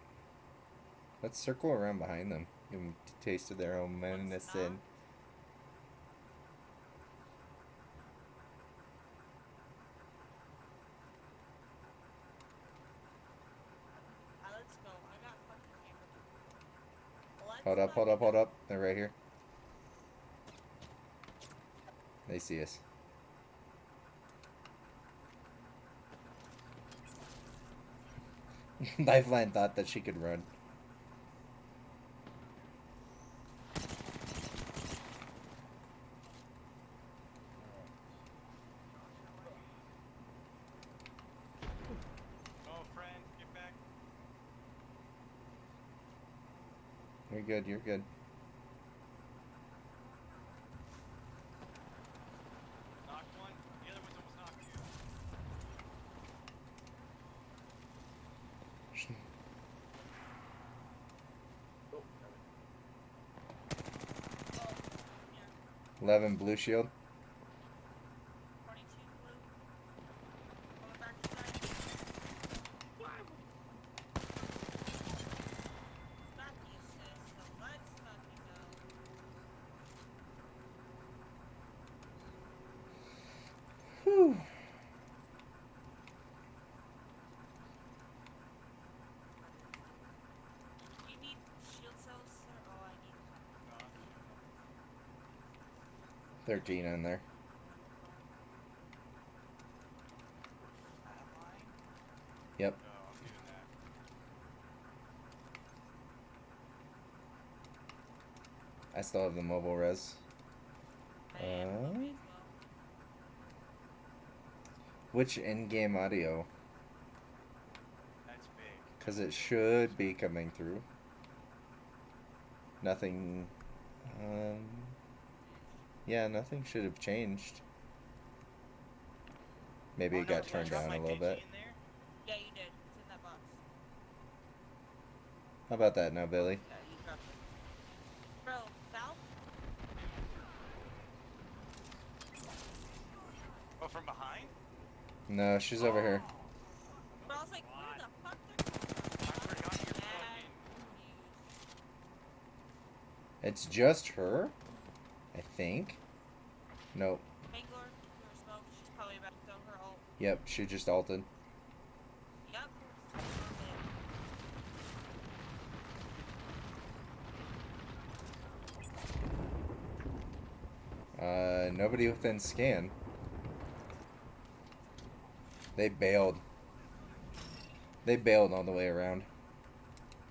Let's circle around behind them. Give them a taste of their own medicine. Let's go. I got fucking hammered. Hold up, hold up, hold up. They're right here. They see us. Lifeline thought that she could run. Oh, friend, get back. You're good, you're good. Knocked one. The other one's almost knocked you. Oh, damn it. 11 blue shield. 42 blue. Going back inside. Back you, sis. So let's fucking go. Whew. You need shield cells, or oh, I need 13 on there. Flatline? Yep. No, I'm doing that. I still have the mobile res. I am movie as well. Which in-game audio? That's big. Because it should be coming through. Nothing. Yeah, nothing should have changed. Maybe Oh, it no, got did I turned drop down my a little Digi bit. in there? Yeah, you did. It's in that box. How about that now, Billy? Yeah, you dropped it. Bro, south? Oh, from behind? No, she's over here. Bro, I was like, where the fuck they're I forgot you're confused. It's just her? I think. Nope. Bangalore, you were smoke. She's probably about to throw her ult. Yep, she just ulted. Yep. Nobody within scan. They bailed. They bailed all the way around.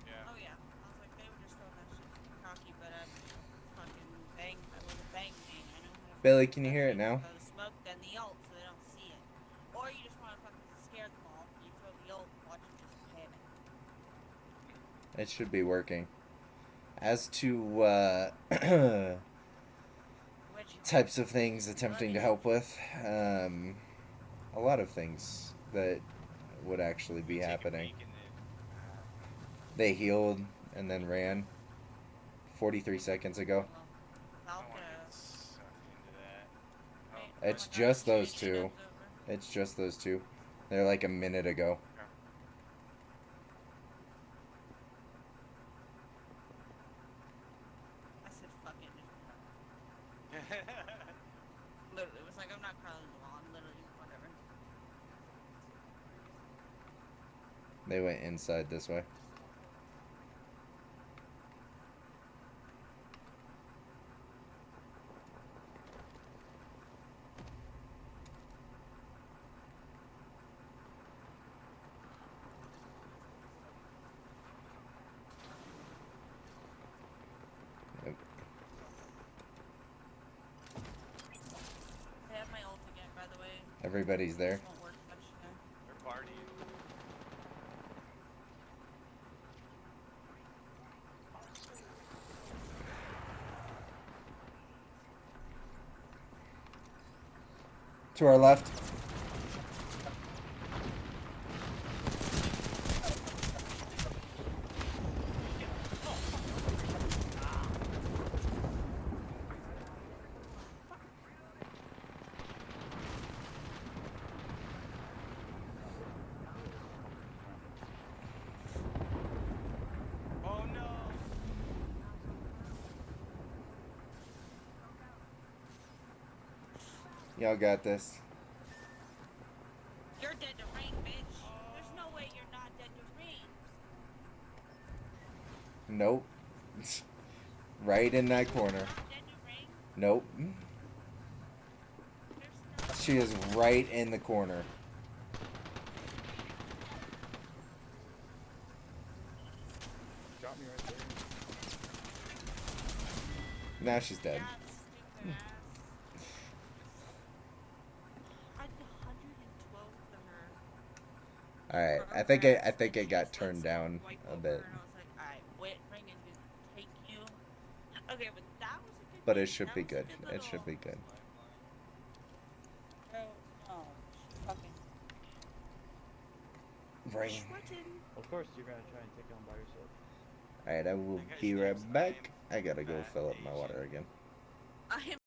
Yeah. Oh yeah. I was like, they were just throwing that shit cocky, but fucking bang. I was a bang man. I know how to. Billy, can you hear it now? Throw the smoke, then the ult, so they don't see it. Or you just want to fucking scare them all. You throw the ult, watch them just panic. It should be working. As to Which types of things attempting to help with, a lot of things that would actually be You take a happening. peek and then- They healed and then ran 43 seconds ago. well, I don't Falca. want to get sucked into that. Oh, Hey, It's oh my just God, those JJ two. Dubs over. It's just those two. They're like a minute ago. I said fuck it. They went inside this way. Yep. I have my ult again, by the way. Everybody's there. This won't work much here. They're partying. To our left. Oh no! Y'all got this. You're dead to ring, bitch. There's no way you're not dead to ring. Nope. Right in that corner. Not dead to ring. Nope. There's no. She is right in the corner. Got me right there. Now she's dead. Yeah, stupid ass. I did 112 to her. Alright, For I her think ass, I think and it she got just, turned like, down swiped a over, bit. And I was like, alright, wet ring is gonna take you. Okay, but that was a good But it game. should That be was a good. good It should little- be good. Bro, no. She fucking Right. shredded. Of course, you're gonna try and take it on by yourself. Alright, I will That guy's be name's right back. I gotta go Matt fill up my Asian. water again. I am.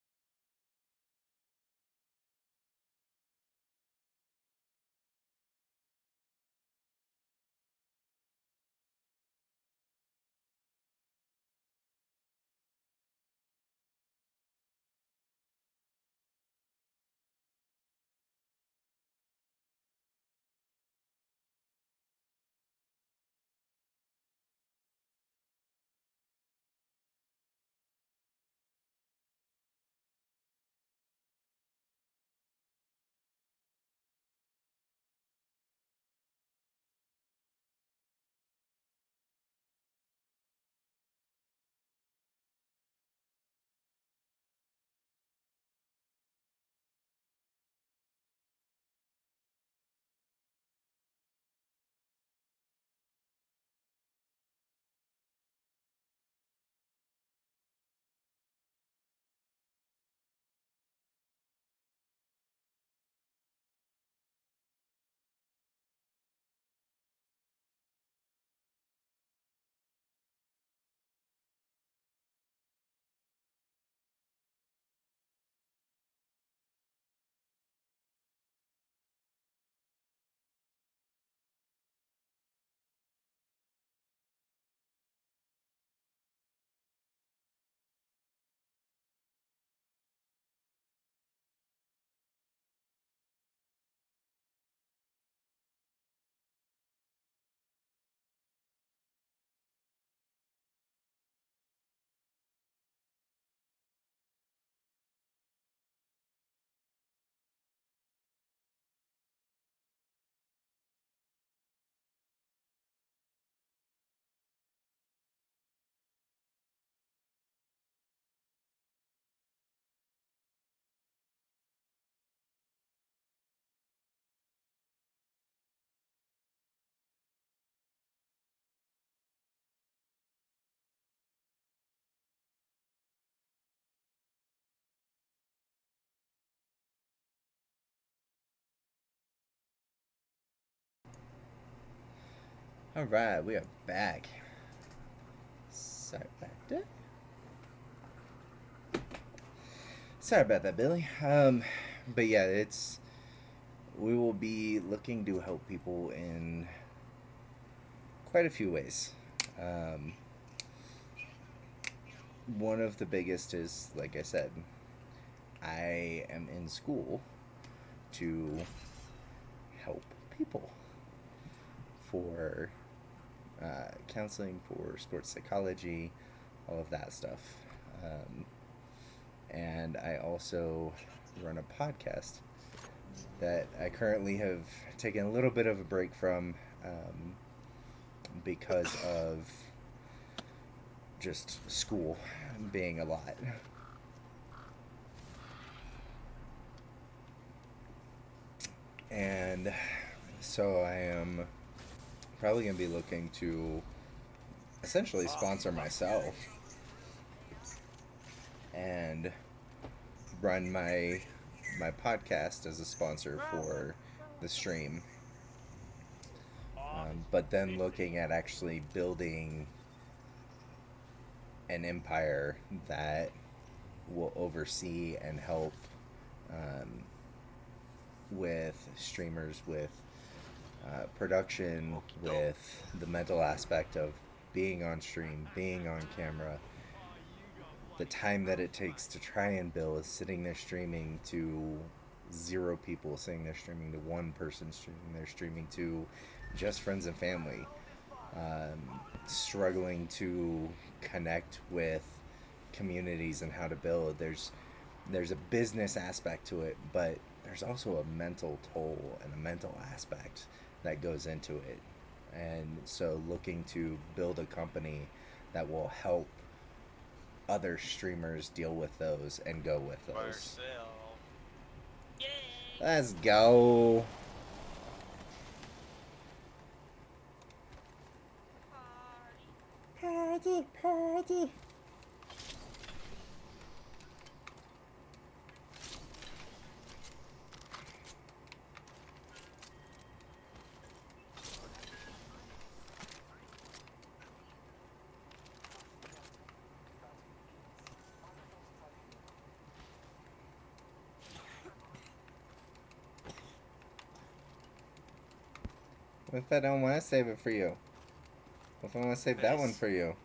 Alright, we are back. Sorry about that. Sorry about that, Billy. But yeah, we will be looking to help people in quite a few ways. One of the biggest is, like I said, I am in school to help people for counseling, for sports psychology, all of that stuff. And I also run a podcast that I currently have taken a little bit of a break from because of just school being a lot. And so I am probably going to be looking to essentially sponsor myself and run my podcast as a sponsor for the stream. But then looking at actually building an empire that will oversee and help with streamers, with production, with the mental aspect of being on stream, being on camera, the time that it takes to try and build, sitting there streaming to 0 people, sitting there streaming to 1 person, streaming there streaming to just friends and family, struggling to connect with communities and how to build. There's a business aspect to it, but there's also a mental toll and a mental aspect that goes into it. And so looking to build a company that will help other streamers deal with those and go with those. Marcel. Yay! Let's go. Party. Party. What if I don't want to save it for you? What if I want to save that one for you?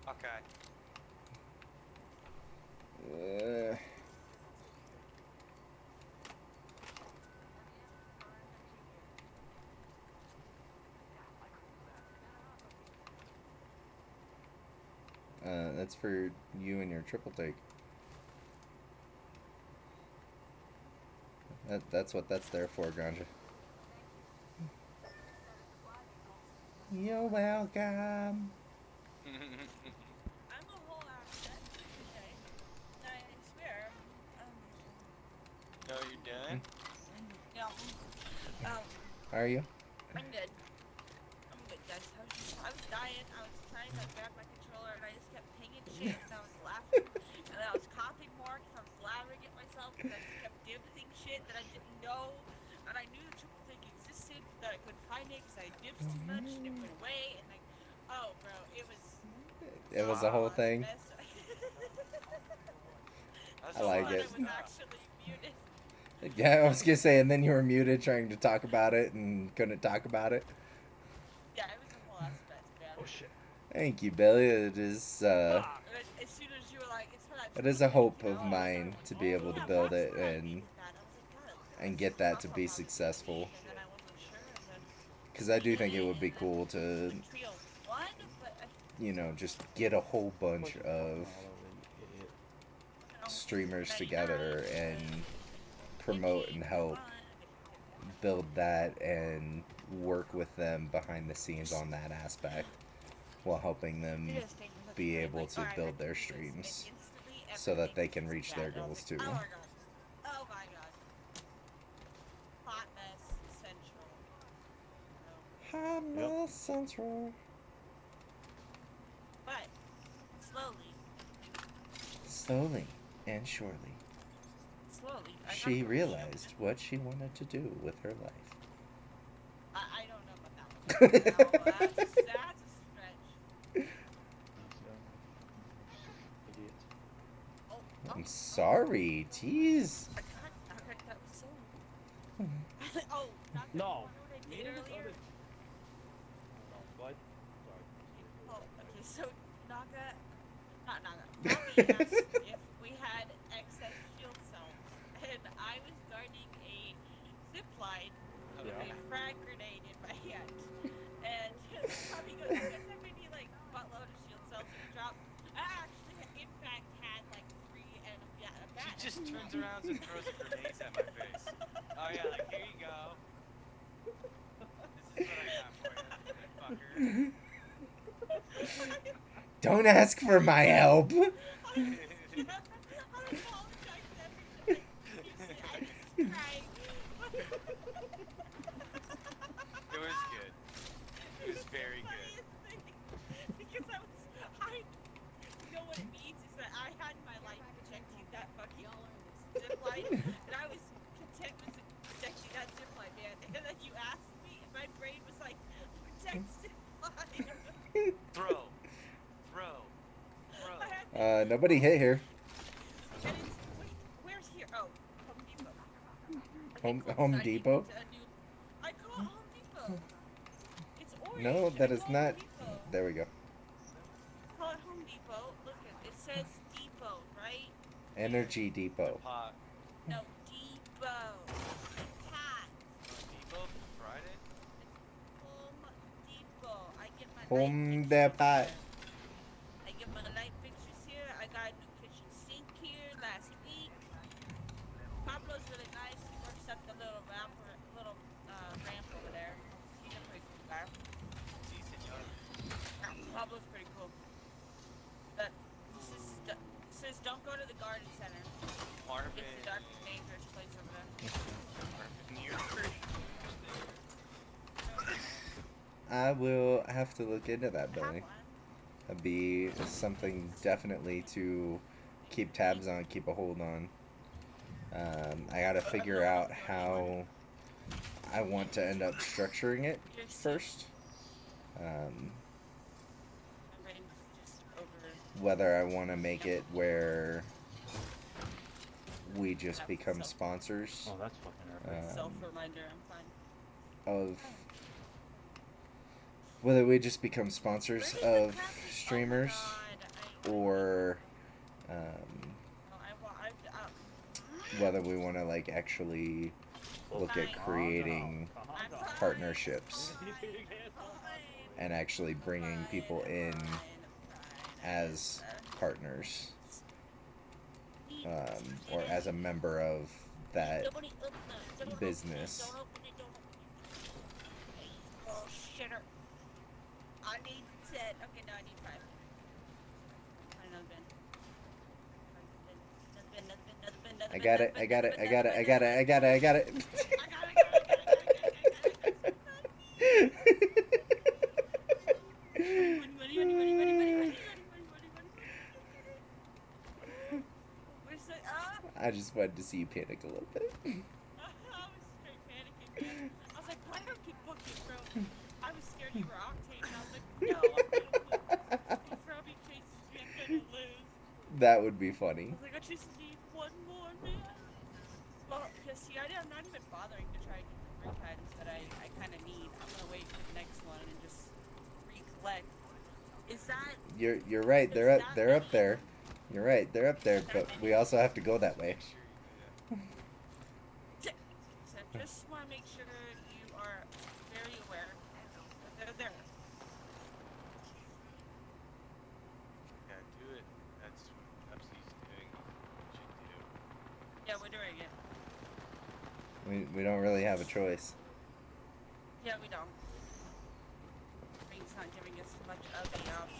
Okay. That's for you and your triple take. That's what that's there for, Ganja. You're welcome. I'm a whole ass dead today. I swear. No, you didn't? Yeah. Are you? I'm good. I'm good, guys. I was dying. I was trying to grab my controller, and I just kept pinging shit, and I was laughing, and then I was coughing more because I was laughing at myself, because I just kept dibsing shit that I didn't know, and I knew the triple thing existed, but I couldn't find it because I dibsed too much, and it went away, and like, oh, bro, it was... It was the whole thing. That's I like I it. was actually muted. Yeah, I was gonna say, and then you were muted trying to talk about it and couldn't talk about it. Yeah, it was a whole ass mess, man. Oh shit. Thank you, Billy. It is As soon as you were like, it's for that it is a hope of mine to be able to yeah, build that's it what I and needed that. I was like, God, and get that to be successful. And then I wasn't sure, and then Because I do think it would be cool to, the trio won, but you know, just get a whole bunch of streamers together and promote and help build that and work with them behind the scenes on that aspect while helping them be able to build their streams so that they can reach their goals too. Oh my god. Oh my god. Hot mess central. Hot mess central. But Slowly and surely, she realized what she wanted to do with her life. I don't know about that one. No, that's a stretch. Idiot. Oh, I'm sorry, tease. that was so... oh, not the No. one I did earlier. What? Oh, okay, so Bobby asked if we had excess shield cells, and I was guarding a zip line with a frag grenade in my hand. just turns around and throws a grenade at my face. Oh yeah, like here you go. This is what I got for you, fucker. Don't ask for my help. I apologize every time you say I just cried. It was good. It was very good. Because you know what it means is that I had my life protecting that fucking zip line, and I was content with protecting that zip line, man. And then you asked me, and my brain was like, protect zip line. Throw. I had Nobody hit here. and it's, wait, where's here? Oh, Home Depot. Home cool, Home so I Depot? needed I call it Home Depot. It's orange. No, that I is call it not. Home Depot. There we go. Call it Home Depot. Look at it says Depot, right? Energy Depot. Pot. No, Depot. Pat. Depot for Friday? Home Depot. I get my Home light Depot. fixtures here. I get my light fixtures here. I got a new kitchen sink here last week. Pablo's really nice. He works up the little ramp over there. He's a pretty cool guy. Si, senor. Pablo's pretty cool. But says don't go to the garden center. Marvin. It's the dark, dangerous place over there. I will have to look into that, I have Billy. one. That'd be something definitely to keep tabs on, keep a hold on. I gotta figure out how I want to end up structuring it first. My brain's just over. Whether I want to make it where we just become sponsors Oh, that's fucking early. Self-reminder, I'm fine. of whether we just become sponsors Where did of the crap is? streamers Oh my God, or I whether we want to like actually look at creating partnerships and actually bringing people in as partners or as a member of that business. Oh, shitter. I need 10. Okay, no, I need 5. I got it. I got it. I got it. I got it. I got it. I got it. I just wanted to see you panic a little bit. I was straight panicking, man. I was like, why don't you book it, bro? I was scared you were Octane, and I was like, no, I'm gonna lose. If Robbie chases me, I'm gonna lose. That would be funny. I was like, I just need one more, man. Well, because see, I'm not even bothering to try and get the 3 times that I kind of need. I'm gonna wait for the next one and just recollect. Is that... You're right. They're up there. You're right. They're up there, but we also have to go that way. So I just want to make sure you are very aware that they're there. Yeah, do it. That's what Pepsi's doing. You should do. Yeah, we're doing it. We don't really have a choice. Yeah, we don't. Brain's not giving us much of an option.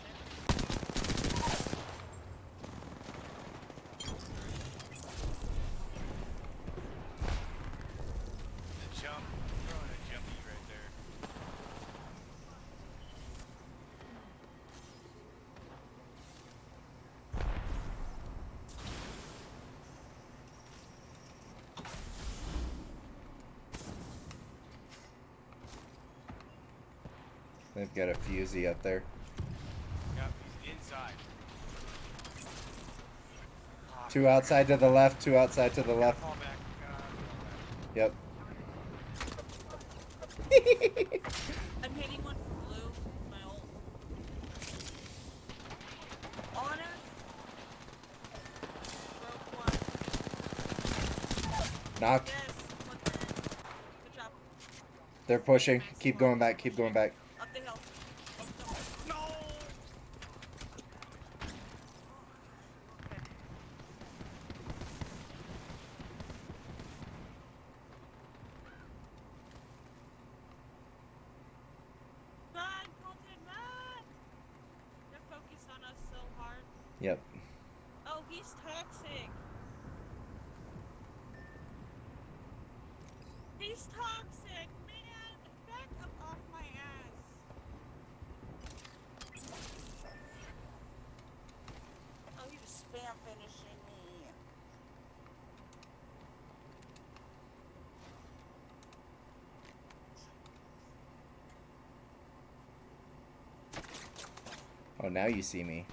The jump. Throwing a jumpy right there. They've got a fusee up there. Yep, he's inside. 2 outside to the left. 2 outside to the left. Fall back. Yep. I'm hitting one from blue. My ult. On us. Broke one. Knocked. Yes. Good job. They're pushing. Keep going back. Keep going back. Up the hill. Up the hill. No! Okay. Yep. Oh, he's toxic. He's toxic, man. Back up off my ass. Oh, he was spam finishing me. Oh, now you see me.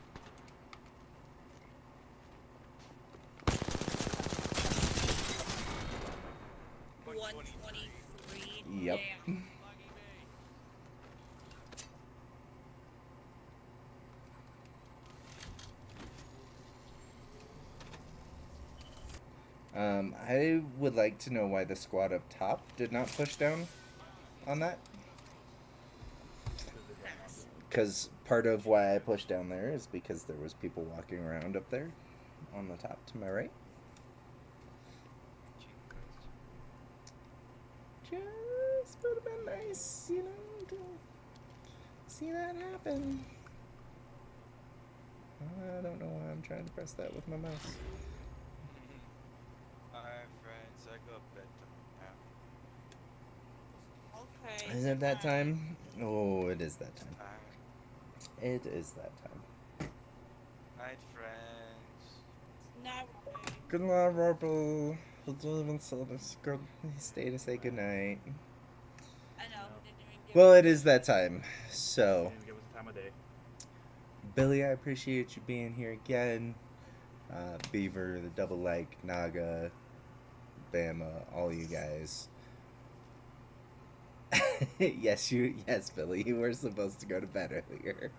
123. Yep. Damn. Lucky me. I would like to know why the squad up top did not push down on that. Because they don't want Pass. to. Because part of why I pushed down there is because there was people walking around up there on the top to my right. Jesus Christ. Just would have been nice, you know, to see that happen. I don't know why I'm trying to press that with my mouse. Alright, friends, I go bedtime now. Okay. Is it that good night. time? Oh, it is that time. Alright. It is that time. Night, friends. Not right. Good night, Rebel. He didn't even say this. Good. Stay to say goodnight. I know. No. He didn't even give Well, me it is that time. They So, didn't even give us the time of day. Billy, I appreciate you being here again. Beaver, the Double Like, Naga, Bama, all you guys. Yes, Billy. You were supposed to go to bed earlier.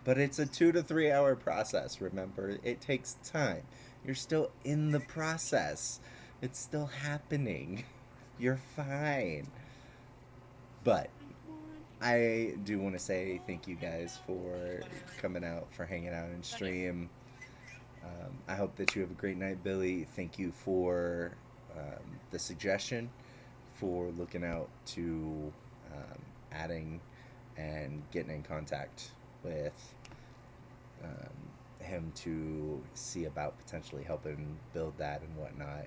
But it's a 2 to 3 hour process, remember? It takes time. You're still in the process. It's still happening. You're fine. But I do want to say thank you guys for coming out, for hanging out and stream. I hope that you have a great night, Billy. Thank you for the suggestion, for looking out to adding and getting in contact with him to see about potentially helping build that and whatnot.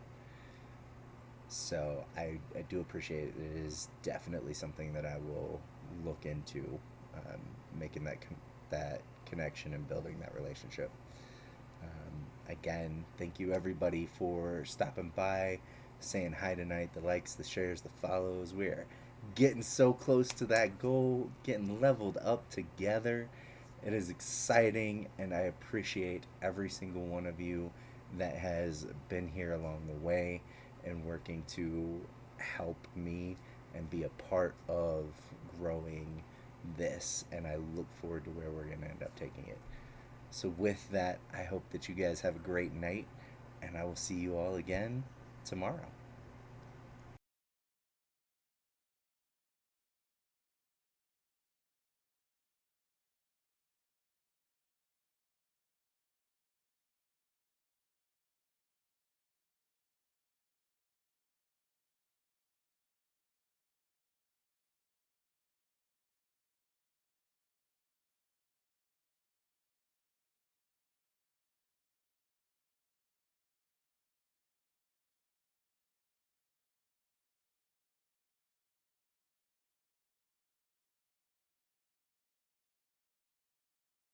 So I do appreciate it. It is definitely something that I will look into, making that connection and building that relationship. Again, thank you everybody for stopping by, saying hi tonight, the likes, the shares, the follows. We're getting so close to that goal, getting leveled up together. It is exciting, and I appreciate every single one of you that has been here along the way and working to help me and be a part of growing this. And I look forward to where we're going to end up taking it. So, with that, I hope that you guys have a great night, and I will see you all again tomorrow.